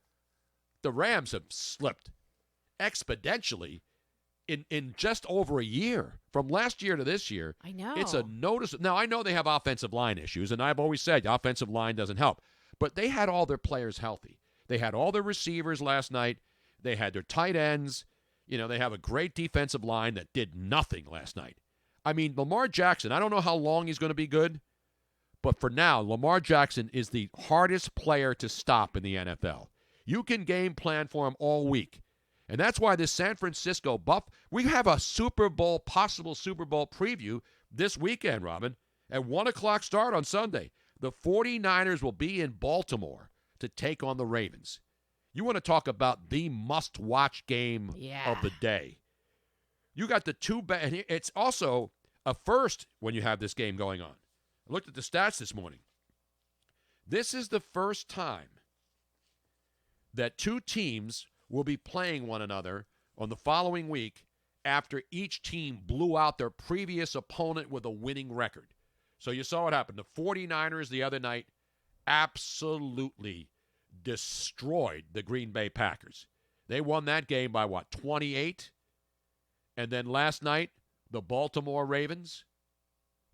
The Rams have slipped exponentially in just over a year. From last year to this year, I know. It's a notice. Now, I know they have offensive line issues, and I've always said the offensive line doesn't help. But they had all their players healthy. They had all their receivers last night. They had their tight ends. You know, they have a great defensive line that did nothing last night. I mean, Lamar Jackson, I don't know how long he's going to be good, but for now, Lamar Jackson is the hardest player to stop in the NFL. You can game plan for him all week. And that's why this San Francisco we have a possible Super Bowl preview this weekend, Robin, at 1 o'clock start on Sunday. The 49ers will be in Baltimore to take on the Ravens. You want to talk about the must-watch game of the day. You got the it's also a first when you have this game going on. I looked at the stats this morning. This is the first time that two teams will be playing one another on the following week after each team blew out their previous opponent with a winning record. So you saw what happened. The 49ers the other night absolutely destroyed the Green Bay Packers. They won that game by, 28? And then last night, the Baltimore Ravens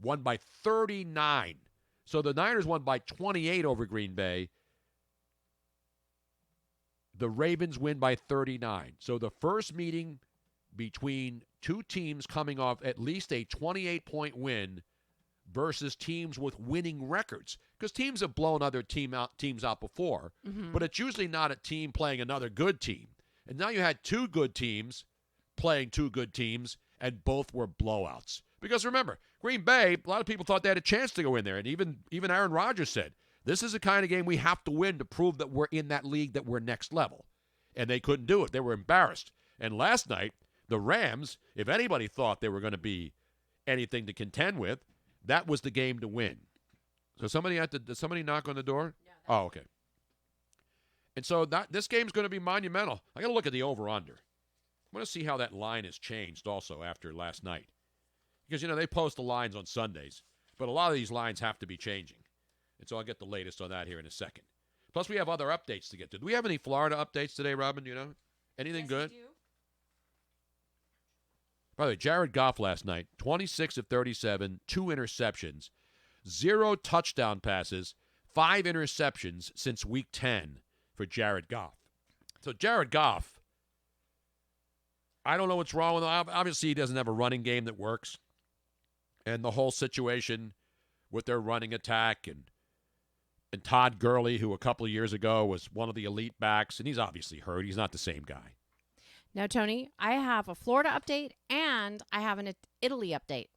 won by 39. So the Niners won by 28 over Green Bay. The Ravens win by 39. So the first meeting between two teams coming off at least a 28-point win versus teams with winning records. Because teams have blown other teams out before, but it's usually not a team playing another good team. And now you had two good teams playing two good teams, and both were blowouts. Because remember, Green Bay, a lot of people thought they had a chance to go in there, and even Aaron Rodgers said, this is the kind of game we have to win to prove that we're in that league, that we're next level. And they couldn't do it. They were embarrassed. And last night, the Rams, if anybody thought they were going to be anything to contend with, that was the game to win. So did somebody knock on the door? Yeah, oh, okay. And so this game's going to be monumental. I got to look at the over-under. I want to see how that line has changed also after last night. Because, they post the lines on Sundays, but a lot of these lines have to be changing. And so I'll get the latest on that here in a second. Plus, we have other updates to get to. Do we have any Florida updates today, Robin? Do you know? Anything good? We do. By the way, Jared Goff last night, 26 of 37, 2 interceptions, 0 touchdown passes, 5 interceptions since Week 10 for Jared Goff. So Jared Goff, I don't know what's wrong with him. Obviously, he doesn't have a running game that works. And the whole situation with their running attack and Todd Gurley, who a couple of years ago was one of the elite backs, and he's obviously hurt. He's not the same guy. Now, Tony, I have a Florida update and I have an Italy update.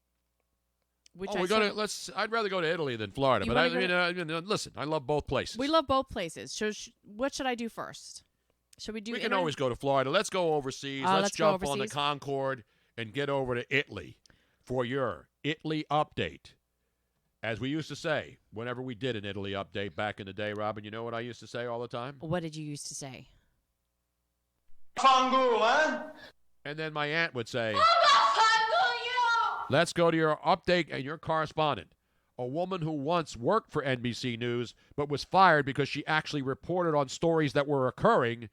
I'd rather go to Italy than Florida, but listen, I love both places. We love both places. So what should I do first? Should we do? We can always go to Florida. Let's go overseas. Let's jump on the Concorde and get over to Italy for your Italy update. As we used to say, whenever we did an Italy update back in the day, Robin, you know what I used to say all the time? What did you used to say? And then my aunt would say, let's go to your update and your correspondent, a woman who once worked for NBC News but was fired because she actually reported on stories that were occurring,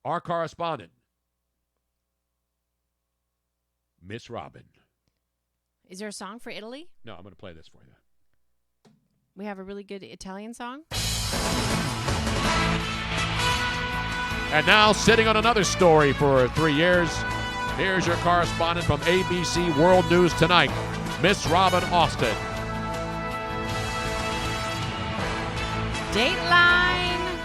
our correspondent, Miss Robin. Is there a song for Italy? No, I'm going to play this for you. We have a really good Italian song. And now, sitting on another story for 3 years, here's your correspondent from ABC World News Tonight, Miss Robin Austin. Dateline,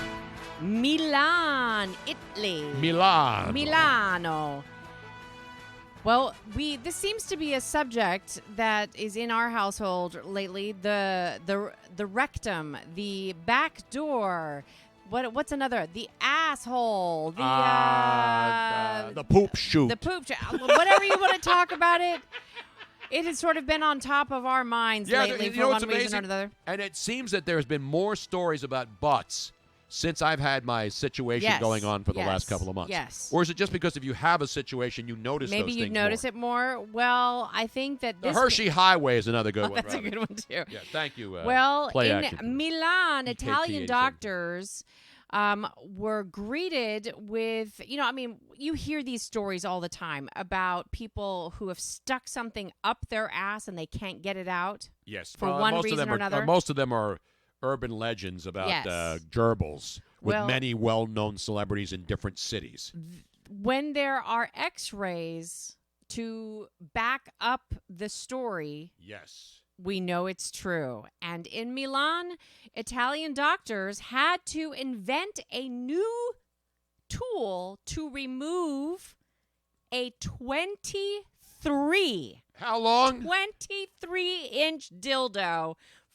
Milan, Italy. Milano. Well, this seems to be a subject that is in our household lately. The rectum, the back door, What's another? The asshole. The poop chute. The poop chute. Whatever you want to talk about it. It has sort of been on top of our minds lately for one reason or another. And it seems that there's been more stories about butts since I've had my situation going on for the last couple of months. Yes. Or is it just because if you have a situation, you notice those things Maybe you notice it more? Well, I think that the Hershey Highway is another good one. That's a good one, too. Yeah, thank you. Well, Play in action. Milan, EKT Italian 87. doctors were greeted with, you hear these stories all the time about people who have stuck something up their ass and they can't get it out. Yes. For one most reason of them or another. Most of them are urban legends about gerbils with many well-known celebrities in different cities. When there are x-rays to back up the story, yes, we know it's true. And in Milan, Italian doctors had to invent a new tool to remove a 23. How long? 23-inch dildo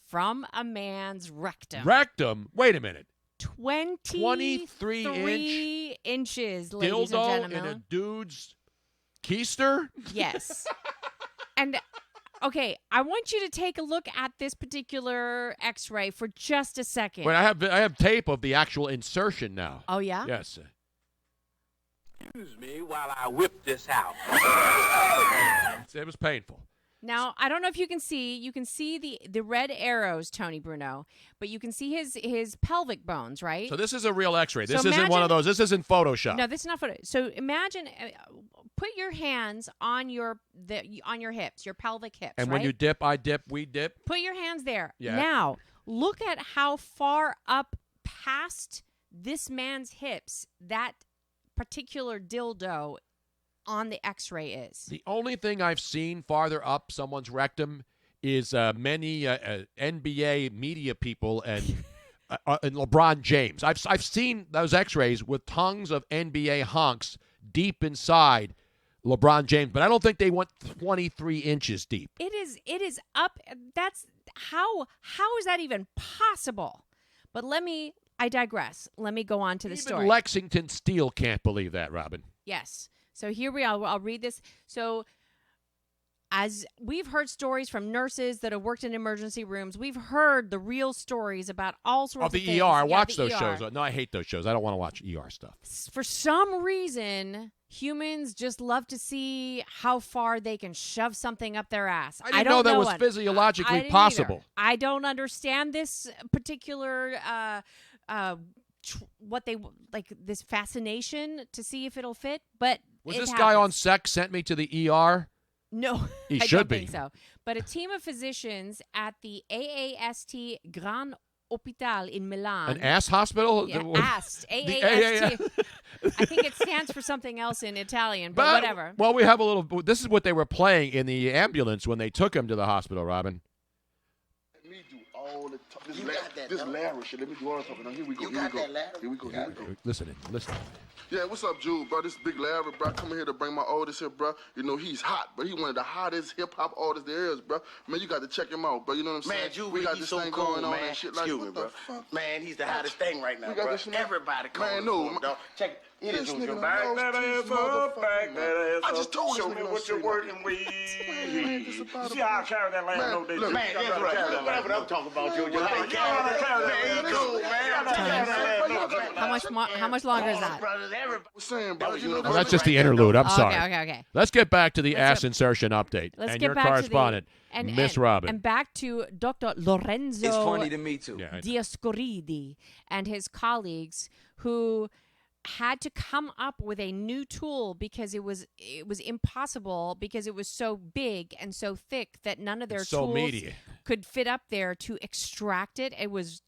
from a man's rectum. Rectum? Wait a minute. 23 inches, ladies and Dildo gentlemen. in a dude's keister? Yes. And okay, I want you to take a look at this particular x-ray for just a second. Wait, I have tape of the actual insertion now. Oh, yeah? Yes. Excuse me while I whip this out. It was painful. Now, I don't know if you can see the red arrows, Tony Bruno, but you can see his pelvic bones, right? So this is a real x-ray. So This isn't one of those. This isn't Photoshop. No, this is not photo. So imagine, put your hands on your hips, your pelvic hips, And right? when you dip, I dip, we dip. Put your hands there. Yeah. Now, look at how far up past this man's hips that particular dildo on the x-ray is. The only thing I've seen farther up someone's rectum is many NBA media people and LeBron James. I've seen those x-rays with tongues of NBA honks deep inside LeBron James, but I don't think they went 23 inches deep. It is up. That's how is that even possible? But I digress. Let me go on to the Even story. Lexington Steel can't believe that, Robin. Yes. So here we are. I'll read this. So as we've heard stories from nurses that have worked in emergency rooms, we've heard the real stories about all sorts of the things. ER. I Yeah, watch the those ER. shows. No, I hate those shows. I don't want to watch ER stuff. For some reason, humans just love to see how far they can shove something up their ass. I didn't don't know that was it. physiologically I didn't possible. either. I don't understand this particular what they like, this fascination to see if it'll fit, but Was it this happens. guy on SEC sent me to the ER? No, He I should don't be. think so. But a team of physicians at the AAST Gran Hospital in Milan. An ass hospital? Yeah, The- AAST. the AAST. I think it stands for something else in Italian, but whatever. Well, we have a little. This is what they were playing in the ambulance when they took him to the hospital, Robin. All the this Larry shit. Let me do all the talking. Now, here we go. Here we go. Listen. Yeah, what's up, Jude, bro? This big Larry, bro. Coming here to bring my oldest here, bro. You know, he's hot, but he one of the hottest hip-hop artists there is, bro. Man, you got to check him out, bro. You know what I'm saying? Man, Jude, we got he's this so thing cool, going on man. and shit like, Excuse what me, the bro. fuck? Man, he's the hottest thing right now, We got bro. this, man. Everybody call Man, him no, for him, dog. Check it. It is This Jude. nigga Back knows that these ass up, back that ass I up. just told Show this me nigga what you're say working with. about See how I carry that land no day. look, Man, that's right. That's what I'm talking about, Jude. You gotta carry that land. Cool, man. How much longer is that? Saying, bro, you know, Oh, that's just the interlude. I'm sorry. Okay. Let's get back to the ass insertion update. Let's and get your back correspondent, to Miss Robin. And back to Dr. Lorenzo It's funny to me, too. Yeah, I know. Dioscoridi and his colleagues who had to come up with a new tool because it was impossible because it was so big and so thick that none of their It's so tools meaty. could fit up there to extract it. It was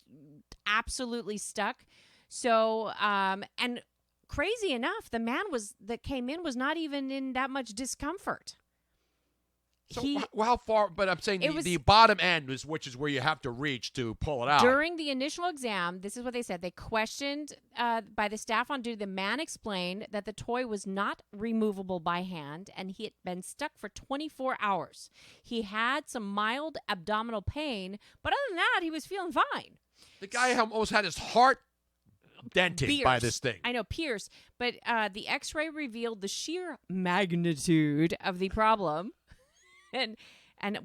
absolutely stuck. So, and crazy enough, the man that came in was not even in that much discomfort. So how far? But I'm saying It was- the bottom end is which is where you have to reach to pull it out. During the initial exam, this is what they said. They questioned by the staff on duty. The man explained that the toy was not removable by hand, and he had been stuck for 24 hours. He had some mild abdominal pain, but other than that, he was feeling fine. The guy almost had his heart dented by this thing. I know, pierced. But the X-ray revealed the sheer magnitude of the problem. And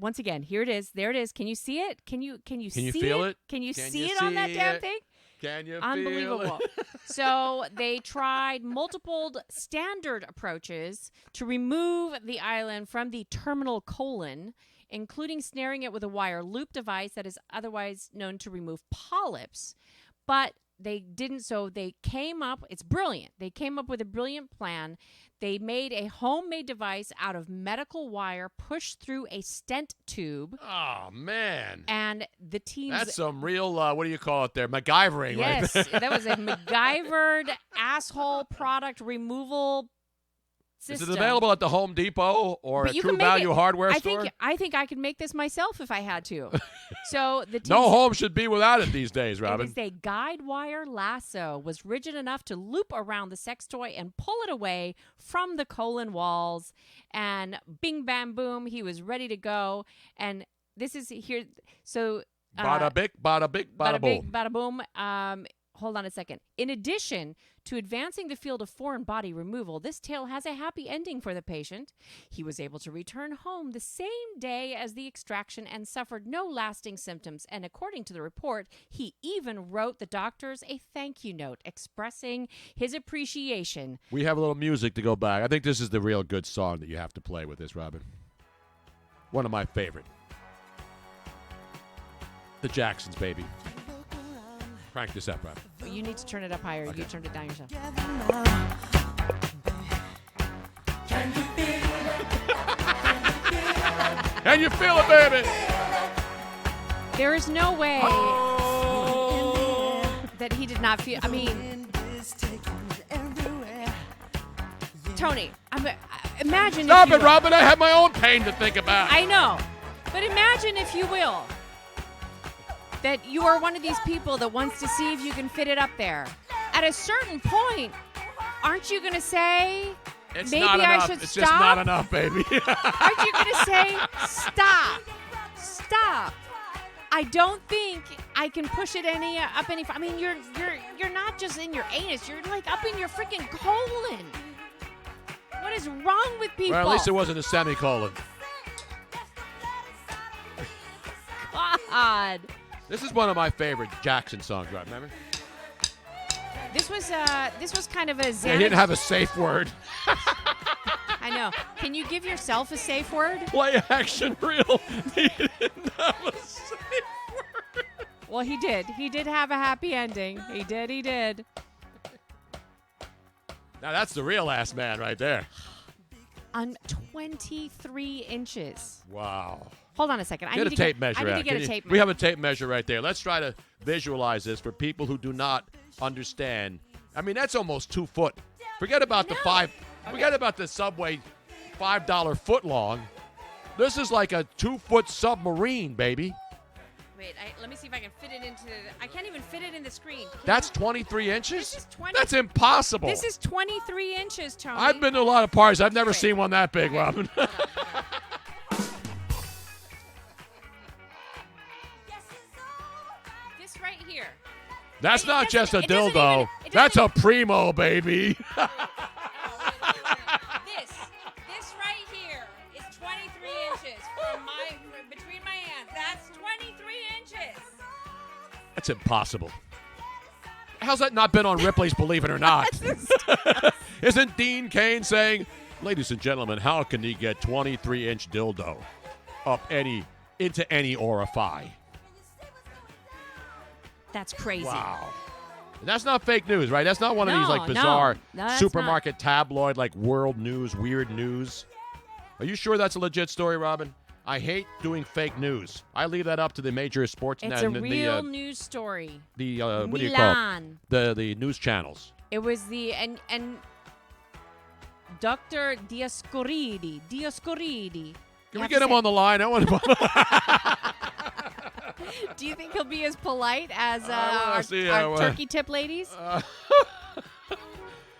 once again, here it is. There it is. Can you see it? Can you see feel it? Can you Can see you it on that see damn it? thing? Can you Unbelievable. feel it? So they tried multiple standard approaches to remove the island from the terminal colon, including snaring it with a wire loop device that is otherwise known to remove polyps. But they didn't, so they came up, it's brilliant. They came up with a brilliant plan. They made a homemade device out of medical wire pushed through a stent tube. Oh, man. And the teams... That's some real, what do you call it there? MacGyvering yes, right there. that was a MacGyvered asshole product removal system. Is it available at the Home Depot or But a you True can make Value it, hardware store? I think I could make this myself if I had to. So the No teams- home should be without it these days, It Robin. is a guide wire lasso, was rigid enough to loop around the sex toy and pull it away from the colon walls. And bing, bam, boom, he was ready to go. And this is here. So Bada bing, bada bing, bada boom. bing, bada boom. Hold on a second. In addition to advancing the field of foreign body removal, this tale has a happy ending for the patient. He was able to return home the same day as the extraction and suffered no lasting symptoms. And according to the report, he even wrote the doctors a thank you note expressing his appreciation. We have a little music to go back. I think this is the real good song that you have to play with this, Robin. One of my favorite. The Jacksons, baby. Crank this up, Robin. You need to turn it up higher. You turned it down yourself. Can you feel it, baby? There is no way that he did not feel. I mean, Tony, imagine. Stop it, Robin. I have my own pain to think about. I know. But imagine, if you will, that you are one of these people that wants to see if you can fit it up there. At a certain point, aren't you going to say, It's maybe not I enough. should It's stop? just not enough, baby. Aren't you going to say, stop, stop? I don't think I can push it up any. I mean, you're not just in your anus. You're like up in your freaking colon. What is wrong with people? Well, at least it wasn't a semicolon. God. This is one of my favorite Jackson songs, right? Remember? This was kind of a They didn't have a safe word. I know. Can you give yourself a safe word? Play action reel. He didn't have a safe word. Well, he did. He did have a happy ending. He did. Now that's the real ass man right there. On 23 inches. Wow. Hold on a second. Get a tape measure. I need to out. get a Can tape measure. We have a tape measure right there. Let's try to visualize this for people who do not understand. I mean, that's almost 2 foot. Forget about the five. Okay. Forget about the Subway $5 foot long. This is like a 2-foot submarine, baby. Wait, let me see if I can fit it into. I can't even fit it in the screen. That's 23 inches? This is 20. That's impossible. This is 23 inches, Tony. I've been to a lot of parties. I've never seen one that big, Robin. This right here. That's not just a it doesn't dildo. even- That's a primo, baby. This right here is 23 inches between my hands. That's 23 inches. That's impossible. How's that not been on Ripley's Believe It or Not? Isn't Dean Cain saying, ladies and gentlemen, how can he get 23-inch dildo up into any orifice? That's crazy. Wow. That's not fake news, right? That's not one of these like No, bizarre no, that's supermarket tabloid like world news, weird news. Are you sure that's a legit story, Robin? I hate doing fake news. I leave that up to the major sports. It's a real news story. The what do you call it? Milan. The news channels. It was the and Dr. Dioscoridi. Can we get him on the line? I want to. Do you think he'll be as polite as wanna see our how, turkey tip ladies?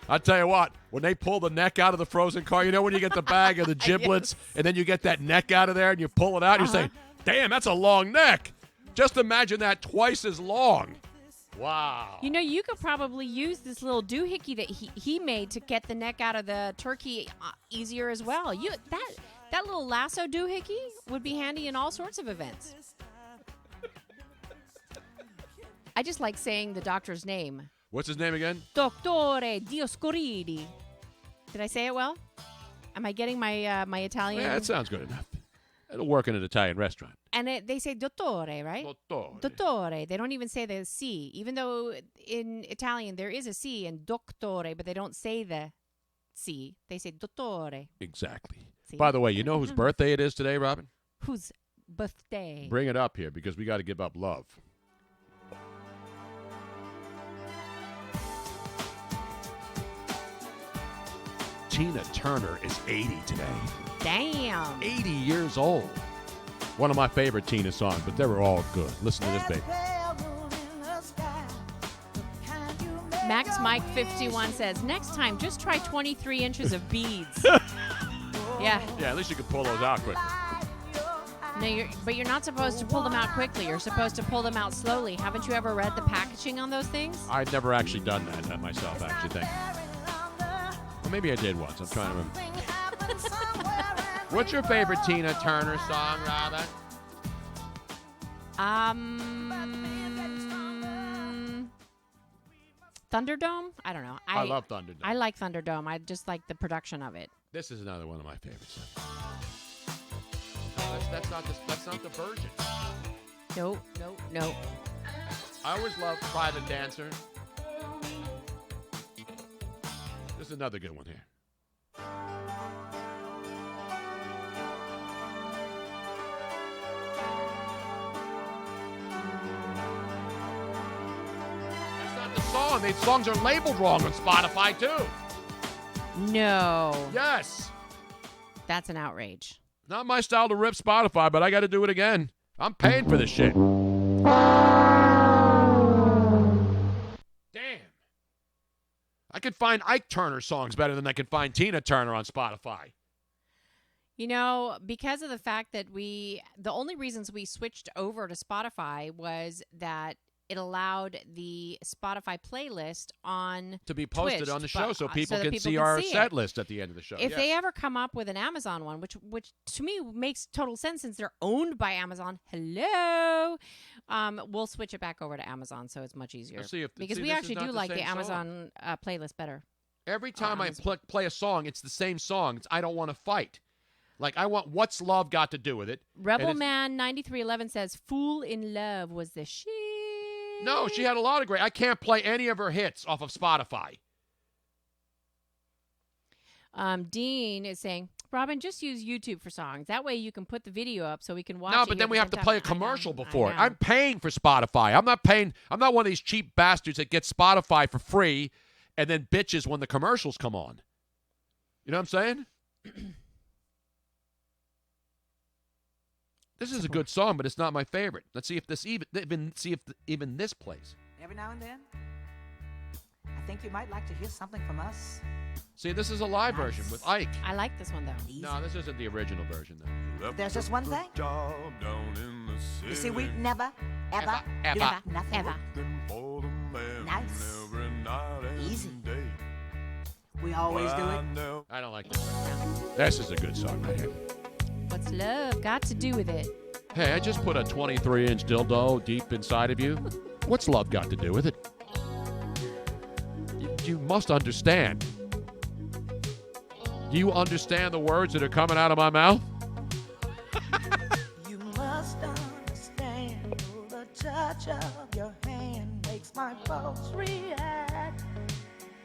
I'll tell you what, when they pull the neck out of the frozen car, you know when you get the bag of the giblets and then you get that neck out of there and you pull it out, you're saying, damn, that's a long neck. Just imagine that twice as long. Wow. You know, you could probably use this little doohickey that he made to get the neck out of the turkey easier as well. That little lasso doohickey would be handy in all sorts of events. I just like saying the doctor's name. What's his name again? Dottore Dioscoridi. Did I say it well? Am I getting my my Italian? Yeah, that sounds good enough. It'll work in an Italian restaurant. And they say dottore, right? Dottore. They don't even say the C. Even though in Italian there is a C in dottore, but they don't say the C. They say dottore. Exactly. See? By the way, you know whose birthday it is today, Robin? Whose birthday? Bring it up here because we got to give up love. Tina Turner is 80 today. Damn. 80 years old. One of my favorite Tina songs, but they were all good. Listen to this, baby. Max Mike 51 says, next time, just try 23 inches of beads. Yeah. Yeah, at least you can pull those out quickly. No, but you're not supposed to pull them out quickly. You're supposed to pull them out slowly. Haven't you ever read the packaging on those things? I've never actually done that myself, actually, think. Well, maybe I did once. I'm trying to remember. What's your favorite Tina Turner song, Robin? Thunderdome? I don't know. I love Thunderdome. I like Thunderdome. I just like the production of it. This is another one of my favorites. No, that's not the version. No. I always loved Private Dancer. This is another good one here. That's not the song. These songs are labeled wrong on Spotify, too. No. Yes. That's an outrage. Not my style to rip Spotify, but I got to do it again. I'm paying for this shit. Damn. I could find Ike Turner songs better than I could find Tina Turner on Spotify. You know, because of the fact that the only reasons we switched over to Spotify was that it allowed the Spotify playlist on to be posted Twitch, on the show so people can see can our see set it. list at the end of the show. If they ever come up with an Amazon one, which to me makes total sense since they're owned by Amazon, we'll switch it back over to Amazon so it's much easier. Because we actually do like the Amazon playlist better. Every time I play a song, it's the same song. It's I Don't Want to Fight. Like, I want What's Love Got to Do with It? Rebel Man 9311 says, Fool in Love was the shit. No, she had a lot of great. I can't play any of her hits off of Spotify. Dean is saying, Robin, just use YouTube for songs. That way you can put the video up so we can watch it. No, but then we have to play a commercial before it. I know. I'm paying for Spotify. I'm not one of these cheap bastards that gets Spotify for free and then bitches when the commercials come on. You know what I'm saying? This is a good song, but it's not my favorite. Let's see if this even this plays. Every now and then, I think you might like to hear something from us. See, this is a live version with Ike. I like this one, though. No, this isn't the original version, though. There's just one thing. You see, we never, ever, do nothing. Ever. Nice. Easy. We always do it. I don't like this. This is a good song right here. What's love got to do with it? Hey, I just put a 23-inch dildo deep inside of you. What's love got to do with it? You must understand. Do you understand the words that are coming out of my mouth? You must understand the touch of your hand makes my pulse react.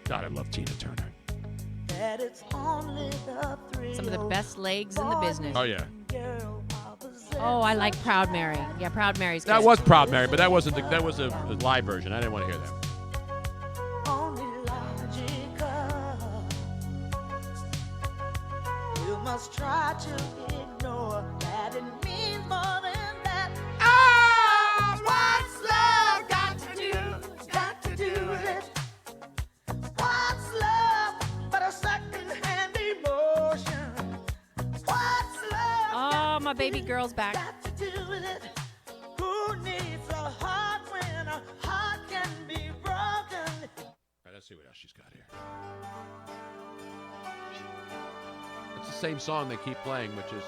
God, I love Tina Turner. That it's only the thrill. Some of the best legs in the business. Oh, yeah. Oh, I like Proud Mary. Yeah, Proud Mary's good. That was Proud Mary, but that was a live version. I didn't want to hear that. You must try to ignore that it means more than that. What's love got to do with it? What's love but a second-hand emotion? What's love? Oh, my baby girl's back. Got to do with it? Who needs a heart when a heart can Let's see what else she's got here. It's the same song they keep playing, which is...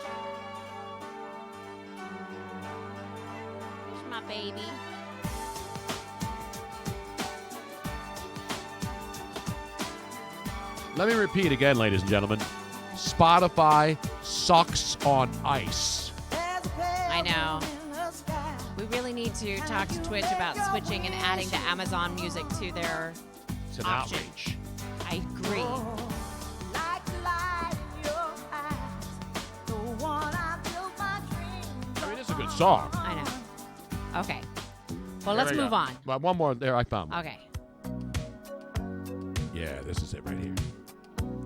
My baby. Let me repeat again, ladies and gentlemen. Spotify sucks on ice. I know. We really need to talk to Twitch about switching and adding the Amazon Music to their It's an option. outrage. I agree. I mean, it's a good song. I know. Okay. Well, let's There we move go. on. Well, one more. There, I found one. Okay. Yeah, this is it right here.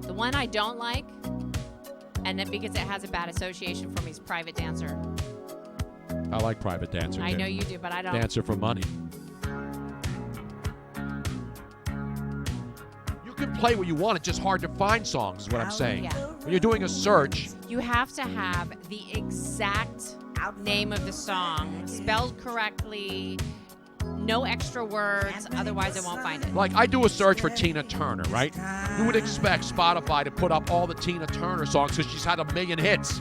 The one I don't like, and then because it has a bad association for me, is Private Dancer. I like Private Dancer. I too. know you do, but I don't. Dancer for money. You can play what you want. It's just hard to find songs, is what I'm saying. Yeah. When you're doing a search, You have to have the exact name of the song spelled correctly, no extra words, otherwise I won't find it. like I do a search for Tina Turner, right? You would expect Spotify to put up all the Tina Turner songs because she's had a million hits.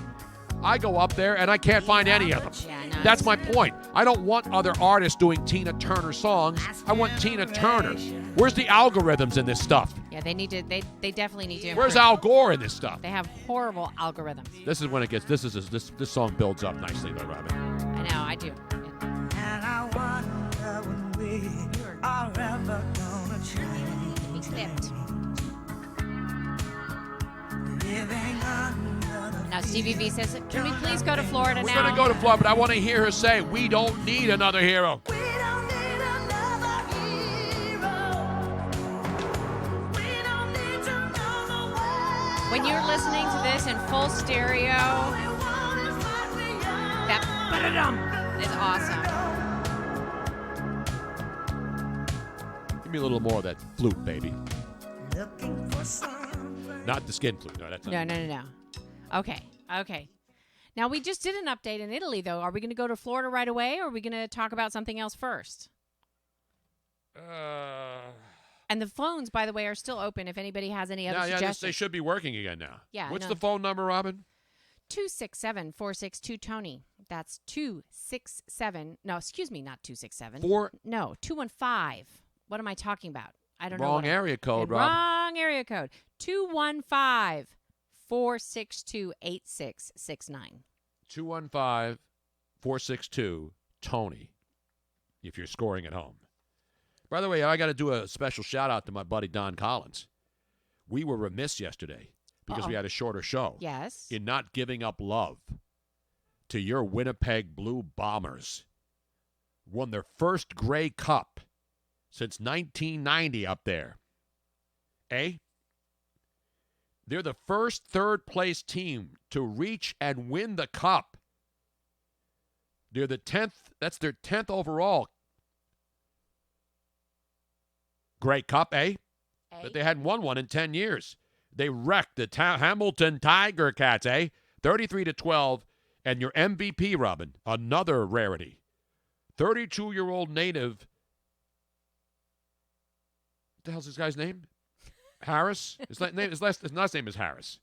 I go up there and I can't find any of them. That's my point. I don't want other artists doing Tina Turner songs. I want Tina Turner. Where's the algorithms in this stuff? Yeah, they need to. They definitely need to. Where's improve. Al Gore in this stuff? They have horrible algorithms. This is when it gets. This song builds up nicely, though, Robin. I know, I do. And I wonder when we are ever gonna change. Be clipped. Living under Now Stevie V says, "Can we please go to Florida We're now?" gonna go to Florida, but I want to hear her say, "We don't need another hero." When you're listening to this in full stereo, that ba-da-dum is awesome. Give me a little more of that flute, baby. Not the skin flute. No, that's not. No. Okay. Now, we just did an update in Italy, though. Are we going to go to Florida right away, or are we going to talk about something else first? And the phones, by the way, are still open if anybody has any other suggestions. They should be working again now. Yeah, What's no. the phone number, Robin? 267-462-TONY. That's 267. No, excuse me, not 267. Four. No, 215. What am I talking about? I don't know. Wrong area code, Rob. Wrong area code. 215-462-8669. 215-462-TONY if you're scoring at home. By the way, I got to do a special shout-out to my buddy Don Collins. We were remiss yesterday because we had a shorter show. Yes. In not giving up love to your Winnipeg Blue Bombers. Won their first Grey Cup since 1990 up there. Eh? They're the first third-place team to reach and win the Cup. They're the 10th. That's their 10th overall Grey Cup, eh? But they hadn't won one in 10 years. They wrecked the Hamilton Tiger Cats, eh? 33-12. And your MVP, Robin, another rarity. 32-year-old native. What the hell's this guy's name? Harris? His last name is Harris.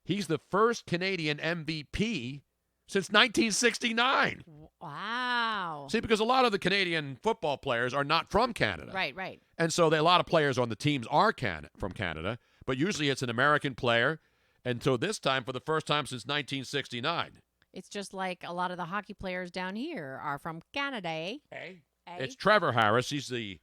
He's the first Canadian MVP since 1969. Wow. See, because a lot of the Canadian football players are not from Canada. Right. And so a lot of players on the teams are from Canada, but usually it's an American player. And so this time, for the first time since 1969. It's just like a lot of the hockey players down here are from Canada, eh? It's Trevor Harris. He's the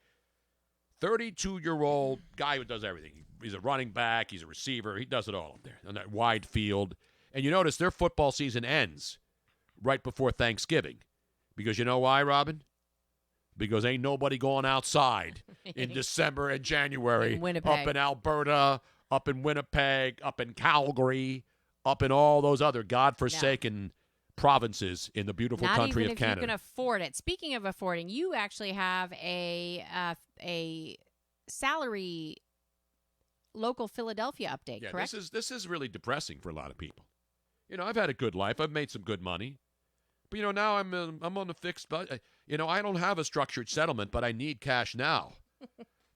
32-year-old guy who does everything. He's a running back. He's a receiver. He does it all up there on that wide field. And you notice their football season ends right before Thanksgiving. Because you know why, Robin? Because ain't nobody going outside in December and January. In Winnipeg. Up in Alberta, up in Winnipeg, up in Calgary, up in all those other godforsaken provinces in the beautiful country of Canada. Not even if you can afford it. Speaking of affording, you actually have a salary local Philadelphia update, correct? This is really depressing for a lot of people. You know, I've had a good life. I've made some good money. But, you know, now I'm on a fixed budget. You know, I don't have a structured settlement, but I need cash now.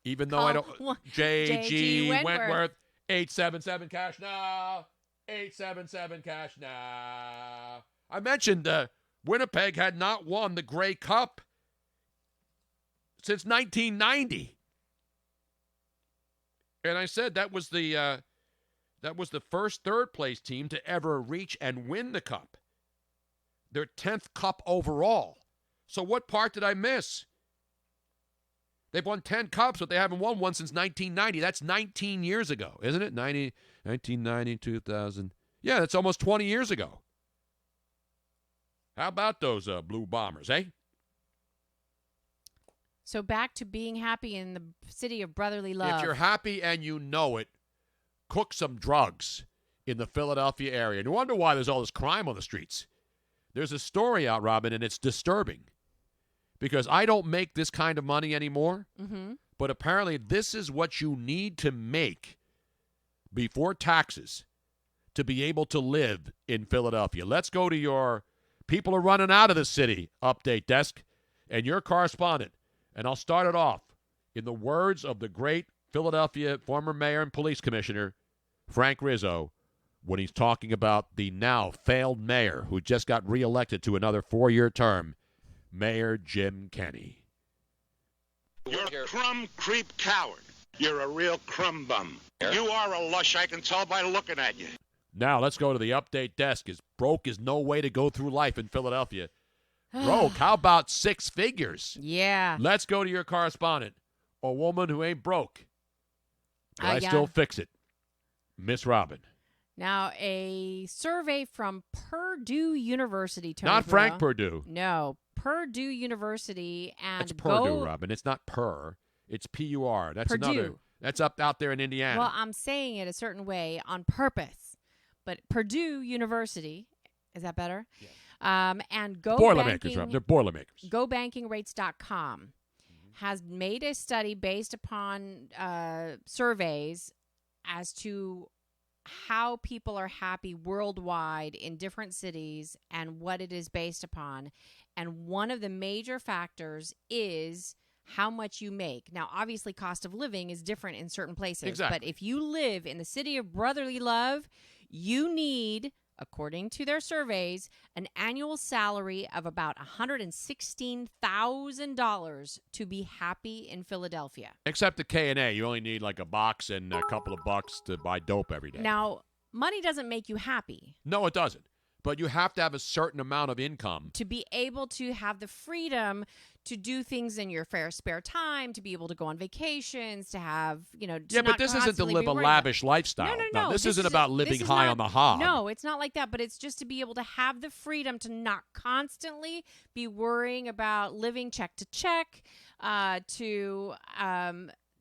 Even though I don't. J.G. Wentworth. 877 cash now. 877 cash now. I mentioned Winnipeg had not won the Grey Cup since 1990. And I said that was the first third-place team to ever reach and win the Cup. Their 10th Cup overall. So what part did I miss? They've won 10 Cups, but they haven't won one since 1990. That's 19 years ago, isn't it? 1990, 2000. Yeah, that's almost 20 years ago. How about those Blue Bombers, eh? So back to being happy in the city of brotherly love. If you're happy and you know it, cook some drugs in the Philadelphia area. No wonder why there's all this crime on the streets. There's a story out, Robin, and it's disturbing. Because I don't make this kind of money anymore, but apparently this is what you need to make before taxes to be able to live in Philadelphia. Let's go to your People Are Running Out of the City update desk and your correspondent. And I'll start it off in the words of the great Philadelphia former mayor and police commissioner, Frank Rizzo, when he's talking about the now failed mayor who just got reelected to another 4-year term, Mayor Jim Kenney. You're a crumb creep coward. You're a real crumb bum. You are a lush, I can tell by looking at you. Now let's go to the update desk. As broke is no way to go through life in Philadelphia. Broke, how about 6 figures? Yeah. Let's go to your correspondent, a woman who ain't broke. But I still fix it. Miss Robin. Now, a survey from Purdue University. Tony Not Bruno. Frank Purdue. No, Purdue University and It's Purdue, Robin. It's not Purr. It's P-U-R. That's Purdue. another. That's up out there in Indiana. Well, I'm saying it a certain way on purpose. But Purdue University, is that better? Yeah. And Go Boilermakers, Banking, Robin. They're Boilermakers. GoBankingRates.com has made a study based upon surveys as to how people are happy worldwide in different cities and what it is based upon. And one of the major factors is how much you make. Now, obviously, cost of living is different in certain places. Exactly. But if you live in the city of brotherly love, you need, according to their surveys, an annual salary of about $116,000 to be happy in Philadelphia. Except the K&A. You only need like a box and a couple of bucks to buy dope every day. Now, money doesn't make you happy. No, it doesn't. But you have to have a certain amount of income. To be able to have the freedom to do things in your spare time, to be able to go on vacations, to have, Yeah, but this isn't to live a lavish lifestyle. No. This isn't about living high on the hog. No, it's not like that. But it's just to be able to have the freedom to not constantly be worrying about living check to check, and so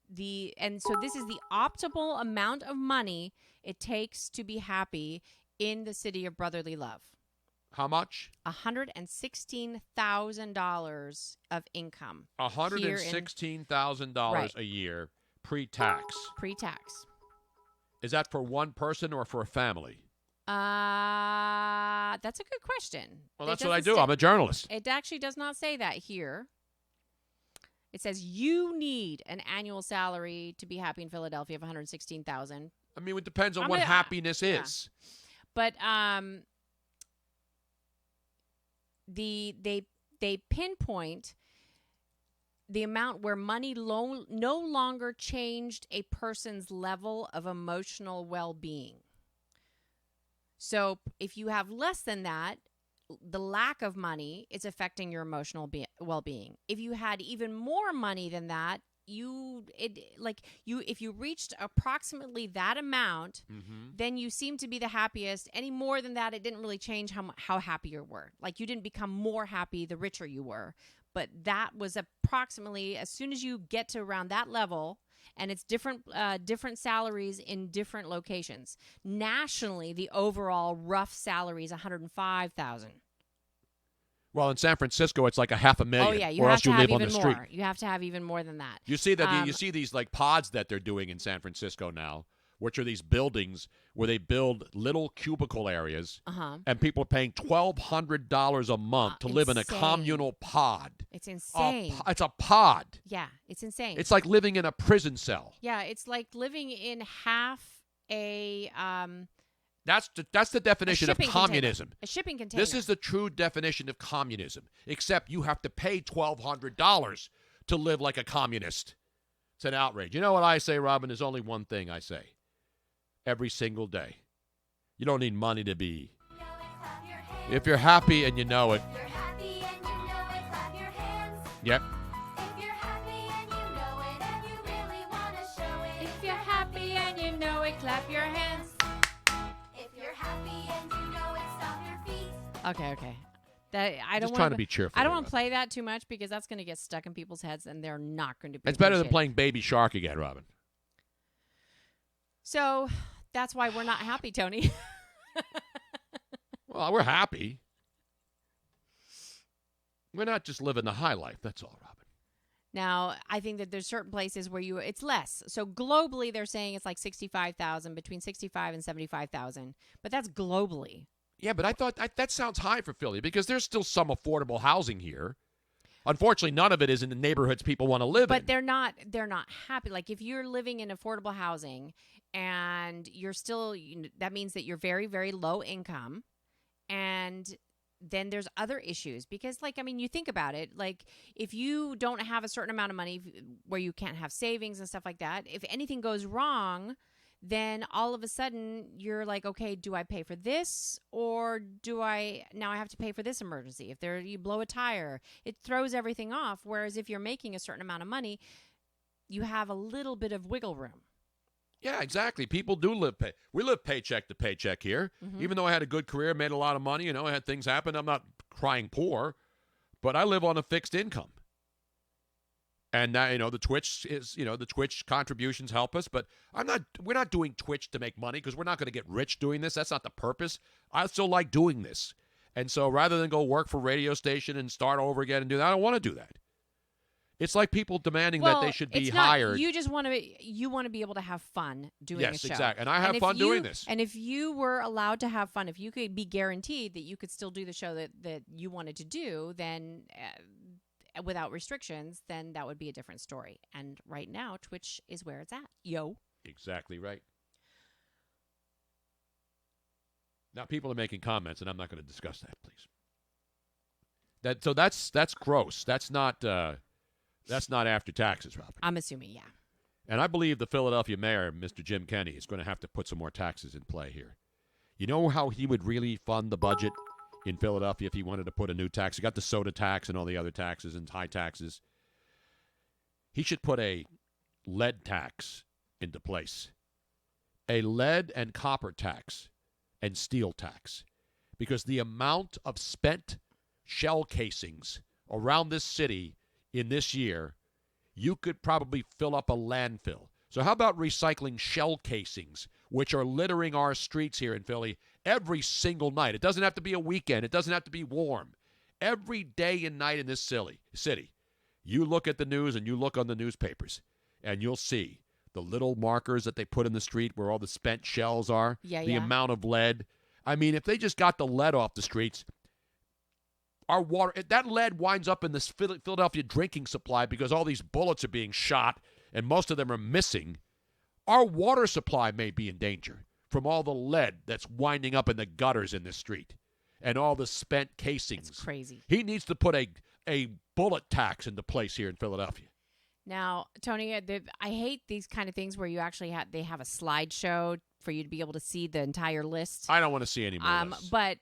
this is the optimal amount of money it takes to be happy in the city of brotherly love. How much? $116,000 of income. $116,000 a year pre-tax. Pre-tax. Is that for one person or for a family? That's a good question. Well, that's what I do. I'm a journalist. It actually does not say that here. It says you need an annual salary to be happy in Philadelphia of $116,000. I mean, it depends on what happiness is. But they pinpoint the amount where money no longer changed a person's level of emotional well-being. So if you have less than that, the lack of money is affecting your emotional well-being. If you had even more money than that, if you reached approximately that amount, then you seem to be the happiest. Any more than that, it didn't really change how happy you were. Like, you didn't become more happy the richer you were. But that was approximately, as soon as you get to around that level, and it's different salaries in different locations. Nationally, the overall rough salary is $105,000. Well, in San Francisco, it's like $500,000. Oh yeah, you or have else to you have live even on the more. street. You have to have even more than that. You see that you see these like pods that they're doing in San Francisco now, which are these buildings where they build little cubicle areas, Uh-huh. and people are paying $1,200 a month to live in a Insane. communal pod. It's insane. It's a pod. Yeah, it's insane. It's like living in a prison cell. Yeah, it's like living in half a That's the definition of shipping communism. container. A shipping container. This is the true definition of communism, except you have to pay $1,200 to live like a communist. It's an outrage. You know what I say, Robin? There's only one thing I say every single day. You don't need money to be. If you're happy and you know it. Yep. If you're happy and you know it, clap your hands. If you're happy and you know it, stomp your feet. Okay. That I don't Just want trying to be cheerful I don't here, want to play that too much because that's going to get stuck in people's heads and they're not going to be. It's better than appreciative. playing Baby Shark again, Robin. So that's why we're not happy, Tony. Well, we're happy. We're not just living the high life. That's all, Robin. Now, I think that there's certain places where it's less. So globally, they're saying it's like 65,000, between 65 and 75,000. But that's globally. Yeah, but I thought that sounds high for Philly because there's still some affordable housing here. Unfortunately, none of it is in the neighborhoods people want to live in. But they're not happy. Like if you're living in affordable housing and you're still, that means that you're very, very low income. And then there's other issues because, you think about it. Like if you don't have a certain amount of money where you can't have savings and stuff like that, if anything goes wrong, then all of a sudden you're like, okay, do I pay for this or do I have to pay for this emergency? If you blow a tire, it throws everything off. Whereas if you're making a certain amount of money, you have a little bit of wiggle room. Yeah, exactly. People do live we live paycheck to paycheck here. Mhm. Even though I had a good career, made a lot of money, I had things happen. I'm not crying poor, but I live on a fixed income. And now, the Twitch the Twitch contributions help us, but we're not doing Twitch to make money because we're not going to get rich doing this. That's not the purpose. I still like doing this. And so rather than go work for a radio station and start over again and do that, I don't want to do that. It's like people demanding that they should be hired. You just want to be able to have fun doing a show. Yes, exactly. And I have fun doing this. And if you were allowed to have fun, if you could be guaranteed that you could still do the show that you wanted to do, then without restrictions, then that would be a different story. And right now, Twitch is where it's at. Yo. Exactly right. Now people are making comments, and I'm not going to discuss that, please. That's gross. That's not after taxes, Robin. I'm assuming, yeah. And I believe the Philadelphia mayor, Mr. Jim Kenney, is going to have to put some more taxes in play here. You know how he would really fund the budget in Philadelphia if he wanted to put a new tax? He got the soda tax and all the other taxes and high taxes. He should put a lead tax into place. A lead and copper tax and steel tax. Because the amount of spent shell casings around this city in this year, you could probably fill up a landfill. So how about recycling shell casings, which are littering our streets here in Philly every single night? It doesn't have to be a weekend. It doesn't have to be warm. Every day and night in this city, you look at the news and you look on the newspapers, and you'll see the little markers that they put in the street where all the spent shells are, the amount of lead. I mean, if they just got the lead off the streets, our water, that lead winds up in this Philadelphia drinking supply because all these bullets are being shot and most of them are missing. Our water supply may be in danger from all the lead that's winding up in the gutters in this street and all the spent casings. It's crazy. He needs to put a bullet tax into place here in Philadelphia. Now, Tony, I hate these kind of things where you actually they have a slideshow for you to be able to see the entire list. I don't want to see any more lists. But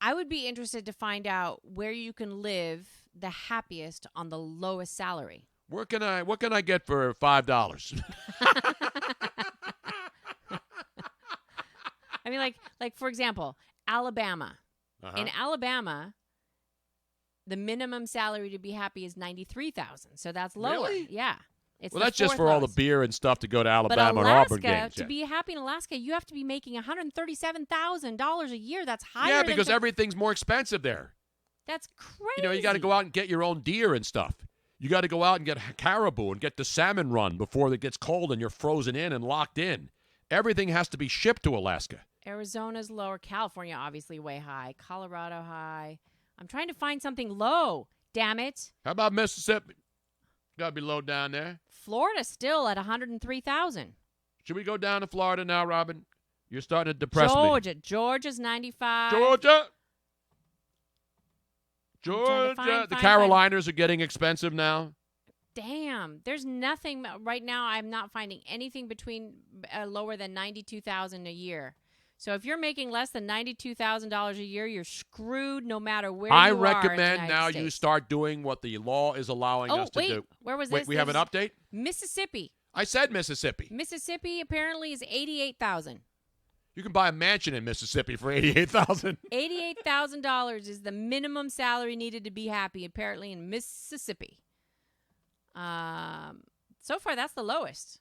I would be interested to find out where you can live the happiest on the lowest salary. What can I get for $5? I mean, like for example, Alabama. Uh-huh. In Alabama, the minimum salary to be happy is $93,000. So that's lower. Really? Yeah. It's Well, that's just for all the beer and stuff to go to Alabama but and Auburn Alaska, games. to be happy in Alaska, you have to be making $137,000 a year. That's higher. Yeah, than because everything's more expensive there. That's crazy. You got to go out and get your own deer and stuff. You got to go out and get caribou and get the salmon run before it gets cold and you're frozen in and locked in. Everything has to be shipped to Alaska. Arizona's lower. California, obviously, way high. Colorado, high. I'm trying to find something low. Damn it. How about Mississippi? Got to be low down there. Florida still at 103,000. Should we go down to Florida now, Robin? You're starting to depress me. Georgia's 95. Georgia. The Carolinas are getting expensive now. Damn. There's nothing right now. I'm not finding anything between lower than 92,000 a year. So if you're making less than $92,000 a year, you're screwed no matter where you are. I recommend now you start doing what the law is allowing us to do. Where was Wait, this? we have an update? Mississippi. I said Mississippi. Mississippi apparently is 88,000. You can buy a mansion in Mississippi for $88,000. $88,000 is the minimum salary needed to be happy, apparently, in Mississippi. So far, that's the lowest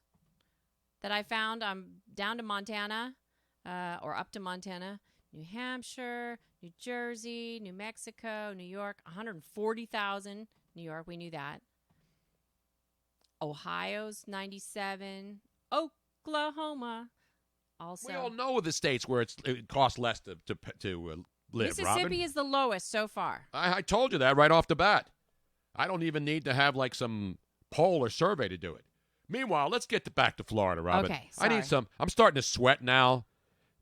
that I found. I'm down to Montana, or up to Montana, New Hampshire, New Jersey, New Mexico, New York, 140,000. New York, we knew that. Ohio's 97. Oklahoma. Also, We all know the states where it costs less to live, Mississippi Robin. is the lowest so far. I told you that right off the bat. I don't even need to have like some poll or survey to do it. Meanwhile, let's get back to Florida, Robin. Okay, I need I'm starting to sweat now.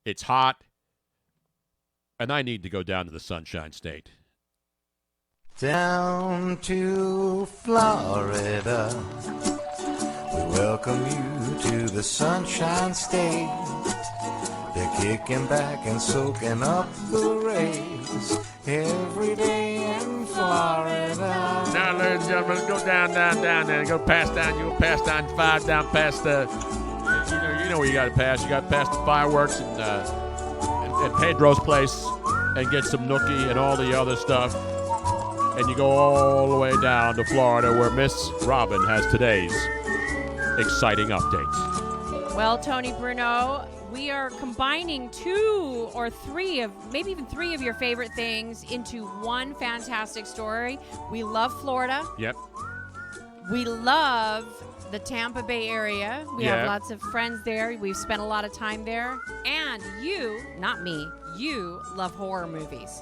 It's hot. And I need to go down to the Sunshine State. Down to Florida, we welcome you to the Sunshine State. They're kicking back and soaking up the rays every day in Florida. Now, ladies and gentlemen, let's go down there. Go pass down 5 down past you know where you got to pass. You got to pass the fireworks and Pedro's place and get some nookie and all the other stuff. And you go all the way down to Florida where Miss Robin has today's exciting updates. Well, Tony Bruno, we are combining 2 or 3 of, maybe even 3 of your favorite things into one fantastic story. We love Florida. Yep. We love the Tampa Bay area. We have lots of friends there. We've spent a lot of time there. And you, not me, you love horror movies.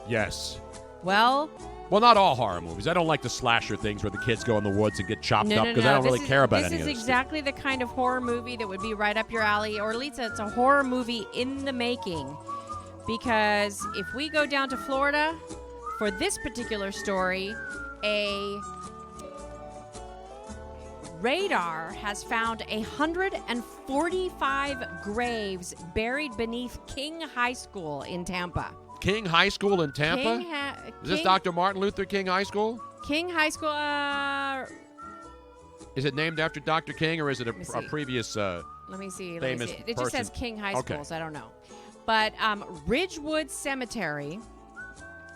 Yes. Well, not all horror movies. I don't like the slasher things where the kids go in the woods and get chopped up because I don't really care about any of this. this. This is exactly the kind of horror movie that would be right up your alley, or at least it's a horror movie in the making. Because if we go down to Florida for this particular story, a radar has found 145 graves buried beneath King High School in Tampa. King High School in Tampa? Is this Dr. Martin Luther King High School? King High School. Is it named after Dr. King, or is it a previous Let me see. famous It just says King High School, so I don't know. But Ridgewood Cemetery,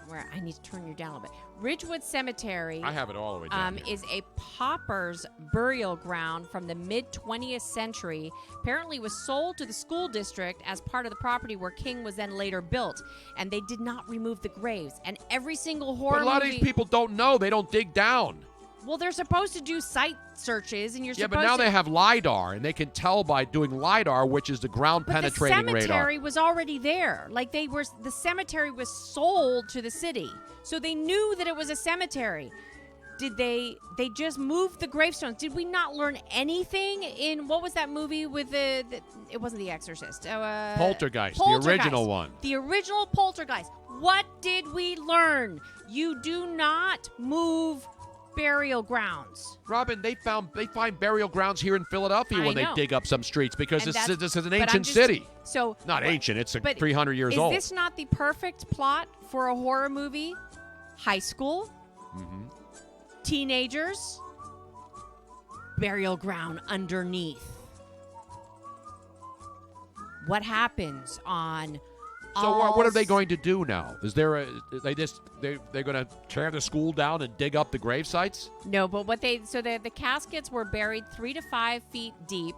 where I need to turn you down a little bit. Ridgewood Cemetery. I have it all the way down here. Is a pauper's burial ground from the mid-20th century. Apparently was sold to the school district as part of the property where King was then later built. And they did not remove the graves. And every single horror But a lot movie, of these people don't know. They don't dig down. Well, they're supposed to do site searches, and you're Yeah, supposed but now to... they have LiDAR, and they can tell by doing LiDAR, which is the ground-penetrating radar. The cemetery was already there. Like the cemetery was sold to the city. So they knew that it was a cemetery. Did they just moved the gravestones? Did we not learn anything in, what was that movie with it wasn't The Exorcist. Poltergeist, the original one. The original Poltergeist. What did we learn? You do not move burial grounds. Robin, they find burial grounds here in Philadelphia when they dig up some streets because this is an ancient city. So not ancient, it's 300 years old. Is this not the perfect plot for a horror movie? High school, teenagers, burial ground underneath. What happens on? So what are they going to do now? Is there they're going to tear the school down and dig up the grave sites? No, but the caskets were buried 3 to 5 feet deep,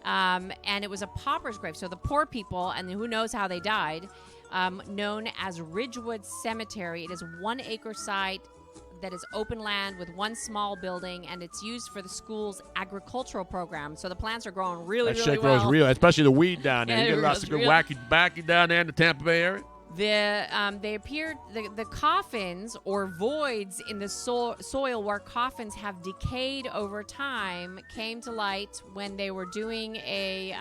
and it was a pauper's grave. So the poor people, and who knows how they died, known as Ridgewood Cemetery. It is 1 acre site that is open land with one small building, and it's used for the school's agricultural program. So the plants are growing really, That really shit well. grows real, especially the weed down there. Yeah, You get it lots of grows good real. wacky backy down there in the Tampa Bay area. They appeared the coffins or voids in the soil where coffins have decayed over time came to light when they were doing a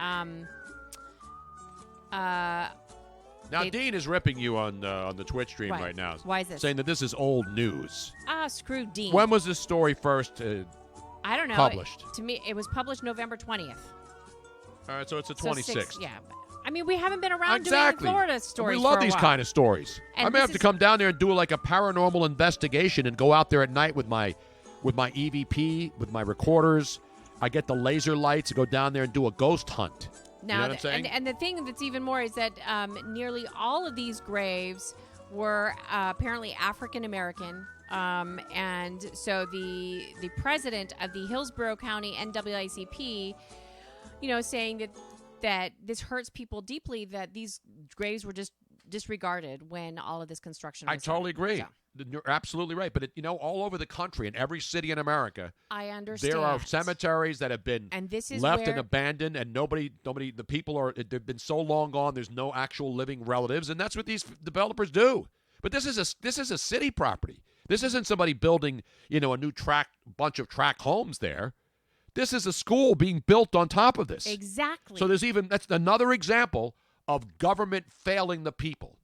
Now, Dean is ripping you on the Twitch stream Why? right now. Why is this? Saying that this is old news. Screw Dean. When was this story first I don't know. published? To me, it was published November 20th. All right, so it's the So 26th. yeah. I mean, we haven't been around Exactly. doing Florida stories We love for a these while. kind of stories. And I may this have to is- come down there and do like a paranormal investigation and go out there at night with my EVP, with my recorders. I get the laser lights, go down there and do a ghost hunt. Now, you know what I'm saying? and the thing that's even more is that nearly all of these graves were apparently African American. And so the president of the Hillsborough County NAACP, saying that this hurts people deeply, that these graves were just disregarded when all of this construction was I totally done. agree. So, You're absolutely right. But, all over the country, in every city in America, I understand. there are cemeteries that have been And this is left and where- abandoned, and nobody, the people they've been so long gone, there's no actual living relatives, and that's what these developers do. But this is a city property. This isn't somebody building, a new bunch of tract homes there. This is a school being built on top of this. Exactly. So that's another example of government failing the people.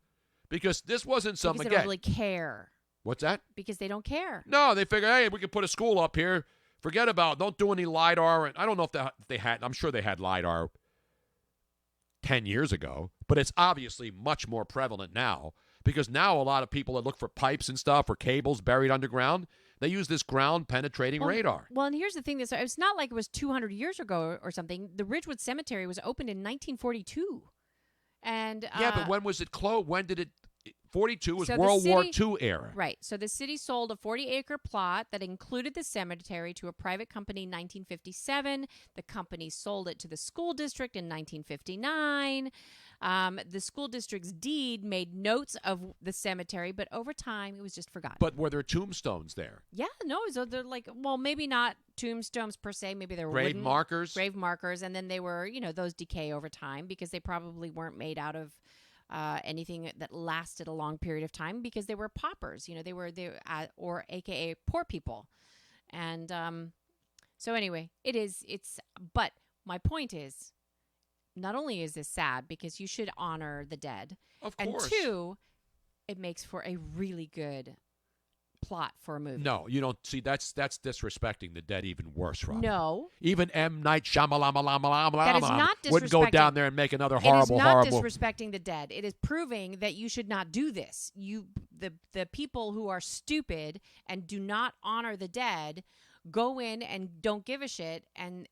Because this wasn't some, because they again. don't really care. What's that? Because they don't care. No, they figure, hey, we can put a school up here. Forget about, don't do any LiDAR. And I don't know if they had, I'm sure they had LiDAR 10 years ago, but it's obviously much more prevalent now because now a lot of people that look for pipes and stuff or cables buried underground, they use this ground-penetrating radar. Well, and here's the thing. It's not like it was 200 years ago or something. The Ridgewood Cemetery was opened in 1942. And Yeah, but when was it closed? When did it? 42 was So the World War city- II era. Right. So the city sold a 40-acre plot that included the cemetery to a private company in 1957. The company sold it to the school district in 1959. The school district's deed made notes of the cemetery, but over time it was just forgotten. But were there tombstones there? Yeah, no, so they're like, well, maybe not tombstones per se. Maybe they were Grave wooden markers? grave markers, and then they were, those decay over time because they probably weren't made out of anything that lasted a long period of time because they were paupers. Or AKA poor people, and so anyway, But my point is, not only is this sad because you should honor the dead, of and course. two, it makes for a really good plot for a movie. No, you don't see. That's disrespecting the dead even worse, Rob. No. Even M. Night Shyamalan That is not wouldn't go disrespecting- down there and make another horrible, It is not horrible. disrespecting the dead. It is proving that you should not do this. The people who are stupid and do not honor the dead go in and don't give a shit, and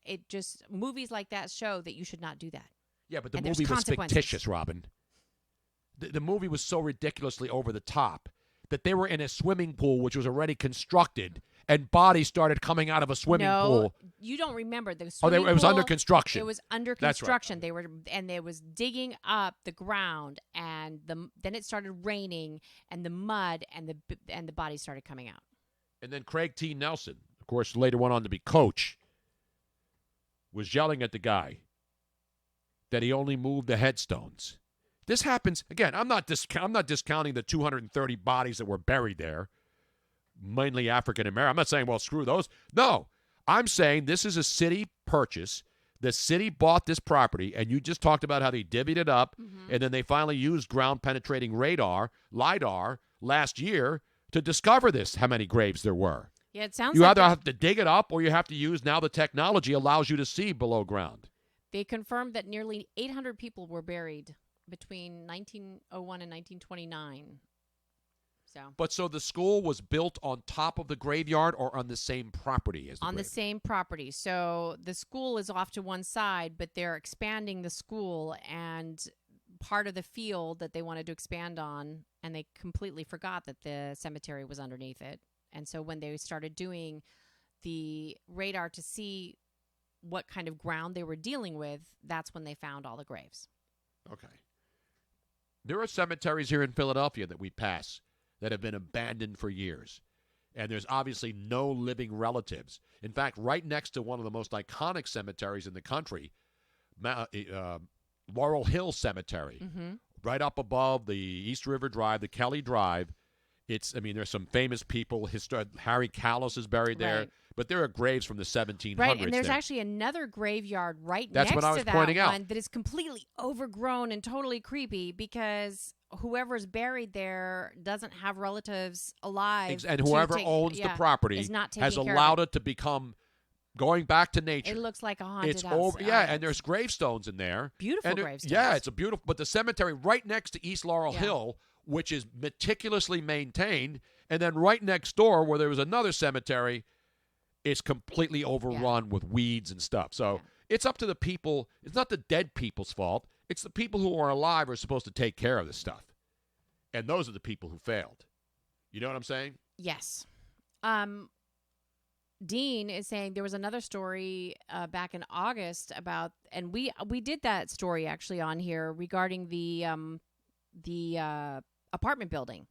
movies like that show that you should not do that. Yeah, but the And there's movie was consequences. fictitious, Robin. The movie was so ridiculously over the top that they were in a swimming pool which was already constructed, and bodies started coming out of a swimming pool. You don't remember the Oh, swimming it was pool, under construction. It was under That's right. construction. They was digging up the ground, and then it started raining, and the mud and the bodies started coming out. And then Craig T. Nelson, of course, later went on to be coach, was yelling at the guy that he only moved the headstones. This happens again. I'm not discounting the 230 bodies that were buried there, mainly African American. I'm not saying, well, screw those. No, I'm saying this is a city purchase. The city bought this property, and you just talked about how they divvied it up, and then they finally used ground-penetrating LiDAR, last year to discover how many graves there were. Yeah, it sounds You like either have to dig it up, or you have to use, now the technology allows you to see below ground. they confirmed that nearly 800 people were buried between 1901 and 1929. But so the school was built on top of the graveyard or on the same property as the On the same property. So the school is off to one side, but they're expanding the school, and part of the field that they wanted to expand on, and they completely forgot that the cemetery was underneath it. And so when they started doing the radar to see what kind of ground they were dealing with, that's when they found all the graves. Okay. There are cemeteries here in Philadelphia that we pass that have been abandoned for years. And there's obviously no living relatives. In fact, right next to one of the most iconic cemeteries in the country, Laurel Hill Cemetery, right up above the East River Drive, the Kelly Drive. There's some famous people. Harry Callis is buried there. Right. But there are graves from the 1700s. Right, and there's there. actually another graveyard That's next what I was to that pointing out. one that is completely overgrown and totally creepy because whoever's buried there doesn't have relatives alive. And whoever owns the property is not has taking care allowed of it to become going back to nature. It looks like a haunted It's house. and there's gravestones in there. Beautiful And gravestones. Yeah, it's a beautiful. But the cemetery right next to East Laurel Hill, which is meticulously maintained, and then right next door where there was another cemetery, it's completely overrun with weeds and stuff. So it's up to the people. It's not the dead people's fault. It's the people who are alive who are supposed to take care of this stuff. And those are the people who failed. You know what I'm saying? Yes. Dean is saying there was another story back in August about, and we did that story actually on here regarding the apartment building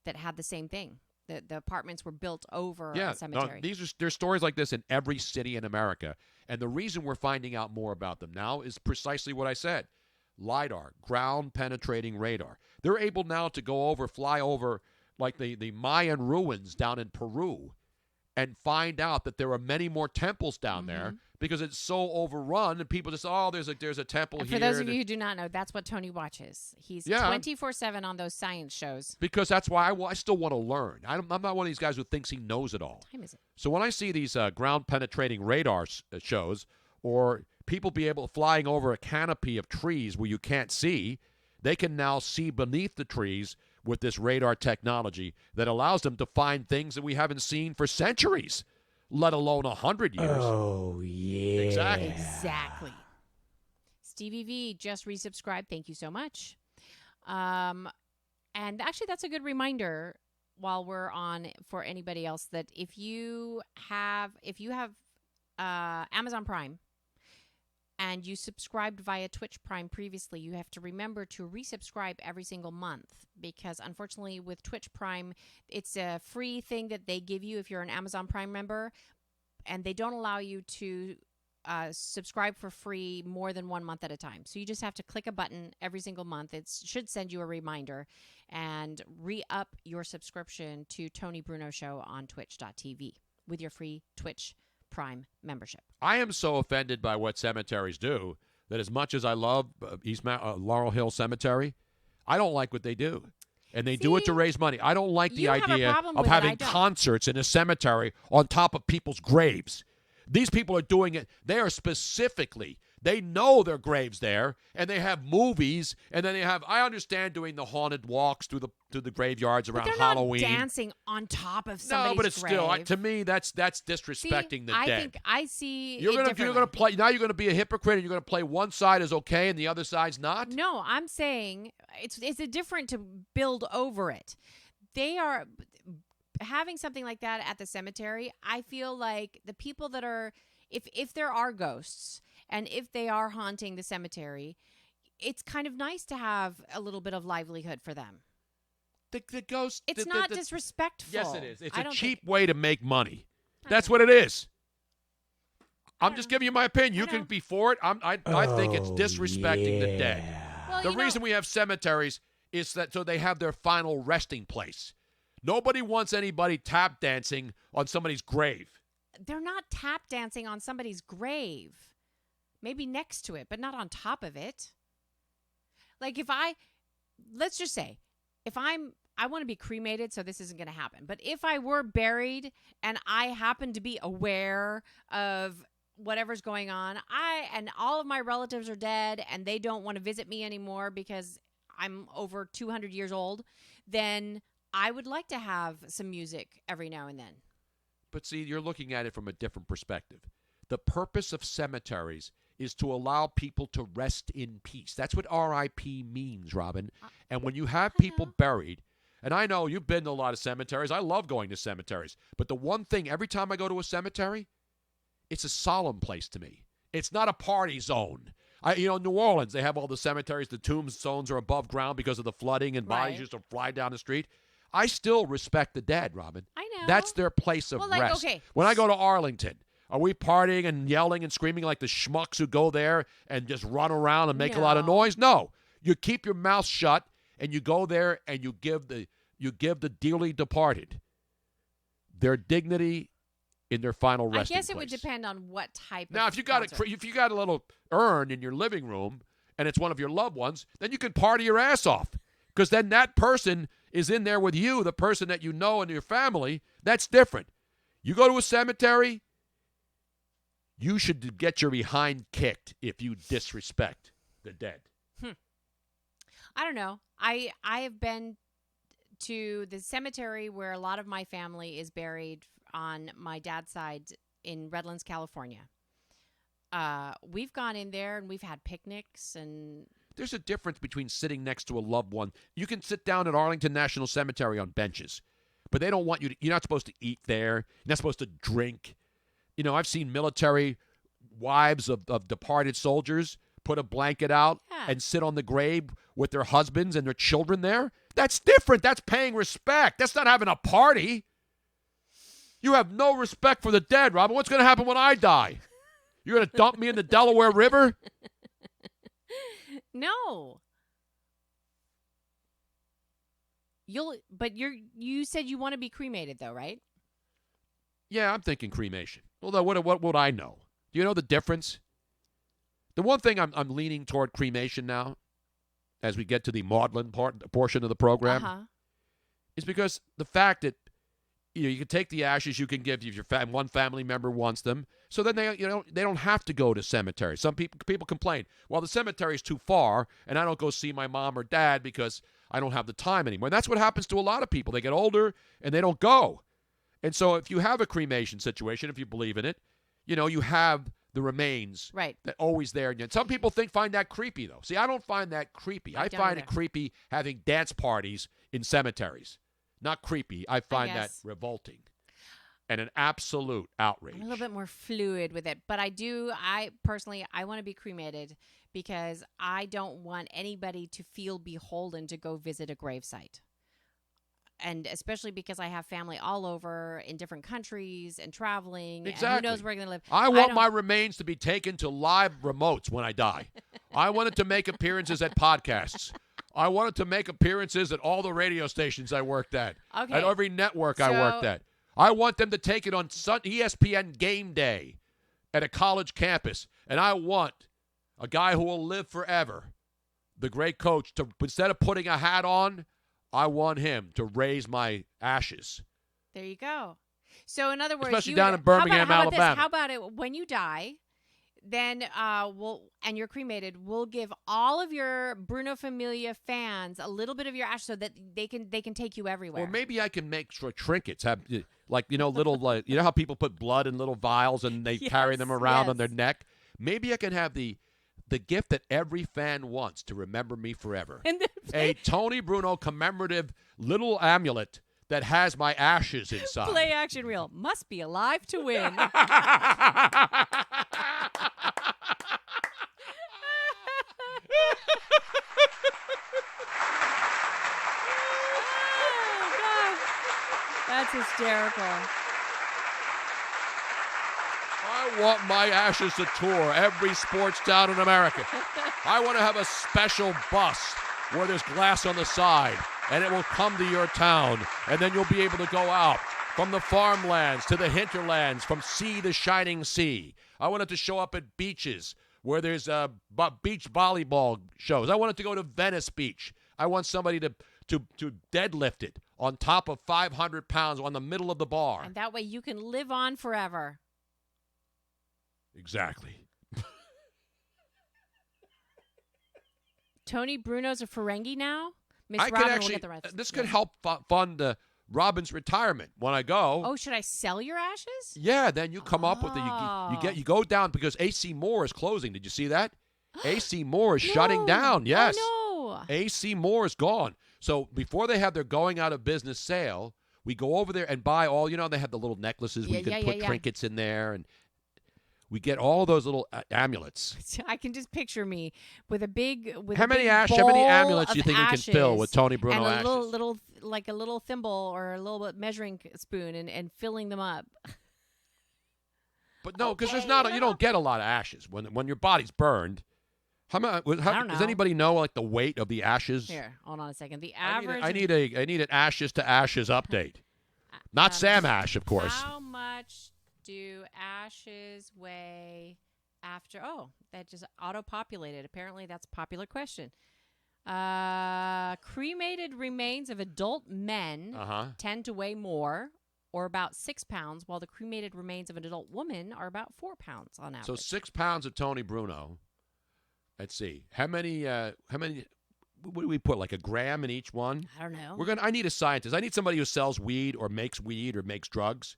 that had the same thing. The apartments were built over a cemetery. There's stories like this in every city in America. And the reason we're finding out more about them now is precisely what I said. LIDAR, ground-penetrating radar. They're able now to fly over like the Mayan ruins down in Peru and find out that there are many more temples down there because it's so overrun and people just, there's a temple and here. For those of you who do not know, that's what Tony watches. He's 24/7 on those science shows. Because that's why I still want to learn. I'm not one of these guys who thinks he knows it all. What time is it? So when I see these ground-penetrating radar shows or people flying over a canopy of trees where you can't see, they can now see beneath the trees with this radar technology that allows them to find things that we haven't seen for centuries, let alone 100 years. Oh, yeah. Exactly. Stevie V just resubscribed. Thank you so much. And actually, that's a good reminder while we're on for anybody else that if you have Amazon Prime and you subscribed via Twitch Prime previously, you have to remember to resubscribe every single month because, unfortunately, with Twitch Prime, it's a free thing that they give you if you're an Amazon Prime member, and they don't allow you to subscribe for free more than 1 month at a time. So you just have to click a button every single month. It should send you a reminder and re-up your subscription to Tony Bruno Show on twitch.tv with your free Twitch Prime membership. I am so offended by what cemeteries do that as much as I love Laurel Hill Cemetery, I don't like what they do. And they do it to raise money. I don't like the idea of having concerts in a cemetery on top of people's graves. These people are doing it. They are specifically, they know their graves there, and they have movies, and then they have, I understand doing the haunted walks through the graveyards around Halloween. Not dancing on top of somebody's No, but it's grave. still, to me, that's disrespecting the dead. I think I see You're it going to play, now you're going to be a hypocrite, and you're going to play one side is okay and the other side's not? No, I'm saying it's a different to build over it. They are having something like that at the cemetery. I feel like the people that are, if there are ghosts and if they are haunting the cemetery, it's kind of nice to have a little bit of livelihood for them. The ghost. It's not disrespectful. Yes, it is. It's a cheap way to make money. That's what it is. I'm just giving you my opinion. You can be for it. I think it's disrespecting the dead. Well, the reason we have cemeteries is that so they have their final resting place. Nobody wants anybody tap dancing on somebody's grave. They're not tap dancing on somebody's grave. Maybe next to it, but not on top of it. Like let's just say, I want to be cremated, so this isn't going to happen. But if I were buried and I happen to be aware of whatever's going on, and all of my relatives are dead and they don't want to visit me anymore because I'm over 200 years old, then I would like to have some music every now and then. But see, you're looking at it from a different perspective. The purpose of cemeteries is to allow people to rest in peace. That's what R.I.P. means, Robin. And when you have people buried, and I know you've been to a lot of cemeteries. I love going to cemeteries. But the one thing, every time I go to a cemetery, it's a solemn place to me. It's not a party zone. New Orleans, they have all the cemeteries. The tombstones are above ground because of the flooding and bodies used to fly down the street. I still respect the dead, Robin. I know. That's their place of Well, like, rest. okay. When I go to Arlington, are we partying and yelling and screaming like the schmucks who go there and just run around and make a lot of noise? No. You keep your mouth shut and you go there and you give the dearly departed their dignity in their final resting I guess it place. would depend on what type Now, of if you got a little urn in your living room and it's one of your loved ones, then you can party your ass off because then that person is in there with you, the person that you know and your family. That's different. You go to a cemetery, you should get your behind kicked if you disrespect the dead. I don't know. I have been to the cemetery where a lot of my family is buried on my dad's side in Redlands, California. We've gone in there and we've had picnics and There's a difference between sitting next to a loved one. You can sit down at Arlington National Cemetery on benches, but they don't want you to, you're not supposed to eat there. You're not supposed to drink. You know, I've seen military wives of departed soldiers put a blanket out and sit on the grave with their husbands and their children there. That's different. That's paying respect. That's not having a party. You have no respect for the dead, Robin. What's going to happen when I die? You're going to dump me in the Delaware River? No. You said you want to be cremated though, right? Yeah, I'm thinking cremation. Although, what would I know? Do you know the difference? The one thing I'm leaning toward cremation now, as we get to the maudlin portion of the program, is because the fact that you can take the ashes, you can give if one family member wants them, so then they don't have to go to cemetery. Some people complain, well, the cemetery is too far, and I don't go see my mom or dad because I don't have the time anymore. And that's what happens to a lot of people. They get older and they don't go. And so if you have a cremation situation, if you believe in it, you have the remains that always there. And some people find that creepy, though. See, I don't find that creepy. I find it creepy having dance parties in cemeteries. Not creepy. I find that revolting and an absolute outrage. I'm a little bit more fluid with it, but I personally want to be cremated because I don't want anybody to feel beholden to go visit a gravesite. And especially because I have family all over in different countries and traveling. Exactly. And who knows where they're going to live. I want my remains to be taken to live remotes when I die. I wanted to make appearances at podcasts. I wanted to make appearances at all the radio stations I worked at. Okay. At every network I worked at. I want them to take it on ESPN Game Day at a college campus. And I want a guy who will live forever, the great coach, to instead of putting a hat on, I want him to raise my ashes. There you go. So in other words, especially down in Birmingham, Alabama. How about it when you die? Then and you're cremated, we'll give all of your Bruno Familia fans a little bit of your ash so that they can take you everywhere. Or maybe I can make sure trinkets have little how people put blood in little vials and they carry them around on their neck. Maybe I can have the gift that every fan wants to remember me forever. A Tony Bruno commemorative little amulet that has my ashes inside. Play action reel. Must be alive to win. That's hysterical. I want my ashes to tour every sports town in America. I want to have a special bus where there's glass on the side, and it will come to your town, and then you'll be able to go out from the farmlands to the hinterlands, from sea to shining sea. I want it to show up at beaches where there's beach volleyball shows. I want it to go to Venice Beach. I want somebody to deadlift it on top of 500 pounds on the middle of the bar. And that way you can live on forever. Exactly. Tony Bruno's a Ferengi now? Miss I Robin can actually, will get the rest. this could help fund Robin's retirement when I go. Oh, should I sell your ashes? Yeah, then you come up with you go down because AC Moore is closing. Did you see that? AC Moore is shutting down. Yes. Oh, no. AC Moore is gone. So before they have their going out of business sale, we go over there and buy all, they have the little necklaces where you can put trinkets in there. And we get all those little amulets. I can just picture me with a big How a many big how many bowl amulets do you of think we can fill ashes with Tony Bruno and a ashes? little like a little thimble or a little bit measuring spoon and filling them up. But no, because there's not you don't get a lot of ashes when your body's burned. How much? Does anybody know like the weight of the ashes? Here, hold on a second. The average. I need an ashes to ashes update. Not Sam Ash, of course. How much do ashes weigh after? Oh, that just auto-populated. Apparently, that's a popular question. Cremated remains of adult men tend to weigh more, or about 6 pounds, while the cremated remains of an adult woman are about 4 pounds on average. So 6 pounds of Tony Bruno. Let's see. How many? What do we put? Like a gram in each one? I don't know. I need a scientist. I need somebody who sells weed or makes drugs,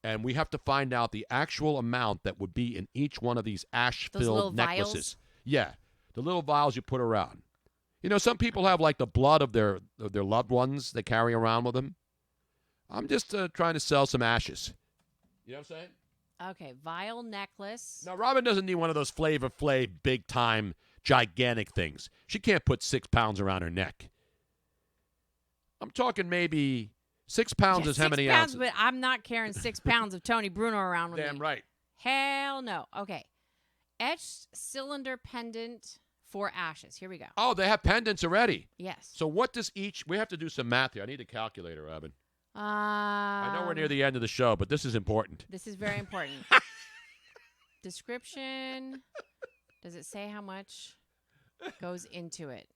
and we have to find out the actual amount that would be in each one of these ash-filled necklaces. Vials? Yeah, the little vials you put around. You know, some people have like the blood of their loved ones they carry around with them. I'm just trying to sell some ashes. You know what I'm saying? Okay, vial necklace. Now, Robin doesn't need one of those Flavor Flav big-time gigantic things. She can't put 6 pounds around her neck. I'm talking maybe 6 pounds is how many 6 pounds, ounces? but I'm not carrying 6 pounds of Tony Bruno around with me. Damn right. Hell no. Okay. Etched cylinder pendant for ashes. Here we go. Oh, they have pendants already. Yes. So what does each... We have to do some math here. I need a calculator, Robin. I know we're near the end of the show, but this is important. This is very important. Description. Does it say how much goes into it?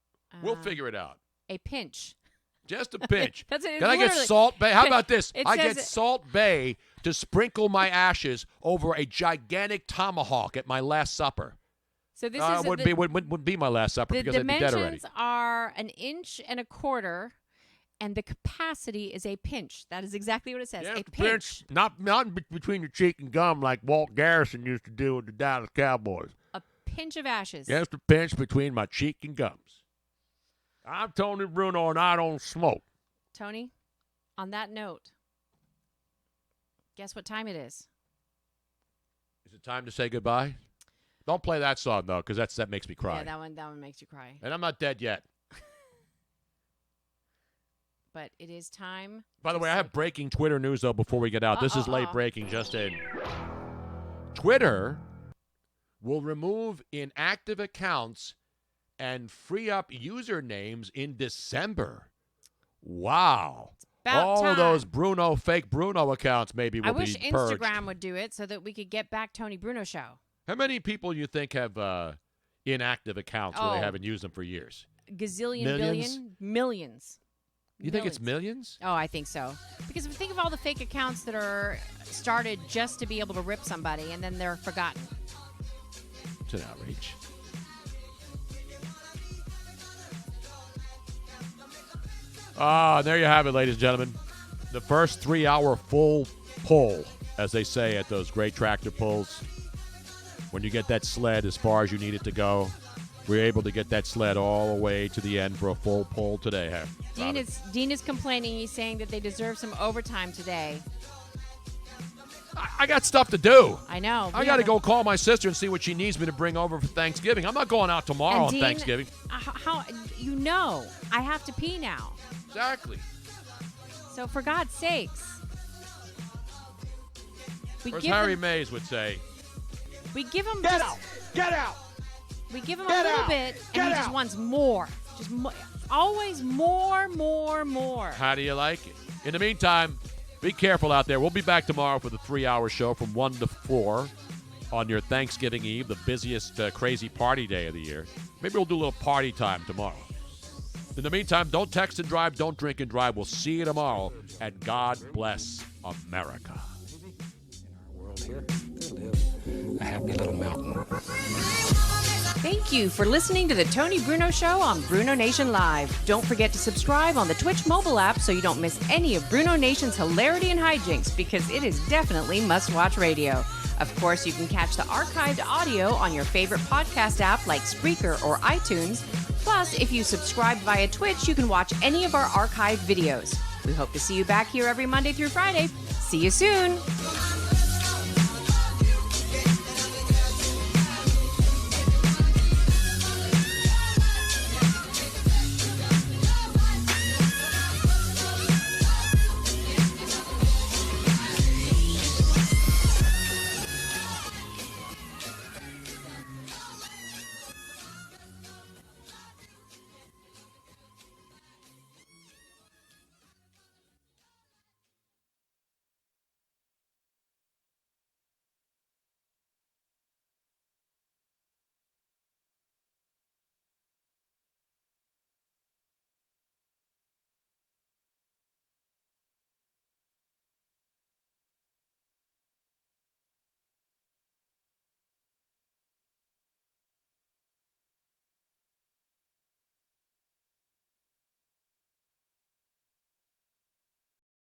We'll figure it out. A pinch. Just a pinch. That's it. Can I get Salt Bay? How about this? I says get Salt Bay to sprinkle my ashes over a gigantic tomahawk at my Last Supper. So this is wouldn't be my Last Supper the because I'd be dead already. dimensions are 1.25 inches, and the capacity is a pinch. That is exactly what it says. Yes, a pinch. Not between your cheek and gum like Walt Garrison used to do with the Dallas Cowboys. A pinch of ashes. Just a pinch between my cheek and gums. I'm Tony Bruno, and I don't smoke. Tony, on that note, guess what time it is? Is it time to say goodbye? Don't play that song, though, because that makes me cry. Yeah, that one makes you cry. And I'm not dead yet. But it is time. By the way, I have breaking Twitter news, though, before we get out. This is late breaking, just in. Twitter will remove inactive accounts and free up usernames in December. Wow. All of those fake Bruno accounts maybe will be purged. I wish Instagram would do it so that we could get back Tony Bruno Show. How many people you think have inactive accounts where they haven't used them for years? Gazillion, Millions? billion, millions. You think it's millions? Oh, I think so. Because if you think of all the fake accounts that are started just to be able to rip somebody and then they're forgotten. It's an outrage. There you have it, ladies and gentlemen. The first 3-hour full pull, as they say at those great tractor pulls. When you get that sled as far as you need it to go. We're able to get that sled all the way to the end for a full pull today. Dean is complaining. He's saying that they deserve some overtime today. I got stuff to do. I know. I got to go call my sister and see what she needs me to bring over for Thanksgiving. I'm not going out tomorrow on Thanksgiving. How I have to pee now. Exactly. So for God's sakes, as Harry Mays would say, we give him Get out. We give him a little bit, and he just wants more. Just always more. How do you like it? In the meantime, be careful out there. We'll be back tomorrow for the 3-hour show from 1 to 4 on your Thanksgiving Eve, the busiest crazy party day of the year. Maybe we'll do a little party time tomorrow. In the meantime, don't text and drive, don't drink and drive. We'll see you tomorrow, and God bless America. In our world here, there lives a happy little mountain. Thank you for listening to the Tony Bruno Show on BrunoNation Live. Don't forget to subscribe on the Twitch mobile app so you don't miss any of BrunoNation's hilarity and hijinks, because it is definitely must-watch radio. Of course, you can catch the archived audio on your favorite podcast app like Spreaker or iTunes. Plus, if you subscribe via Twitch, you can watch any of our archived videos. We hope to see you back here every Monday through Friday. See you soon!